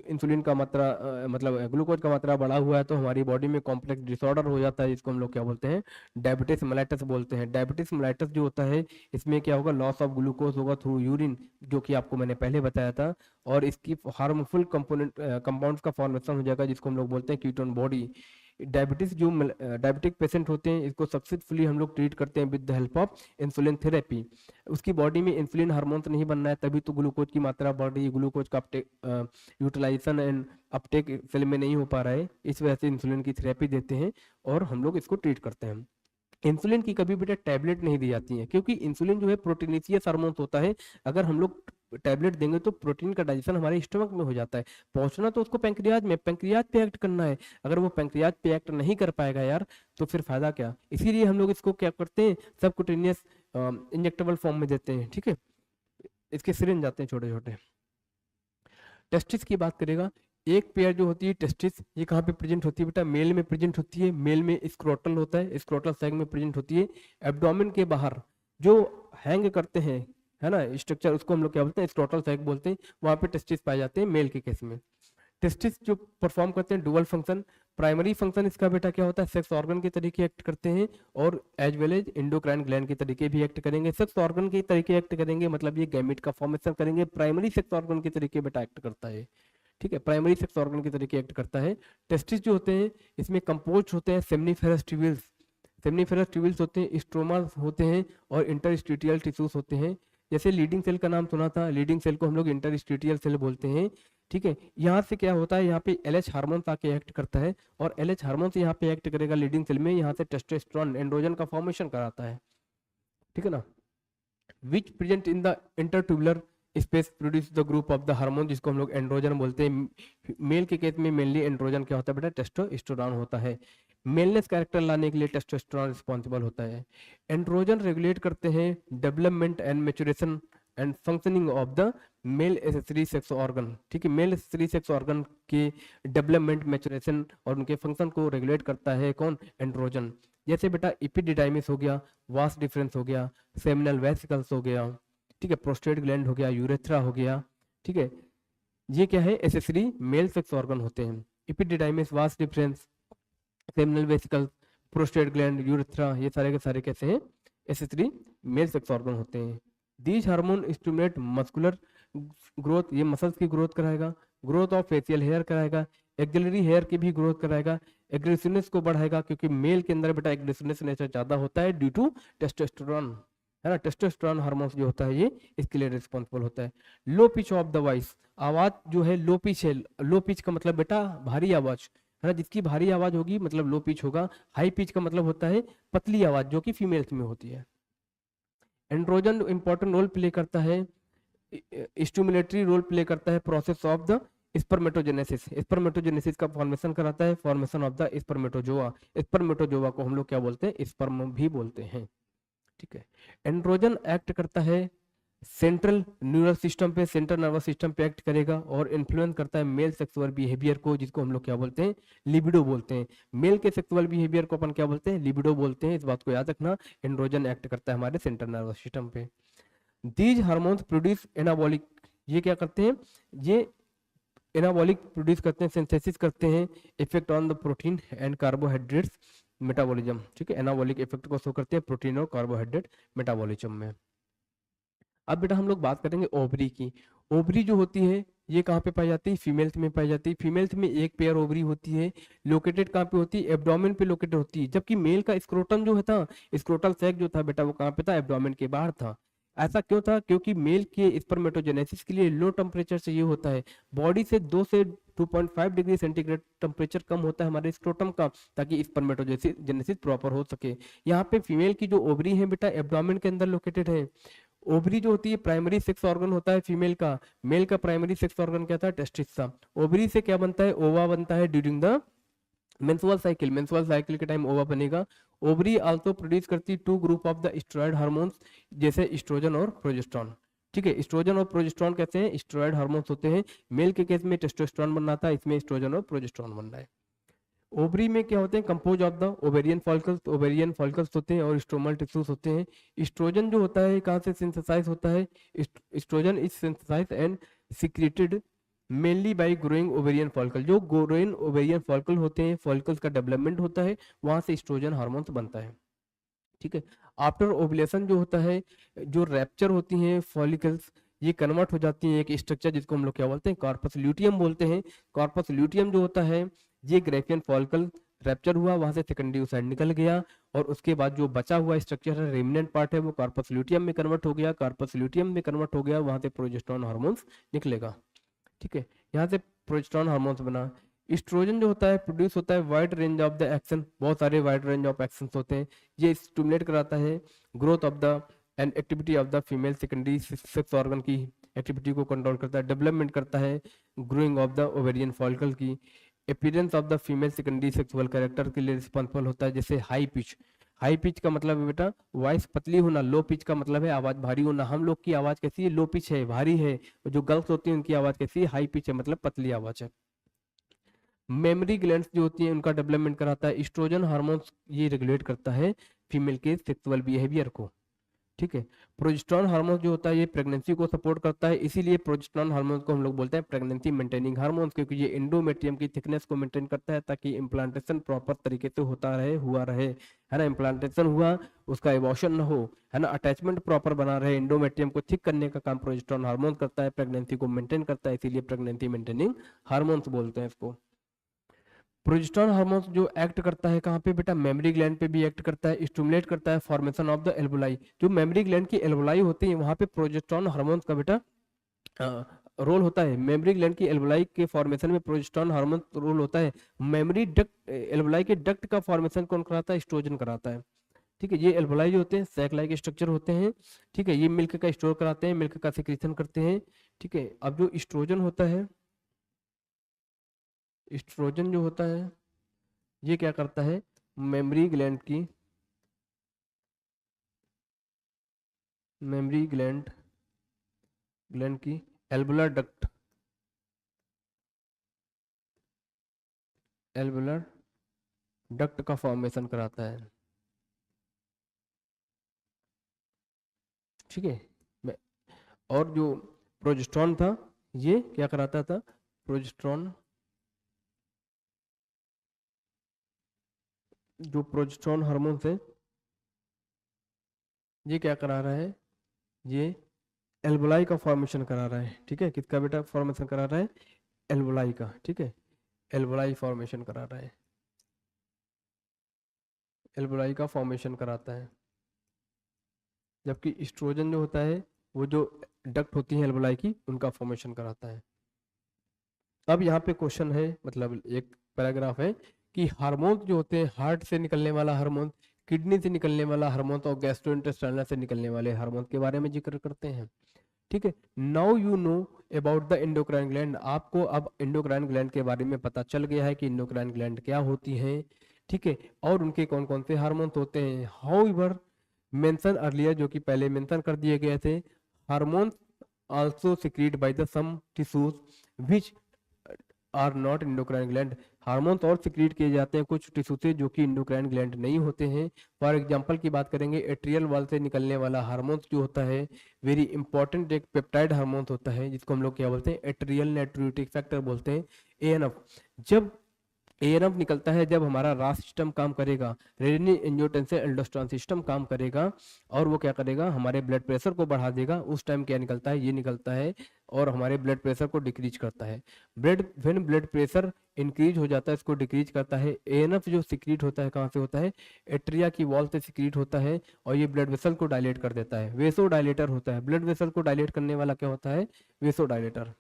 इंसुलिन का मात्रा मतलब ग्लूकोज का मात्रा बढ़ा हुआ है, तो हमारी बॉडी में कॉम्प्लेक्स डिसऑर्डर हो जाता है, जिसको हम लोग क्या बोलते हैं, डायबिटीज मेलाइटस बोलते हैं। डायबिटीज मेलाइटस जो होता है, इसमें क्या होगा, लॉस ऑफ ग्लूकोज होगा थ्रू यूरिन, जो कि आपको मैंने पहले बताया था, और इसकी हार्मफुल कंपोनेंट कंपाउंड्स का फॉर्मेशन हो जाएगा, जिसको हम लोग बोलते हैं कीटोन बॉडी। डायबिटीज जो डायबिटिक पेशेंट होते हैं, इसको सक्सेसफुली हम लोग ट्रीट करते हैं with the help of insulin therapy. उसकी बॉडी में इंसुलिन हार्मोन्स नहीं बनना है, तभी तो ग्लूकोज की मात्रा बढ़ रही है, ग्लूकोज का uptake utilisation and uptake cell में नहीं हो पा रहा है, इस वजह से इंसुलिन की थेरेपी देते हैं और हम लोग इसको ट्रीट करते हैं। इंसुलिन की कभी बेटा टैबलेट नहीं दी जाती है, क्योंकि इंसुलिन जो है प्रोटीनेशियस हार्मोन होता है। अगर हम लोग टैबलेट देंगे तो प्रोटीन का डाइजेशन हमारे स्टमक में हो जाता है, पहुंचना तो उसको पैंक्रियाज में, पैंक्रियाज पे एक्ट करना है। अगर वो पैंक्रियाज पे एक्ट नहीं कर पाएगा यार, तो फिर फायदा क्या। इसीलिए हम लोग इसको क्या करते हैं, सबकुटेनियस इंजेक्टेबल फॉर्म में देते हैं, ठीक है। इसके सिरिंज जाते हैं छोटे छोटे। टेस्टिस की बात करेगा, एक पेयर जो होती है टेस्टिस, ये कहाँ पे प्रेजेंट होती है बेटा, मेल में प्रेजेंट होती है। मेल में स्क्रोटल होता है, स्क्रोटल सैग में प्रेजेंट होती है। एब्डोमेन के बाहर जो हैंग करते हैं, है ना, स्ट्रक्चर, उसको हम लोग क्या बोलते हैं, स्क्रोटल सैग बोलते हैं। वहाँ पे टेस्टिस पाए जाते हैं मेल के केस में। टेस्टिस जो परफॉर्म करते हैं डुअल फंक्शन। प्राइमरी फंक्शन इसका बेटा क्या होता है, सेक्स ऑर्गन के तरीके एक्ट करते हैं, और as well as endocrine gland के तरीके भी एक्ट करेंगे। सेक्स ऑर्गन के तरीके एक्ट करेंगे, मतलब ये गैमेट का फॉर्मेशन करेंगे। प्राइमरी सेक्स ऑर्गन के तरीके बेटा एक्ट करता है, ठीक है, प्राइमरी सेक्स ऑर्गन के तरीके एक्ट करता है। टेस्टिस जो होते हैं, इसमें कंपोज होते हैं सेमनीफेरस ट्यूब्यूल्स, सेमनीफेरस ट्यूब्यूल्स होते हैं, स्ट्रोमास होते हैं, और इंटरस्टिटियल टिश्यूज होते हैं। जैसे लीडिंग सेल का नाम सुना था, लीडिंग सेल को हम लोग इंटरस्टिटियल सेल बोलते हैं, ठीक है। यहाँ से क्या होता है, यहाँ पे एलएच हार्मोन आके एक्ट करता है, और एलएच हार्मोन से यहाँ पे एक्ट करेगा लीडिंग सेल में, यहाँ से टेस्टोस्टेरोन एंड्रोजन का फॉर्मेशन कराता है, ठीक है ना। Which present in the intertubular space produce the group of the hormone, जिसको हम लोग एंड्रोजन बोलते हैं। मेल के केस में मेनली एंड्रोजन क्या होता है बेटा, टेस्टोस्टेरोन होता है। मेलनेस कैरेक्टर लाने के लिए टेस्टोस्टेरोन रिस्पॉन्सिबल होता है। एंड्रोजन रेगुलेट करते हैं development and maturation and functioning of the male accessory sex organ, ठीक है। मेल एसेसरी सेक्स ऑर्गन के डेवलपमेंट, मैच्योरेशन और उनके फंक्शन को रेगुलेट करता है कौन, एंड्रोजन। जैसे बेटा एपिडिडाइमिस हो गया, वास डिफरेंस हो गया, सेमिनल वेसिकल्स हो गया, ठीक है, प्रोस्टेट ग्लैंड हो गया, यूरेथ्रा हो गया, ठीक है। ये क्या है, एसेसरी मेल सेक्स ऑर्गन होते हैं। Epididymis, vas deferens, seminal vesicles, prostate gland, urethra, ये सारे के सारे कैसे हैं, एसेसरी मेल सेक्स ऑर्गन होते हैं। These hormone stimulate muscular growth, ये मसल्स की ग्रोथ कराएगा, ग्रोथ ऑफ फेशियल हेयर कराएगा, एक्सिलरी हेयर की भी ग्रोथ कराएगा, एग्रेसिवनेस को बढ़ाएगा, क्योंकि मेल के अंदर बेटा एग्रेसिवनेस नेचर ज्यादा होता है ड्यू टू टेस्टोस्टेरोन, है ना। टेस्टोस्टेरोन हार्मोन जो होता है ये इसके लिए रिस्पॉन्सिबल होता है। Low pitch of the voice, आवाज जो है लो पिच है। लो पिच का मतलब बेटा भारी आवाज, है ना, जिसकी भारी आवाज होगी मतलब लो पिच होगा। हाई पिच का मतलब होता है पतली आवाज, जो कि फीमेल्स में होती है। एंड्रोजन इंपॉर्टेंट रोल प्ले करता है, स्टिमुलेटरी रोल प्ले करता है process of the spermatogenesis, spermatogenesis का फॉर्मेशन कराता है, formation of the spermatozoa. Spermatozoa को हम लोग क्या बोलते हैं, स्पर्म भी बोलते हैं, ठीक है। एंड्रोजन एक्ट करता है सेंट्रल न्यूरल सिस्टम पे, सेंट्रल नर्वस सिस्टम पे एक्ट करेगा, और इन्फ्लुएंस करता है मेल सेक्सुअल बिहेवियर को, जिसको हम लोग क्या बोलते हैं, लिबिडो बोलते हैं। मेल के सेक्सुअल बिहेवियर को अपन क्या बोलते हैं, लिबिडो बोलते हैं, इस बात को याद रखना। एंड्रोजन एक्ट करता है हमारे सेंट्रल नर्वस सिस्टम पे। दीज हार्मोन्स प्रोड्यूस एनाबॉलिक, ये क्या करते हैं, ये एनाबॉलिक प्रोड्यूस करते हैं, सिंथेसिस करते हैं, effect on the protein and carbohydrates metabolism, ठीक है, एनाबॉलिक इफेक्ट को शो करते हैं प्रोटीन और कार्बोहाइड्रेट मेटाबॉलिज्म में। अब बेटा हम लोग बात करेंगे ओवरी की। ओवरी जो होती है ये कहाँ पे पाई जाती है, फीमेल्स में पाई जाती है। फीमेल्स में एक पेयर ओवरी होती है, लोकेटेड कहाँ पे होती है, एब्डोमेन पे लोकेटेड होती है। जबकि मेल का स्क्रोटम जो है था, स्क्रोटल सैक जो था बेटा वो कहाँ पे था, एब्डोमेन के बाहर था। ऐसा क्यों था, क्योंकि मेल के स्पर्मेटोजेनेसिस के लिए लो टेम्परेचर चाहिए होता है, बॉडी से 2 से 2.5 डिग्री सेंटीग्रेड टेम्परेचर कम होता है हमारे स्क्रोटम का, ताकि स्पर्मेटोजेनेसिस प्रॉपर हो सके। यहाँ पे फीमेल की जो ओवरी है बेटा एब्डोमेन के अंदर लोकेटेड है। ओवरी जो होती है प्राइमरी सेक्स ऑर्गन होता है फीमेल का, मेल का प्राइमरी सेक्स ऑर्गन क्या था, टेस्टिस था। ओवरी से क्या बनता है, ओवा बनता है during the menstrual cycle, menstrual cycle के टाइम ओवा बनेगा। ओवरी आल्सो प्रोड्यूस करती है 2 group of the steroid hormones, जैसे एस्ट्रोजन और प्रोजेस्टेरोन, ठीक है। एस्ट्रोजन और प्रोजेस्टेरोन कहते हैं स्टेरॉयड हार्मोन्स होते हैं। मेल के केस में टेस्टोस्टेरोन बन रहा था, इसमें एस्ट्रोजन और प्रोजेस्टेरोन बन रहा है। ओवरी में क्या होते हैं, compose of the ovarian follicles, ovarian follicles होते हैं और स्ट्रोमल टिश्यूज होते हैं। एस्ट्रोजन जो होता है कहाँ से सिंथेसाइज होता है, oestrogen is synthesise and secreted mainly by growing ovarian follicle. जो ग्रोइंग ओवेरियन फॉलिकल होते हैं, फॉलिकल्स का डेवलपमेंट होता है, वहां से एस्ट्रोजन हार्मोन्स बनता है, ठीक है। आफ्टर ओवुलेशन जो होता है, जो रैप्चर होती हैं फॉलिकल्स, ये कन्वर्ट हो जाती हैं एक स्ट्रक्चर जिसको हम लोग क्या बोलते हैं, कॉर्पस ल्यूटियम बोलते हैं। कॉर्पस ल्यूटियम जो होता है, ये ग्रेफियन फॉलिकल रैप्चर हुआ, वहां से सेकेंडरी साइड निकल गया, और उसके बाद जो बचा हुआ स्ट्रक्चर है, रेमिनेंट पार्ट है, वो कॉर्पस ल्यूटियम में कन्वर्ट हो गया। कॉर्पस ल्यूटियम में कन्वर्ट हो गया, वहां से प्रोजेस्टेरोन हार्मोन्स निकलेगा, ठीक है। यहाँ से प्रोजेस्टेरोन हार्मोन्स बना। एस्ट्रोजन जो होता है प्रोड्यूस होता है wide range of the action, बहुत सारे वाइड रेंज ऑफ एक्शंस होते हैं। ये स्टिमुलेट कराता है growth of the and activity of the female secondary sex organ की एक्टिविटी को कंट्रोल करता है, डेवलपमेंट करता है growing of the ovarian follicle की, appearance of the female secondary sexual character के लिए रिस्पॉन्सिबल होता है, जैसे हाई पिच। हाई पिच का मतलब है बेटा वॉइस पतली होना, लो पिच का मतलब है आवाज भारी होना। हम लोग की आवाज कैसी है, लो पिच है, भारी है। जो गर्ल्स होती है उनकी आवाज कैसी है, हाई पिच है, मतलब पतली आवाज है। मेमोरी ग्लैंड्स जो होती हैं उनका डेवलपमेंट कराता है। एस्ट्रोजन हार्मोन्स ये रेगुलेट करता है फीमेल के सेक्सुअल बिहेवियर को, ठीक है। प्रोजेस्टेरोन हार्मोन जो होता है ये प्रेगनेंसी को सपोर्ट करता है, इसीलिए प्रोजेस्टेरोन हार्मोन को हम लोग बोलते हैं प्रेगनेंसी मेंटेनिंग हार्मोन्स, क्योंकि ये एंडोमेट्रियम की थिकनेस को मेंटेन करता है, ताकि इम्प्लांटेशन प्रॉपर तरीके से होता रहे, हुआ रहे, है ना। इम्प्लांटेशन हुआ, उसका एबॉर्शन ना हो, है ना, अटैचमेंट प्रॉपर बना रहे, एंडोमेट्रियम को थिक करने का काम प्रोजेस्टेरोन हार्मोन करता है, प्रेगनेंसी को मेंटेन करता है, इसीलिए प्रेगनेंसी मेंटेनिंग हार्मोन्स बोलते हैं इसको। प्रोजेस्टेरोन हार्मोन जो एक्ट करता है कहाँ पे बेटा, मेमोरी ग्लैंड पे भी एक्ट करता है, स्टिमुलेट करता है फॉर्मेशन ऑफ द एल्वुलाई। जो मेमोरी ग्लैंड की एल्वुलाई होती है वहाँ पे प्रोजेस्टेरोन हार्मोन का बेटा रोल होता है। मेमोरी ग्लैंड की एल्वुलाई के फॉर्मेशन में प्रोजेस्टेरोन हार्मोन रोल होता है। मेमोरी डक्ट, एल्वुलाई के डक्ट का फॉर्मेशन कौन कराता है, एस्ट्रोजन कराता है, ठीक है। ये एल्वुलाई जो होते हैं सैक लाइक स्ट्रक्चर होते हैं, ठीक है। ये मिल्क का स्टोर कराते हैं, मिल्क का सिक्रीशन करते हैं, ठीक है। अब जो एस्ट्रोजन होता है, एस्ट्रोजन जो होता है ये क्या करता है, मेमोरी ग्लैंड की, मेमोरी ग्लैंड ग्लैंड की एल्वुलर डक्ट, एल्वुलर डक्ट का फॉर्मेशन कराता है, ठीक है। और जो प्रोजेस्टेरोन था ये क्या कराता था, प्रोजेस्टेरोन, जो प्रोजेस्टेरोन हार्मोन है ये क्या करा रहा है, ये एल्वुलाई का फॉर्मेशन करा रहा है, ठीक है। किसका बेटा फॉर्मेशन करा रहा है, एल्वुलाई का, ठीक है। एल्वुलाई फॉर्मेशन करा रहा है, एल्वुलाई का फॉर्मेशन कराता है। जबकि एस्ट्रोजन जो होता है वो जो डक्ट होती है एल्वुलाई की उनका फॉर्मेशन कराता है। अब यहाँ पे क्वेश्चन है, मतलब एक पैराग्राफ है कि हार्मोन जो होते हैं, हार्ट से निकलने वाला हार्मोन, किडनी से निकलने वाला हार्मोन और गैस्ट्रोइंटेस्टाइनल से निकलने वाले हार्मोन के बारे में जिक्र करते हैं, ठीक है। Now you know about the endocrine gland. आपको अब एंडोक्राइन ग्लैंड के बारे में पता चल गया है कि एंडोक्राइन ग्लैंड क्या होती है, ठीक है, और उनके कौन कौन से हार्मोन होते हैं। हाउएवर मेंशन अर्लियर, जो कि पहले मेंशन कर दिए गए थे, hormone also secrete by the some tissues which are not endocrine gland. Hormones और सिक्रीट किए जाते हैं कुछ टिश्यू से जो कि एंडोक्राइन ग्लैंड नहीं होते हैं। फॉर एग्जांपल की बात करेंगे, एट्रियल वॉल से निकलने वाला हार्मोन्स जो होता है वेरी इंपॉर्टेंट एक पेप्टाइड हार्मोन्स होता है जिसको हम लोग क्या बोलते हैं, एट्रियल नाइट्रोलिटिक फैक्टर बोलते हैं, एएनएफ। जब एएनएफ निकलता है, जब हमारा रास सिस्टम काम करेगा, रेनिन एंजियोटेंसिन एल्डोस्टेरोन सिस्टम काम करेगा और वो क्या करेगा, हमारे ब्लड प्रेशर को बढ़ा देगा। उस टाइम क्या निकलता है, ये निकलता है और हमारे ब्लड प्रेशर को डिक्रीज करता है। ब्लड प्रेशर इंक्रीज हो जाता है, इसको डिक्रीज करता है। एएनएफ जो सिक्रीट होता है कहाँ से होता है, एट्रिया की वॉल से सिक्रीट होता है और ये ब्लड वेसल को डायलेट कर देता है, वेसो डायलेटर होता है। ब्लड वेसल को डायलेट करने वाला क्या होता है, वेसो डायलेटर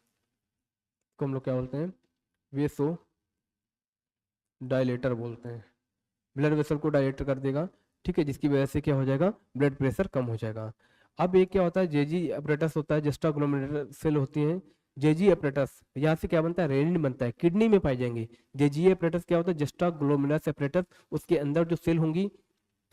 को हम लोग क्या बोलते हैं, वेसो डायलेटर बोलते हैं। ब्लड वेसल को डायलेट कर देगा, ठीक है, जिसकी वजह से क्या हो जाएगा, ब्लड प्रेशर कम हो जाएगा। अब एक क्या होता है, जेजी अपरेटस होता है, जस्टाग्लोमेरुलर सेल होती हैं। जेजी अपरेटस यहाँ से क्या बनता है, रेनिन बनता है, किडनी में पाई जाएंगी। जेजी अपरेटस क्या होता है, जस्टाग्लोमेरुलर अपरेटस, उसके अंदर जो सेल होंगी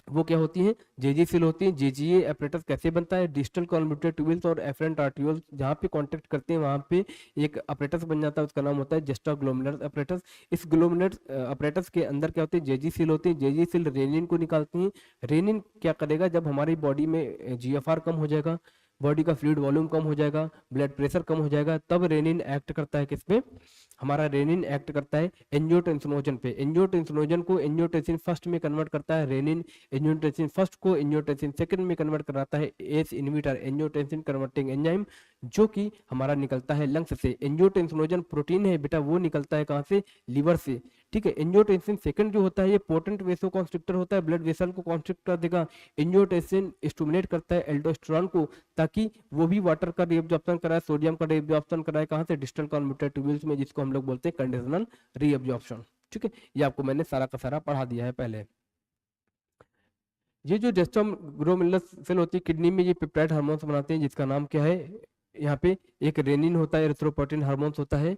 वो क्या होती हैं, जेजी सेल होती हैं। जेजीए अपरेटस कैसे बनता है, डिस्टल कॉन्वोल्यूटेड ट्यूब्यूल्स और एफरेंट आर्ट्रियोल्स जहाँ पे कांटेक्ट करते हैं वहाँ पे एक अपरेटस बन जाता है, उसका नाम होता है जस्टाग्लोमेरुलर अपरेटस। इस ग्लोमेरुलर अपरेटस के अंदर क्या होती है, जेजी सेल होती है। जेजी सेल रेनिन को निकालती हैं। रेनिन क्या करेगा, जब हमारी बॉडी में जीएफआर कम हो जाएगा, बॉडी का फ्लूइड वॉल्यूम कम हो जाएगा, ब्लड प्रेशर कम हो जाएगा, तब रेनिन एक्ट करता है किस पे, हमारा रेनिन एक्ट करता है एंजियोटेंसिनोजन पे। एंजियोटेंसिनोजन को एंजियोटेंसिन फर्स्ट में कन्वर्ट करता है रेनिन, एंजियोटेंसिन फर्स्ट को एंजियोटेंसिन सेकंड में कन्वर्ट कराता है ACE inhibitor, angiotensin converting enzyme, जो कि हमारा निकलता है लंग्स से। एंजियोटेंसिनोजन प्रोटीन है बेटा, वो निकलता है कहाँ से, लीवर से, ठीक है। एंजियोटेंसिन सेकंड जो होता है ये पोटेंट वेसोकॉन्स्ट्रिक्टर होता है, ब्लड वेसल को कॉन्स्ट्रिक्ट कर देगा। एंजियोटेंसिन स्टिमुलेट करता है एल्डोस्टेरोन को, ताकि वो भी वाटर का रीअब्जॉर्प्शन कराए, सोडियम का रीअब्जॉर्प्शन कराए, कहाँ से, डिस्टल कॉन्वोल्यूटेड ट्यूब्यूल्स में, जिसको हम लोग बोलते हैं कंडीशनल रीअब्जॉर्प्शन, ठीक है। ये आपको मैंने सारा का सारा पढ़ा दिया है पहले। ये जो जस्टोग्लोमेरुलर सेल होती है किडनी में, ये पेप्टाइड हार्मोन्स बनाते हैं जिसका नाम क्या है, यहाँ पे एक रेनिन होता है, एरिथ्रोपोएटिन हार्मोन्स होता है,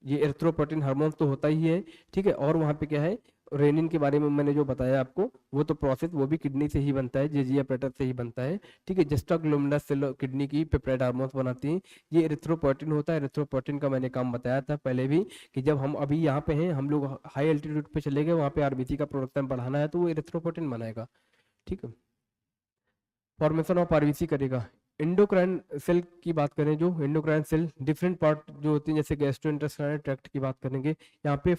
ये एरिथ्रोपोएटिन हार्मोन्स तो होता ही है, ठीक है। और वहाँ पे क्या है, रेनिन के बारे में मैंने जो बताया आपको, वो तो प्रोसेस वो भी किडनी से ही बनता है, जेजी अपरेटस से ही बनता है, ठीक है। जस्टाग्लोमेरुलर सेल किडनी की पेप्टाइड हार्मोन्स बनाती हैं। ये एरिथ्रोपोएटिन होता है। एरिथ्रोपोएटिन का मैंने काम बताया था पहले भी कि जब हम अभी यहाँ पे हैं, हम लोग हाई एल्टीट्यूड पे चले गए, वहाँ पे आरबीसी का प्रोडक्शन बढ़ाना है तो वो एरिथ्रोपोएटिन बनाएगा, ठीक है। फॉर्मेशन ऑफ आरबीसी करेगा। एंडोक्राइन सेल की बात करें, जो एंडोक्राइन सेल डिफरेंट पार्ट जो होती हैं, जैसे गैस्ट्रोइंटेस्टाइनल ट्रैक्ट की बात करेंगे, यहाँ पे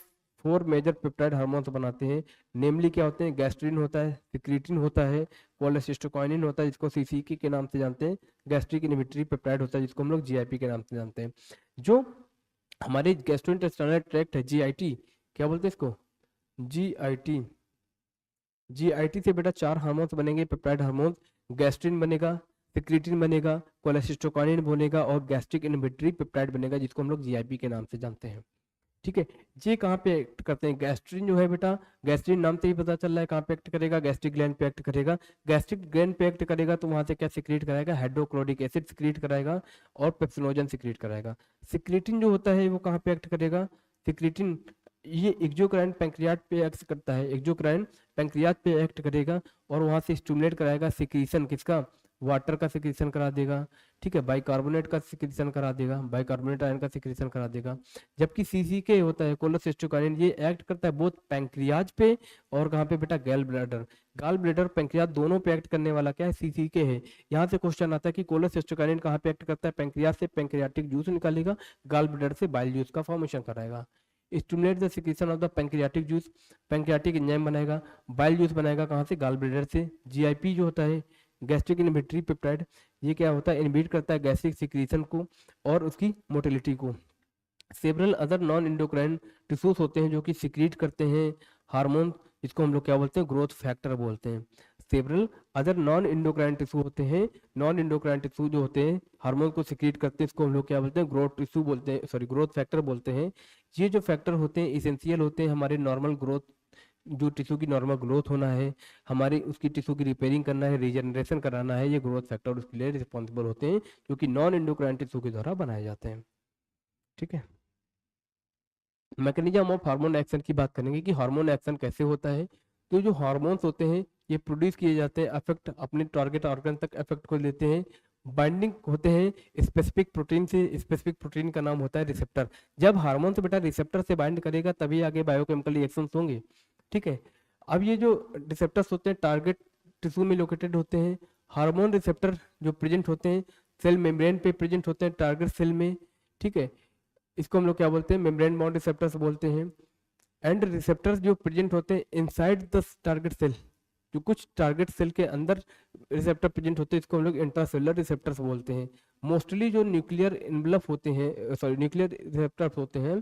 4 मेजर पेप्टाइड हार्मोन्स बनाते हैं। नेमली क्या होते हैं, गैस्ट्रिन होता है, सिक्रीटिन होता है, कोलेसिस्टोकाइनिन होता है जिसको सीसीके के नाम से जानते हैं, गैस्ट्रिक इनहिबिटरी पेप्टाइड होता है जिसको हम लोग जीआईपी के नाम से जानते हैं। जो हमारे गैस्ट्रोइंटेस्टाइनल ट्रैक्ट है, जीआईटी, क्या बोलते हैं इसको, जीआईटी, जीआईटी से बेटा 4 हार्मोन्स बनेंगे पेप्टाइड हार्मोन्स। गैस्ट्रिन बनेगा, सिक्रीटिन बनेगा, कोलेसिस्टोकाइनिन बनेगा और गैस्ट्रिक इनहिबिटरी पेप्टाइड बनेगा जिसको हम लोग जीआईपी के नाम से जानते हैं, ठीक है। ये कहाँ पे एक्ट करते हैं, गैस्ट्रिन जो है बेटा, गैस्ट्रिन नाम से ही पता चल रहा है कहाँ पे एक्ट करेगा, गैस्ट्रिक ग्लैंड पे एक्ट करेगा। गैस्ट्रिक ग्लैंड पे एक्ट करेगा तो वहां से क्या सिक्रीट कराएगा, हाइड्रोक्लोरिक एसिड सिक्रीट कराएगा और पेप्सिनोजन सिक्रीट कराएगा। सिक्रीटिन जो होता है वो कहाँ पे एक्ट करेगा, सिक्रीटिन ये एक्सोक्राइन पैंक्रियाट पे एक्ट करता है, एक्सोक्राइन पैंक्रियाट पे एक्ट करेगा और वहां से स्टिमुलेट कराएगा सिक्रीशन किसका, वाटर का सिक्रीशन करा देगा, ठीक है, बाइकार्बोनेट का सिक्रीशन करा देगा, बाइकार्बोनेट आयन का सिक्रीशन करा देगा। जबकि सीसीके होता है, कोलेसिस्टोकाइनिन, ये एक्ट करता है बोथ पैंक्रियाज पे और कहाँ पे बेटा, गैल ब्लैडर। गाल ब्लैडर पैंक्रियाज दोनों पे एक्ट करने वाला क्या है, सीसीके है। यहाँ से क्वेश्चन आता है कि कोलेसिस्टोकाइनिन कहाँ पे एक्ट करता है, पैंक्रियाज से पैंक्रियाटिक जूस निकालेगा, गाल ब्लैडर से बाइल जूस का फॉर्मेशन कराएगा। Stimulate the secretion of the pancreatic juice, pancreatic enzyme बनाएगा, बाइल जूस बनाएगा कहाँ से, गाल ब्लैडर से। जीआईपी जो होता है, गैस्ट्रिक इनहिबिटरी पेप्टाइड, ये क्या होता है, इनहिबिट करता है गैस्ट्रिक सिक्रीशन को और उसकी मोटिलिटी को। Several other non endocrine tissues होते हैं जो कि सिक्रीट करते हैं हार्मोन, इसको हम लोग क्या बोलते हैं, ग्रोथ फैक्टर बोलते हैं। Several other non endocrine tissue होते हैं, नॉन इंडोक्राइन टिश्यू जो होते हैं हार्मोन को सिक्रीट करते हैं, इसको हम लोग क्या बोलते हैं, ग्रोथ टिश्यू बोलते हैं, सॉरी ग्रोथ फैक्टर बोलते हैं। ये जो फैक्टर होते हैं इसेंशियल होते हैं हमारे नॉर्मल ग्रोथ, जो टिश्यू की नॉर्मल ग्रोथ होना है, हमारी उसकी टिश्यू की रिपेयरिंग करना है, रीजनरेशन कराना है, ये ग्रोथ फैक्टर उसके लिए रिस्पॉन्सिबल होते हैं जो कि नॉन इंडोक्राइन टिश्यू के द्वारा बनाए जाते हैं, ठीक है। मैकेनिज्म ऑफ हार्मोन एक्शन की बात करेंगे कि हार्मोन एक्शन कैसे होता है। तो जो हार्मोन्स होते हैं ये प्रोड्यूस किए जाते हैं, अफेक्ट अपने टारगेट ऑर्गन तक अफेक्ट को लेते हैं, बाइंडिंग होते हैं स्पेसिफिक प्रोटीन से, स्पेसिफिक प्रोटीन का नाम होता है रिसेप्टर। जब हार्मोन से बेटा रिसेप्टर से बाइंड करेगा तभी आगे बायोकेमिकल रिएक्शंस होंगे, ठीक है। अब ये जो रिसेप्टर्स होते हैं टारगेट टिश्यू में लोकेटेड होते हैं। हार्मोन रिसेप्टर जो प्रेजेंट होते हैं सेल मेम्ब्रेन पे प्रेजेंट होते हैं टारगेट सेल में, ठीक है। इसको हम लोग क्या बोलते हैं, मेम्ब्रेन बाउंड रिसेप्टर्स बोलते हैं। एंड रिसेप्टर्स जो प्रेजेंट होते हैं इनसाइड द टारगेट सेल, जो कुछ टारगेट सेल के अंदर रिसेप्टर प्रेजेंट होते हैं, इसको हम लोग इंट्रासेलुलर रिसेप्टर्स बोलते हैं। मोस्टली जो न्यूक्लियर इनवलप होते हैं, सॉरी न्यूक्लियर रिसेप्टर्स होते हैं,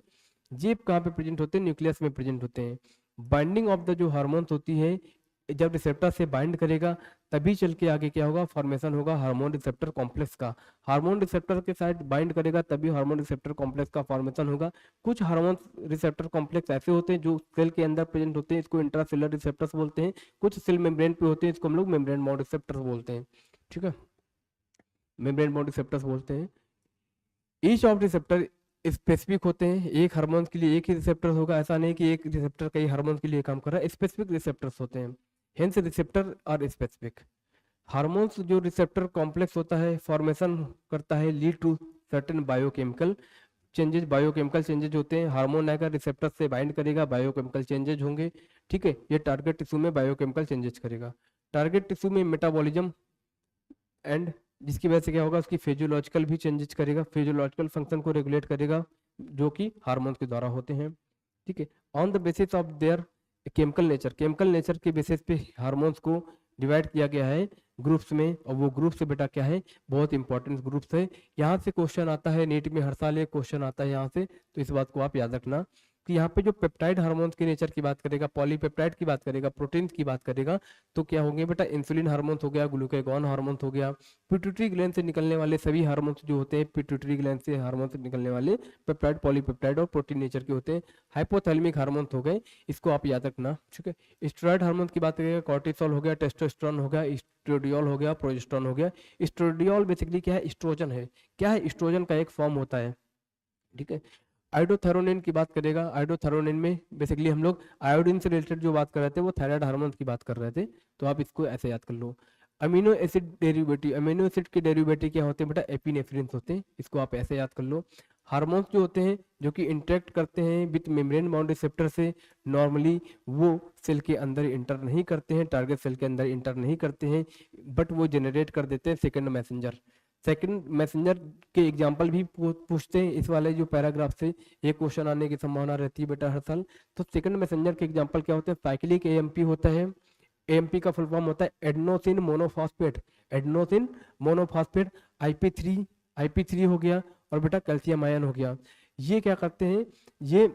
ये कहाँ पे प्रेजेंट होते हैं, न्यूक्लियस में प्रेजेंट होते हैं। बाइंडिंग ऑफ द जो हार्मोन्स होती है, जब रिसेप्टर से बाइंड करेगा तभी चल के आगे क्या होगा, फॉर्मेशन होगा हार्मोन रिसेप्टर कॉम्प्लेक्स का। हार्मोन रिसेप्टर के साथ बाइंड करेगा तभी हार्मोन रिसेप्टर कॉम्प्लेक्स का फॉर्मेशन होगा। कुछ हार्मोन रिसेप्टर कॉम्प्लेक्स ऐसे होते हैं जो सेल के अंदर प्रेजेंट होते हैं, इसको इंट्रासेलुलर रिसेप्टर्स बोलते हैं। कुछ सेल मेम्ब्रेन पे होते हैं, इसको हम लोग मेम्ब्रेन बाउंड रिसेप्टर्स बोलते हैं, ठीक है, मेम्ब्रेन बाउंड रिसेप्टर्स बोलते हैं। ईच ऑफ रिसेप्टर स्पेसिफिक होते हैं, एक हार्मोन के लिए एक ही रिसेप्टर होगा, ऐसा नहीं कि एक रिसेप्टर कई हार्मोन के लिए काम कर रहा है। स्पेसिफिक रिसेप्टर्स होते हैं, hence receptor are specific. Hormones जो रिसेप्टर कॉम्प्लेक्स होता है फॉर्मेशन करता है, lead to certain biochemical changes, biochemical changes होते हैं। हार्मोन आएगा रिसेप्टर से बाइंड करेगा, बायोकेमिकल चेंजेज होंगे, ठीक है। ये टारगेट टिश्यू में बायोकेमिकल चेंजेस करेगा। टारगेट टिश्यू में मेटाबॉलिज्म एंड जिसकी वजह से क्या होगा, उसकी फिजियोलॉजिकल भी चेंजेस करेगा, फिजियोलॉजिकल फंक्शन को रेगुलेट करेगा जो कि हार्मोन्स के द्वारा होते हैं, ठीक है। On the basis of their chemical nature, chemical nature के बेसिस पे हार्मोन्स को डिवाइड किया गया है ग्रुप्स में, और वो ग्रुप से बेटा क्या है, बहुत इंपॉर्टेंट ग्रुप्स है। यहाँ से क्वेश्चन आता है नीट में, हर साल एक क्वेश्चन आता है यहाँ से, तो इस बात को आप याद रखना कि यहाँ पे जो पेप्टाइड हार्मोन्स के नेचर की बात करेगा, पॉलीपेप्टाइड की बात करेगा, प्रोटीन की बात करेगा, तो क्या होंगे बेटा, इंसुलिन हार्मोन्स हो गया, ग्लूकागॉन हार्मोन्स हो गया, पिट्यूटरी ग्लैंड से निकलने वाले सभी हार्मोन्स जो होते हैं, पिट्यूटरी ग्लैंड से हार्मोन से निकलने वाले पेप्टाइड, पॉलीपेप्टाइड और प्रोटीन नेचर के होते हैं। हाइपोथैलेमिक हार्मोन्स हो गए, इसको आप याद रखना, ठीक है। स्टेरॉयड हार्मोन की बात करेगा, कॉर्टिसोल हो गया, टेस्टोस्टेरोन हो गया, एस्ट्रोडियोल हो गया, प्रोजेस्टेरोन हो गया। एस्ट्रोडियोल बेसिकली क्या है, एस्ट्रोजन है, क्या है, एस्ट्रोजन का एक फॉर्म होता है, ठीक है। आयोडोथेरोनिन की बात करेगा, आयोडोथेरोनिन में बेसिकली हम लोग आयोडीन से रिलेटेड जो बात कर रहे थे वो थायराइड हार्मोन की बात कर रहे थे, तो आप इसको ऐसे याद कर लो। Amino acid derivative, amino acid के डेरिवेटिव क्या होते हैं बेटा, एपिनेफ्रिन होते हैं, इसको आप ऐसे याद कर लो। हार्मोन्स जो होते हैं जो कि इंटरेक्ट करते हैं विथ मेम्ब्रेन बाउंड रिसेप्टर से, नॉर्मली वो सेल के अंदर इंटर नहीं करते हैं, टारगेट सेल के अंदर इंटर नहीं करते हैं, बट वो जनरेट कर देते हैं सेकेंड मैसेंजर। सेकंड मैसेंजर के एग्जाम्पल भी पूछते हैं इस वाले जो पैराग्राफ से, ये क्वेश्चन आने की संभावना रहती है बेटा हर साल। तो सेकंड मैसेंजर के एग्जाम्पल क्या होते हैं, साइक्लिक एएमपी होता है, एएमपी का फुल फॉर्म होता है एडेनोसिन मोनोफॉस्फेट, एडेनोसिन मोनोफॉस्फेट, आईपी3 हो गया, और बेटा कैल्शियम आयन हो गया। ये क्या करते हैं, ये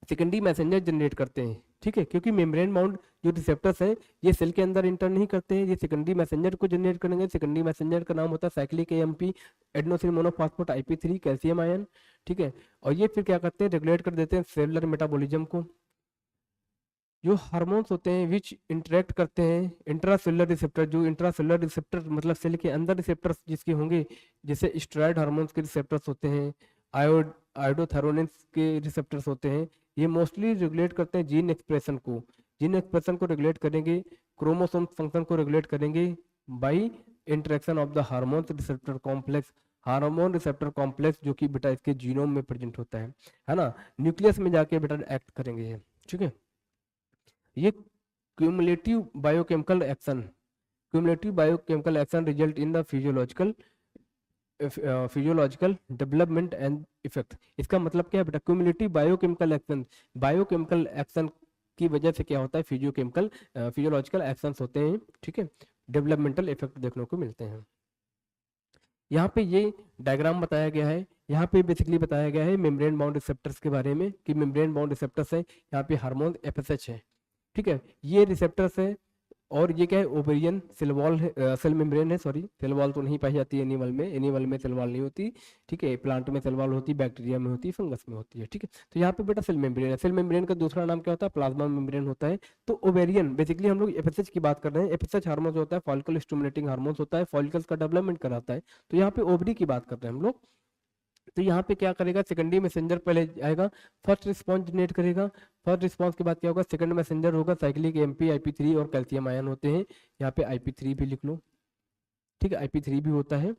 सेकेंडरी मैसेंजर जनरेट करते हैं, ठीक है, क्योंकि मेम्ब्रेन बाउंड जो रिसेप्टर्स है ये सेल के अंदर इंटर नहीं करते हैं, ये सेकेंडरी मैसेंजर को जनरेट करेंगे। सेकेंडरी मैसेंजर का नाम होता है साइक्लिक एएमपी, एडेनोसिन मोनोफॉस्फेट, आईपी3, कैल्शियम आयन, ठीक है। और ये फिर क्या करते हैं, रेगुलेट कर देते हैं सेलुलर मेटाबॉलिज्म को। जो हार्मोन्स होते हैं विच इंटरेक्ट करते हैं इंट्रासेलुलर रिसेप्टर, जो इंट्रासेलुलर रिसेप्टर मतलब सेल के अंदर रिसेप्टर्स जिसके होंगे, जैसे स्टेरॉयड हार्मोन्स के रिसेप्टर्स होते हैं, आयोडोथेरोनिन के रिसेप्टर्स होते हैं, ये मोस्टली रेगुलेट करते हैं जीन एक्सप्रेशन को, जीन एक्सप्रेशन को रेगुलेट करेंगे, क्रोमोसोम फंक्शन को रेगुलेट करेंगे by interaction of the hormones receptor complex, hormone receptor complex जो कि बेटा इसके जीनोम में प्रेजेंट होता है ना, न्यूक्लियस में जाके बेटा एक्ट करेंगे ये, ठीक है। ये cumulative biochemical action, cumulative biochemical action result in the physiological development and effect. इसका मतलब क्या है बेटा, cumulative biochemical action, biochemical action की वजह से क्या होता है, फिजियोलॉजिकल एक्शंस होते हैं, ठीक है, डेवलपमेंटल इफेक्ट देखने को मिलते हैं। यहाँ पे ये डायग्राम बताया गया है, यहाँ पे बेसिकली बताया गया है मेम्ब्रेन बाउंड रिसेप्टर्स के बारे में कि मेम्ब्रेन बाउंड रिसेप्टर्स है, यहाँ पे हार्मोन एफएसएच है, ठीक है, ये रिसेप्टर्स है। और ये क्या है, ओवेरियन सेल वॉल है, सेल मेम्ब्रेन है, सॉरी सेल वॉल तो नहीं पाई जाती है एनिमल में, एनिमल में सेल वॉल नहीं होती, ठीक है, प्लांट में सेल वॉल होती है, बैक्टीरिया में होती है, फंगस में होती है, ठीक है। तो यहाँ पे बेटा सेल मेम्ब्रेन है, सेल मेम्ब्रेन का दूसरा नाम क्या होता है, प्लाज्मा मेम्ब्रेन होता है। तो ओवेरियन बेसिकली हम लोग एफएसएच की बात कर रहे हैं, एफएसएच हार्मोन होता है फॉलिकल स्टिमुलेटिंग हार्मोन्स होता है, फॉलिकल्स का डेवलपमेंट कराता है, तो यहाँ पे ओवरी की बात करते हैं हम लोग। तो यहाँ पे क्या करेगा, सेकेंडरी मैसेंजर पहले आएगा, फर्स्ट रिस्पॉन्स जनरेट करेगा, फर्स्ट रिस्पॉन्स के बाद क्या होगा, सेकंड मैसेंजर होगा, साइक्लिक एएमपी, आईपी3 और कैल्शियम आयन होते हैं, यहाँ पे आईपी3 भी लिख लो, ठीक है, आईपी3 भी होता है।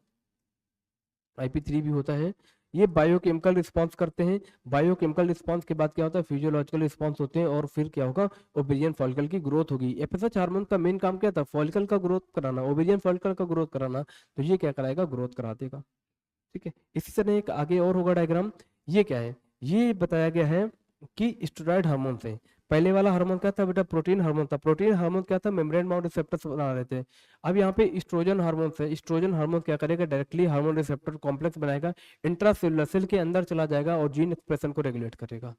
IP3 भी होता है। ये बायोकेमिकल रिस्पॉन्स करते हैं। बायोकेमिकल रिस्पॉन्स के बाद क्या होता है, फिजियोलॉजिकल रिस्पॉन्स होते हैं, और फिर क्या होगा, ओवेरियन फॉलिकल की ग्रोथ होगी। एफएसएच हार्मोन का मेन काम क्या था, फॉलिकल का ग्रोथ कराना, ओवेरियन फॉलिकल का ग्रोथ कराना, तो ये क्या कराएगा, ग्रोथ करा देगा। ठीक है, इसी तरह एक आगे और होगा डायग्राम। ये क्या है, ये बताया गया है कि स्टेरॉइड हार्मोन से, पहले वाला हार्मोन क्या था बेटा, प्रोटीन हार्मोन था। प्रोटीन हार्मोन क्या था, मेम्ब्रेन बाउंड रिसेप्टर्स बना रहे थे। अब यहाँ पे एस्ट्रोजन हार्मोन है। एस्ट्रोजन हार्मोन क्या करेगा, डायरेक्टली हार्मोन रिसेप्टर कॉम्प्लेक्स बनाएगा, इंट्रासेलुलर सेल के अंदर चला जाएगा और जीन एक्सप्रेशन को रेगुलेट करेगा।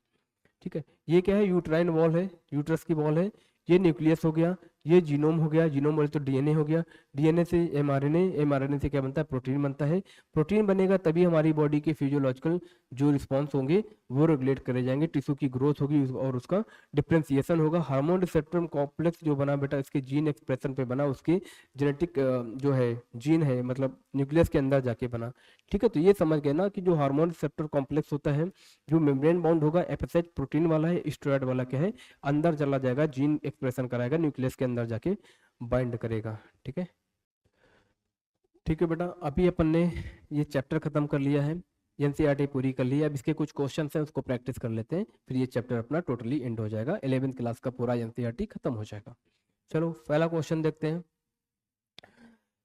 ठीक है, ये क्या है, यूट्राइन वॉल है, यूट्रस की वॉल है। ये न्यूक्लियस हो गया, ये जीनोम हो गया, जीनोम बोले तो डीएनए हो गया, डीएनए से एमआरएनए, एमआरएनए से क्या बनता है, प्रोटीन बनता है। प्रोटीन बनेगा तभी हमारी बॉडी के फिजियोलॉजिकल जो रिस्पॉन्स होंगे वो रेगुलेट करे जाएंगे, टिश्यू की ग्रोथ होगी और उसका डिफ्रेंसिएशन होगा। हार्मोन रिसेप्टर कॉम्प्लेक्स जो बना बेटा, इसके जीन एक्सप्रेशन पे बना, उसके जेनेटिक जो है जीन है, मतलब न्यूक्लियस के अंदर जाके बना। ठीक है, तो ये समझ गए ना कि जो हार्मोन रिसेप्टर कॉम्प्लेक्स होता है, जो मेम्ब्रेन बाउंड होगा, एफएसएच प्रोटीन वाला है, स्टेरॉइड वाला क्या है, अंदर चला जाएगा, जीन एक्सप्रेशन कराएगा, न्यूक्लियस के अंदर जाके बाइंड करेगा। ठीक है, ठीक है बेटा, अभी अपन ने ये चैप्टर खत्म कर लिया है, एनसीईआरटी पूरी कर ली है। अब इसके कुछ क्वेश्चन हैं, उसको प्रैक्टिस कर लेते हैं, फिर ये चैप्टर अपना टोटली एंड हो जाएगा, 11th क्लास का पूरा एनसीईआरटी खत्म हो जाएगा। चलो पहला क्वेश्चन देखते हैं।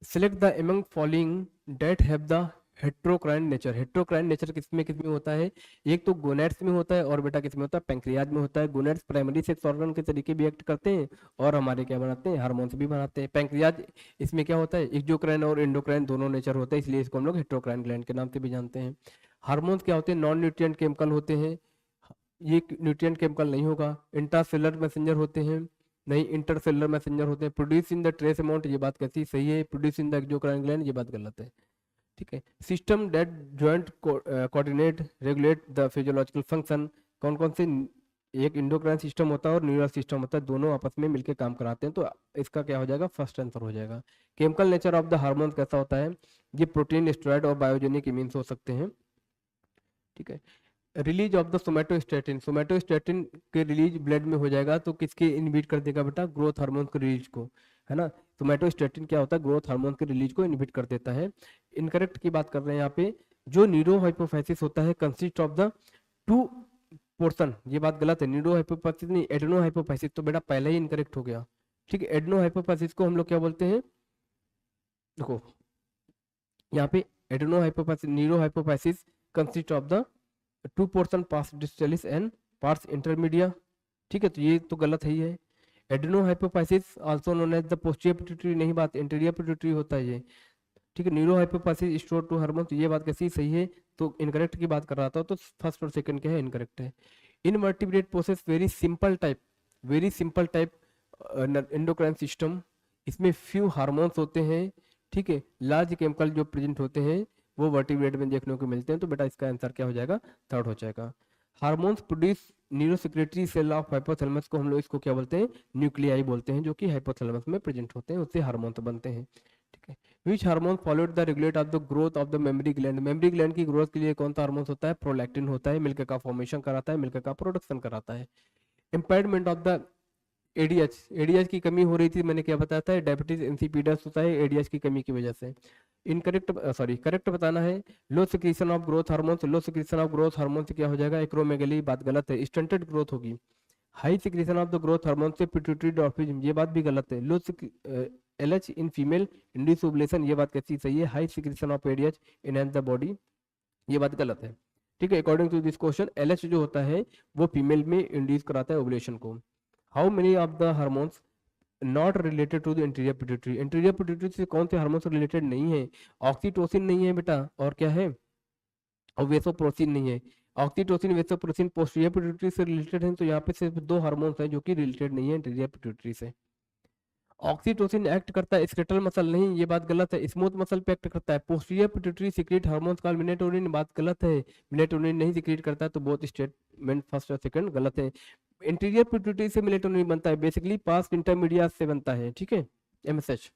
Select the among following that have the heterocrine nature. Heterocrine nature किसमें किसमें होता है, एक तो गोनेट्स में होता है, और बेटा किसमें होता है, पैंक्रियाज में होता है। गोनेट्स प्राइमरी सेक्स ऑर्गन के तरीके भी एक्ट करते हैं, और हमारे क्या बनाते हैं, हार्मोन्स भी बनाते हैं। पैंक्रियाज इसमें क्या होता है, एक्सोक्राइन और एंडोक्राइन दोनों नेचर होते हैं, इसलिए इसको हम लोग हेट्रोक्राइन ग्लैंड के नाम से भी जानते हैं। हार्मोन्स क्या होते हैं, नॉन न्यूट्रिएंट केमिकल होते हैं, ये न्यूट्रिएंट केमिकल नहीं होगा। इंट्रासेलुलर मैसेंजर होते हैं, नहीं, इंटरसेलुलर मैसेंजर होते हैं। Produce in the trace amount, ये बात कैसी सही है, produce in the exocrine gland, ये बात गलत है। ठीक है, system that joint coordinate regulate the physiological function, कौन कौन से, एक इंडोक्राइन सिस्टम होता है और न्यूरल सिस्टम होता है, दोनों आपस में मिलकर काम कराते हैं, तो इसका क्या हो जाएगा, फर्स्ट आंसर हो जाएगा। Chemical nature of the hormone कैसा होता है, ये प्रोटीन, स्टेरॉइड और बायोजेनिक इम्यून्स हो सकते हैं। ठीक है, release of the somatostatin, somatostatin के रिलीज ब्लड में हो जाएगा, तो किसके इनहिबिट कर देगा बेटा, ग्रोथ हार्मोन के रिलीज को, है ना। सोमेटोस्टेटिन क्या होता है, ग्रोथ हार्मोन के रिलीज को इनहिबिट कर देता है। इनकरेक्ट की बात कर रहे हैं यहाँ पे, जो न्यूरोहाइपोफाइसिस होता है consist of the two portion, ये बात गलत है, न्यूरोहाइपोफाइसिस नहीं, एडेनोहाइपोफाइसिस, तो बेटा पहले ही इनकरेक्ट हो गया। ठीक है, एडेनोहाइपोफाइसिस को हम लोग क्या बोलते हैं, देखो यहाँ पे adenohypophysis, neurohypophysis consist of the two portion pars distalis and pars intermedia. ठीक है, तो ये तो गलत है ही है। Adenohypophysis also known as the posterior pituitary, नहीं, बात इंटीरियर पिट्यूटरी होता है ये। ठीक है, न्यूरोहाइपोफाइसिस स्टोर टू हार्मोन, तो ये बात कैसी सही है, तो इनकरेक्ट की बात कर रहा था, तो फर्स्ट और सेकंड क्या है, इनकरेक्ट है। Invertebrate process very simple type endocrine system, इसमें फ्यू हार्मोन्स होते हैं। ठीक है, लार्ज केमिकल जो प्रेजेंट होते हैं वो वर्टिब्रेट में देखने को मिलते हैं, तो बेटा इसका आंसर क्या हो जाएगा, थर्ड हो जाएगा। Hormones produce neurosecretory cell of hypothalamus को हम लोग इसको क्या बोलते हैं, न्यूक्लियाई बोलते हैं, जो कि हाइपोथैलेमस में प्रेजेंट होते हैं, उससे हार्मोन्स बनते हैं। ठीक है, which hormone followed the regulate of the growth of the memory gland, memory gland की ग्रोथ के लिए कौन सा हार्मोन होता है, प्रोलैक्टिन होता है, मिल्क का फॉर्मेशन कराता है, मिल्क का प्रोडक्शन कराता है। Impairment of the ADH, ADH की कमी हो रही थी, मैंने क्या बताया था, डायबिटीज इंसिपिडस होता है एडीएच की कमी की वजह से। इनकरेक्ट, सॉरी करेक्ट बताना है, low secretion of growth hormone, low secretion of growth hormone से क्या हो जाएगा, एक्रोमेगली, बात गलत है, स्टंटेड ग्रोथ होगी। High secretion of the growth hormone से पिट्यूटरी डॉर्फिज्म, ये बात भी गलत है। Low LH in female induce ovulation, ये बात कैसी सही है, high secretion of ADH enhance the body, ये बात गलत है। ठीक है, according to this question LH जो होता है वो फीमेल में इंड्यूस कराता है ओवुलेशन को। How many of the hormones not related to the interior pituitary, interior pituitary से कौन से हार्मोन रिलेटेड नहीं है, ऑक्सीटोसिन नहीं है बेटा, और क्या है, और वेसोप्रोसिन नहीं है। ऑक्सीटोसिन, वेसोप्रोसिन पोस्टीरियर पिट्यूटरी से रिलेटेड है, तो यहाँ पे सिर्फ दो हार्मोन्स हैं जो कि रिलेटेड नहीं है इंटीरियर पिट्यूटरी से। ऑक्सीटोसिन एक्ट करता है स्केलेटल मसल, नहीं, ये बात गलत है, स्मूथ मसल पे एक्ट करता है। Posterior pituitary secret hormones called melatonin, बात गलत है, मेलेटोनिन नहीं सीक्रेट करता है, तो बोथ स्टेटमेंट फर्स्ट और सेकंड गलत है। इंटीरियर पिट्यूटरी से मेलेटोनिन बनता है, बेसिकली पास इंटरमीडिया से बनता है। ठीक है, एमएसएच,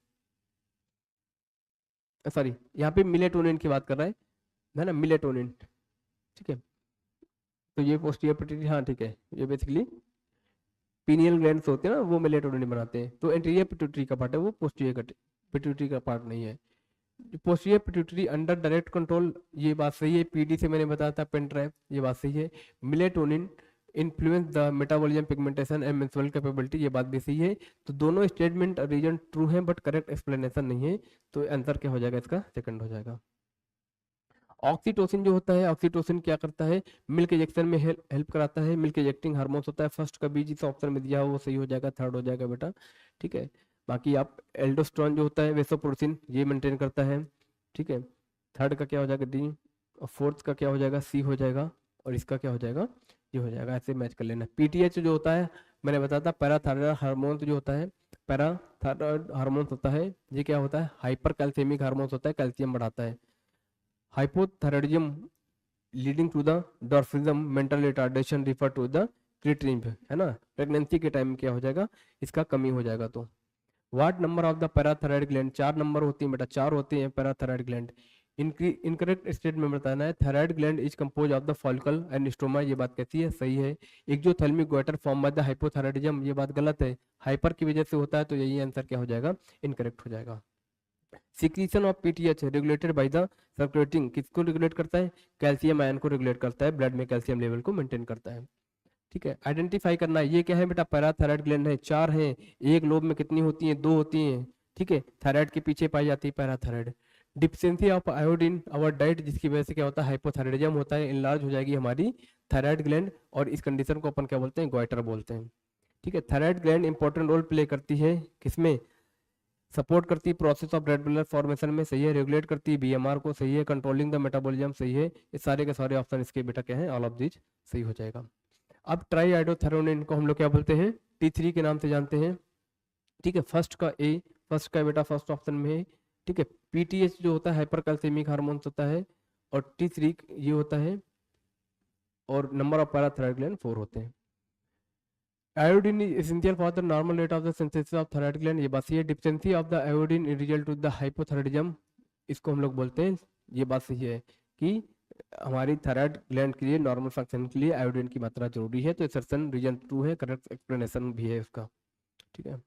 सॉरी यहाँ पे मिलेटोनिन की बात कर रहा है ना, मिलेटोनिन। ठीक है, तो ये पोस्टीरियर पिट्यूटरी, हाँ ठीक है, ये बेसिकली पीनियल ग्लैंड्स होते हैं ना, वो मेलेटोनिन बनाते हैं, तो इंटीरियर पिट्यूटरी का पार्ट है, वो पोस्टीरियर पिट्यूटरी का पार्ट नहीं है। Posterior pituitary under direct control, ये बात सही है, पीडी से मैंने बताया था पेन ड्राइव, ये बात सही है। Melatonin influence the metabolism pigmentation and menstrual capability, ये बात भी सही है। तो दोनों स्टेटमेंट रीजन ट्रू है बट करेक्ट एक्सप्लेनेशन नहीं है, तो आंसर क्या हो जाएगा इसका, सेकंड हो जाएगा। ऑक्सीटोसिन जो होता है, ऑक्सीटोसिन क्या करता है, मिल्क इजेक्शन में हेल्प कराता है, मिल्क इजेक्टिंग हार्मोन्स होता है। फर्स्ट का बी जिस ऑप्शन में दिया हो वो सही हो जाएगा, थर्ड हो जाएगा बेटा, ठीक है। बाकी आप एल्डोस्टेरोन जो होता है वेसोप्रोसिन, ये मेंटेन करता है, ठीक है। थर्ड का क्या हो जाएगा, डी, और फोर्थ का क्या हो जाएगा, सी हो जाएगा, और इसका क्या हो जाएगा, ये हो जाएगा। ऐसे मैच कर लेना। पीटीएच जो होता है मैंने बताया था, पैराथायरॉयड हार्मोन जो होता है, पैराथायरॉयड हार्मोन्स होता है, ये क्या होता है, हाइपर कैल्सियमिक हार्मोन्स होता है, कैल्शियम बढ़ाता है। Hypothyroidism leading to the dwarfism mental retardation refer to the cretinism, है ना। प्रेगनेंसी के टाइम क्या हो जाएगा, इसका कमी हो जाएगा। तो what number of the parathyroid gland, 4 number होती है बेटा, 4 होते हैं पैराथायरॉयड ग्लैंड। इनकरेक्ट स्टेटमेंट बताना है, thyroid gland is compose of the follicle and stroma, ये बात कैसी है, सही है। Exophthalmic goitre form by the hypothyroidism, ये बात गलत है, हाइपर की वजह से होता है, तो यही आंसर क्या हो जाएगा, इनकरेक्ट हो जाएगा। Secretion of PTH regulated by the circulating, किसको रेगुलेट करता है, कैल्शियम आयन को रेगुलेट करता है, ब्लड में कैल्शियम लेवल को मेंटेन करता है, ठीक है। आइडेंटिफाई करना है, ये क्या है बेटा, पैराथायरॉयड ग्लैंड है, 4 हैं, एक लोब में कितनी होती हैं, 2 होती हैं, ठीक है। थायराइड के पीछे पाई जाती है parathyroid. Deficiency of iodine our diet, जिसकी वजह से क्या होता है, हाइपोथायरॉयडिज्म होता है, इनलार्ज हो जाएगी हमारी थायराइड ग्लैंड, और इस कंडीशन को अपन क्या बोलते हैं, गोइटर बोलते हैं, ठीक है। Thyroid gland important role play करती है किसमें, सपोर्ट करती है process of red blood formation में, सही है। रेगुलेट करती है बीएमआर को, सही है। कंट्रोलिंग द मेटाबॉलिज्म, सही है। ये सारे के सारे ऑप्शन इसके बेटा क्या है, ऑल ऑफ दीज सही हो जाएगा। अब ट्राईआइडोथेरोनिन को हम लोग क्या बोलते हैं, T3 के नाम से जानते हैं, ठीक है। फर्स्ट का ए, फर्स्ट का बेटा फर्स्ट ऑप्शन में है, ठीक है। पीटीएच जो होता है हाइपर कैल्सियमिक हार्मोन्स होता है, और T3 ये होता है, और नंबर ऑफ पैराथायरॉयड ग्लैंड 4 होते हैं। Iodine is essential for the normal rate of the synthesis of thyroid gland, ये बात सही है। Deficiency of the iodine in result to the hypothyroidism, इसको हम लोग बोलते हैं, ये बात सही है कि हमारी थायराइड ग्लैंड के लिए नॉर्मल फंक्शन के लिए आयोडीन की मात्रा जरूरी है, तो असर्शन रीजन 2 है, करेक्ट एक्सप्लेनेशन भी है उसका, ठीक है।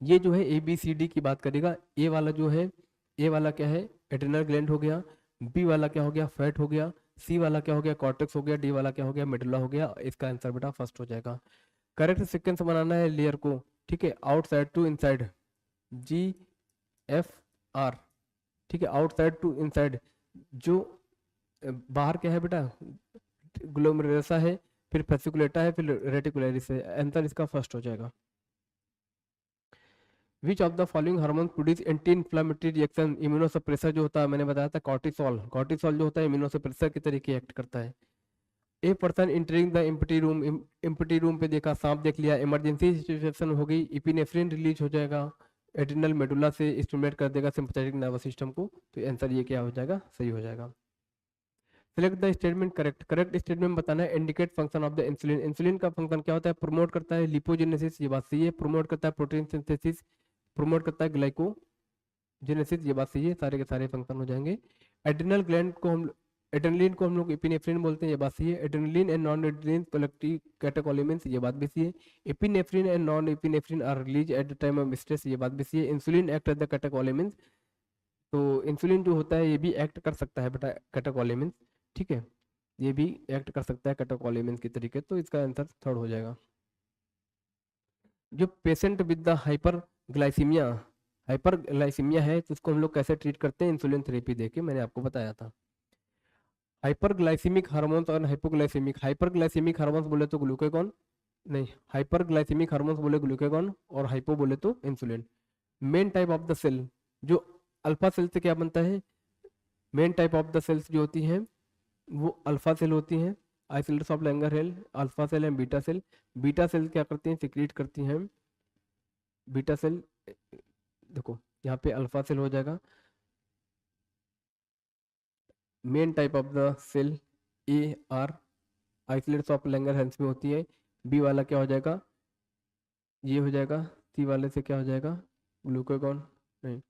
ये जो है ए बी सी डी की बात करेगा। ए वाला जो है, ए वाला क्या है, एड्रिनल ग्लैंड हो गया, बी वाला क्या हो गया, फैट हो गया, सी वाला क्या हो गया, कॉर्टेक्स हो गया, डी वाला क्या हो गया, मेडुला हो गया। इसका आंसर बेटा फर्स्ट हो जाएगा। करेक्ट सीक्वेंस बनाना है लेयर को, ठीक है, आउटसाइड टू इनसाइड, GFR, ठीक है। आउटसाइड टू इनसाइड, जो बाहर क्या है बेटा, ग्लोमेरुलसा है, फिर फेसिकुलेटा है, फिर रेटिकुलरिस है, आंसर इसका फर्स्ट हो जाएगा। Which of the following hormone produce anti inflammatory reaction, immunosuppressor जो होता है मैंने बताया था कॉर्टिसोल, कॉर्टिसोल जो होता है इम्यूनोसप्रेसर की तरीके एक्ट करता है। A person entering the empty room पे देखा सांप देख लिया, इमरजेंसी सिचुएशन हो गई, इपिनेफ्रिन रिलीज हो जाएगा, एड्रिनल मेडुला से स्टिमुलेट कर देगा सिंपैथेटिक नर्वस सिस्टम को, तो आंसर ये क्या हो जाएगा, सही हो जाएगा। Select the statement correct, correct statement बताना है, indicate function of the insulin, insulin का फंक्शन क्या होता है, प्रमोट करता है लिपोजेनेसिस, ये बात सही है। प्रमोट करता है प्रोटीन सिंथेसिस, प्रमोट करता है ग्लाइकोजेनेसिस, ये बात सही है, सारे के सारे फंक्शन हो जाएंगे। एड्रिनल ग्लैंड को हम, एड्रेनलिन को हम लोग एपिनेफ्रिन बोलते हैं, ये बात सही है। Adrenaline and non adrenaline collective catecholamines, ये बात भी सही है। Epinephrine and non epinephrine are release at the time of stress, ये बात भी सही है। Insulin act at the catecholamines, तो इंसुलिन जो होता है ये भी एक्ट कर सकता है बेटा कैटेकोलेमिन्स, ठीक है, ये भी एक्ट कर सकता है कैटेकोलेमिन्स के तरीके, तो इसका आंसर थर्ड हो जाएगा। जो patient with the hyperglycaemia है, तो उसको हम लोग कैसे ट्रीट करते हैं, इंसुलिन थेरेपी देके, मैंने आपको बताया था। हाइपरग्लाइसेमिक हार्मोन्स और हाइपोग्लाइसेमिक, हाइपरग्लाइसेमिक हार्मोन्स बोले तो ग्लूकागॉन, नहीं, हाइपरग्लाइसेमिक हार्मोन्स बोले ग्लूकागॉन, और हाइपो बोले तो insulin. Main type of the cell, जो अल्फा सेल से क्या बनता है, main type of the cells जो होती हैं वो अल्फा सेल होती हैं, islets of Langerhans, alpha cell and beta cell. Beta cell क्या करती हैं, सिक्रीट करती हैं, बीटा सेल, देखो यहाँ पे अल्फा सेल हो जाएगा। Main type of the cell a are islets of Langerhans में होती है। बी वाला क्या हो जाएगा, ये हो जाएगा। सी वाले से क्या हो जाएगा, ग्लूकागॉन, नहीं,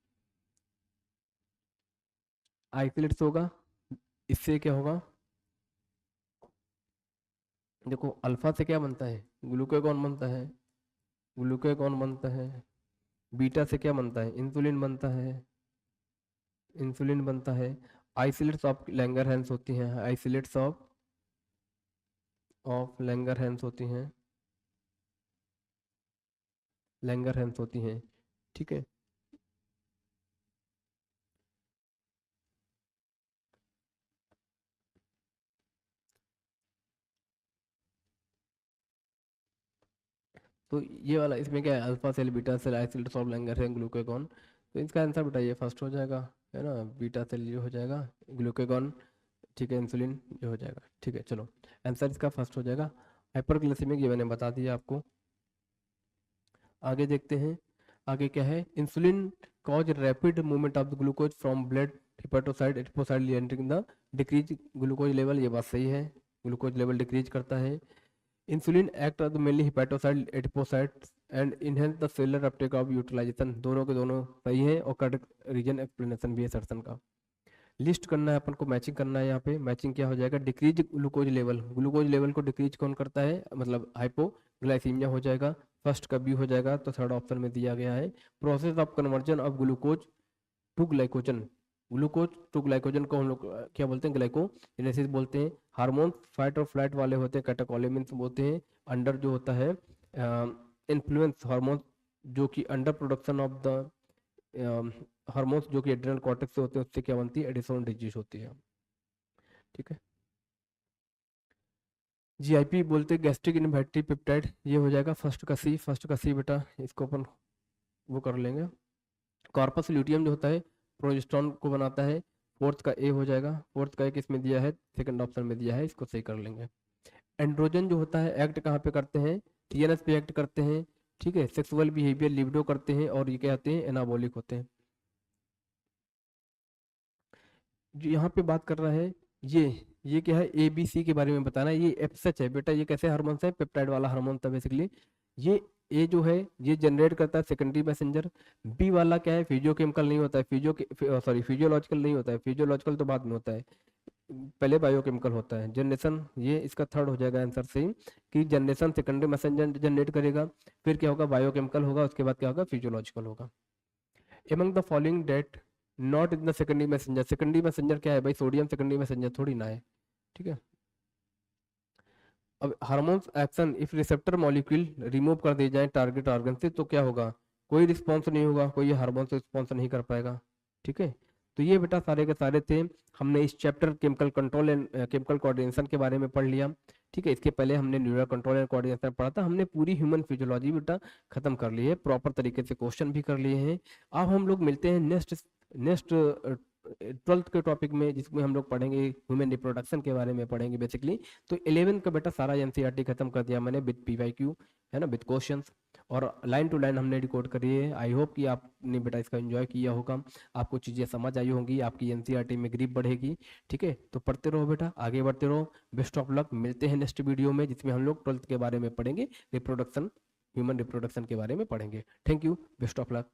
आइसोलेट्स होगा, इससे क्या होगा, देखो अल्फा से क्या बनता है, ग्लूकागॉन बनता है, ग्लूकागॉन बनता है। बीटा से क्या बनता है, इंसुलिन बनता है, इंसुलिन बनता है। आइसोलेट्स ऑफ लैंगरहैंस होती हैं, आइसोलेट्स ऑफ लैंगरहैंस होती हैं, लैंगरहैंस होती हैं। ठीक है। तो ये वाला इसमें क्या है, alpha cell, beta cell, islets of Langerhans, glucagon. तो इसका आंसर बेटा ये फर्स्ट हो जाएगा, है ना, बीटा सेल ये हो जाएगा, ग्लूकागॉन, ठीक है, इंसुलिन ये हो जाएगा। ठीक है, चलो आंसर इसका फर्स्ट हो जाएगा। हाइपरग्लाइसेमिक ये मैंने बता दिया आपको। आगे देखते हैं, आगे क्या है, insulin cause rapid movement of the glucose from blood hepatocyte adipocyte entering the decrease glucose level, ये बात सही है, ग्लूकोज लेवल डिक्रीज करता है। Insulin act on the mainly hepatocyte adipocytes and enhance the cellular uptake of utilisation, दोनों के दोनों सही है, और करेक्ट रीजन एक्सप्लेनेशन भी है सर्सन का। लिस्ट करना है अपन को, मैचिंग करना है, यहाँ पे मैचिंग क्या हो जाएगा, decrease glucose level, glucose level को डिक्रीज कौन करता है, मतलब हाइपोग्लाइसीमिया हो जाएगा, फर्स्ट का बी हो जाएगा, तो थर्ड ऑप्शन में दिया गया है। Process of conversion of glucose to glycogen, glucose to glycogen को हम लोग क्या बोलते हैं, ग्लाइकोजेनेसिस बोलते हैं। हार्मोन फाइट और फ्लाइट वाले होते हैं, कैटेकोलेमिन्स बोलते हैं। अंडर जो होता है इन्फ्लुएंस हार्मोन, जो कि under production of the hormones जो कि एड्रेनल कॉर्टेक्स से होते हैं, उससे क्या बनती है, एडिसोन डिजीज होती है। ठीक है। जीआईपी बोलते हैं गैस्ट्रिक इनहिबिटरी पेप्टाइड, ये हो जाएगा फर्स्ट का सी, फर्स्ट का सी बेटा, इसको अपन वो कर लेंगे। कॉर्पस ल्यूटियम जो होता है प्रोजेस्टेरॉन को बनाता है, फोर्थ का ए हो जाएगा, फोर्थ का एक इसमें दिया है, सेकंड ऑप्शन में दिया है, इसको सही कर लेंगे। एंड्रोजन जो होता है एक्ट कहाँ पे करते हैं, टीएनएस पे एक्ट करते हैं। ठीक है, सेक्सुअल बिहेवियर लिबिडो करते हैं, और ये क्या होते हैं, एनाबॉलिक होते हैं। जो यहाँ पे बात कर रहा है, ये क्या है, ए बी सी के बारे में बताना है। ये एफएसएच है बेटा, ये कैसे हार्मोन है, पेप्टाइड वाला हार्मोन था बेसिकली। ये ए जो है ये जनरेट करता है सेकेंडरी मैसेंजर। बी वाला क्या है, फिजियोकेमिकल नहीं होता है, फिजियोलॉजिकल नहीं होता है, फिजियोलॉजिकल तो बाद में होता है, पहले बायोकेमिकल होता है। जनरेशन ये इसका थर्ड हो जाएगा आंसर सही, कि जनरेशन सेकेंडरी मैसेंजर जनरेट करेगा, फिर क्या होगा, बायोकेमिकल होगा, उसके बाद क्या होगा, फिजियोलॉजिकल होगा। Among the following that not in the secondary messenger, secondary messenger क्या है भाई, सोडियम सेकेंडरी मैसेंजर थोड़ी ना है। ठीक है। अब hormones action if receptor molecule remove कर दिए जाए टारगेट ऑर्गन से, तो क्या होगा, कोई रिस्पॉन्स नहीं होगा, कोई हार्मोन से रिस्पॉन्स नहीं कर पाएगा। ठीक है। तो ये बेटा सारे के सारे थे, हमने इस chapter chemical control and chemical coordination के बारे में पढ़ लिया। ठीक है, इसके पहले हमने न्यूरल कंट्रोल एंड कोऑर्डिनेशन पढ़ा था, हमने पूरी ह्यूमन फिजियोलॉजी बेटा खत्म कर ली है, प्रॉपर तरीके से क्वेश्चन भी कर लिए हैं। अब हम लोग मिलते हैं नेक्स्ट नेक्स्ट 12th के टॉपिक में, जिसमें हम लोग पढ़ेंगे ह्यूमन रिप्रोडक्शन के बारे में पढ़ेंगे बेसिकली। तो 11 का बेटा सारा एनसीईआरटी खत्म कर दिया मैंने विद पीवाईक्यू, है ना, विद क्वेश्चंस, और लाइन टू लाइन हमने रिकॉर्ड करी है। आई होप कि आपने बेटा इसका एंजॉय किया होगा, आपको चीज़ें समझ आई होंगी, आपकी एनसीईआरटी में ग्रिप बढ़ेगी। ठीक है, तो पढ़ते रहो बेटा, आगे बढ़ते रहो, बेस्ट ऑफ लक। मिलते हैं नेक्स्ट वीडियो में, जिसमें हम लोग 12th के बारे में पढ़ेंगे, रिप्रोडक्शन, ह्यूमन रिप्रोडक्शन के बारे में पढ़ेंगे। Thank you, best of luck.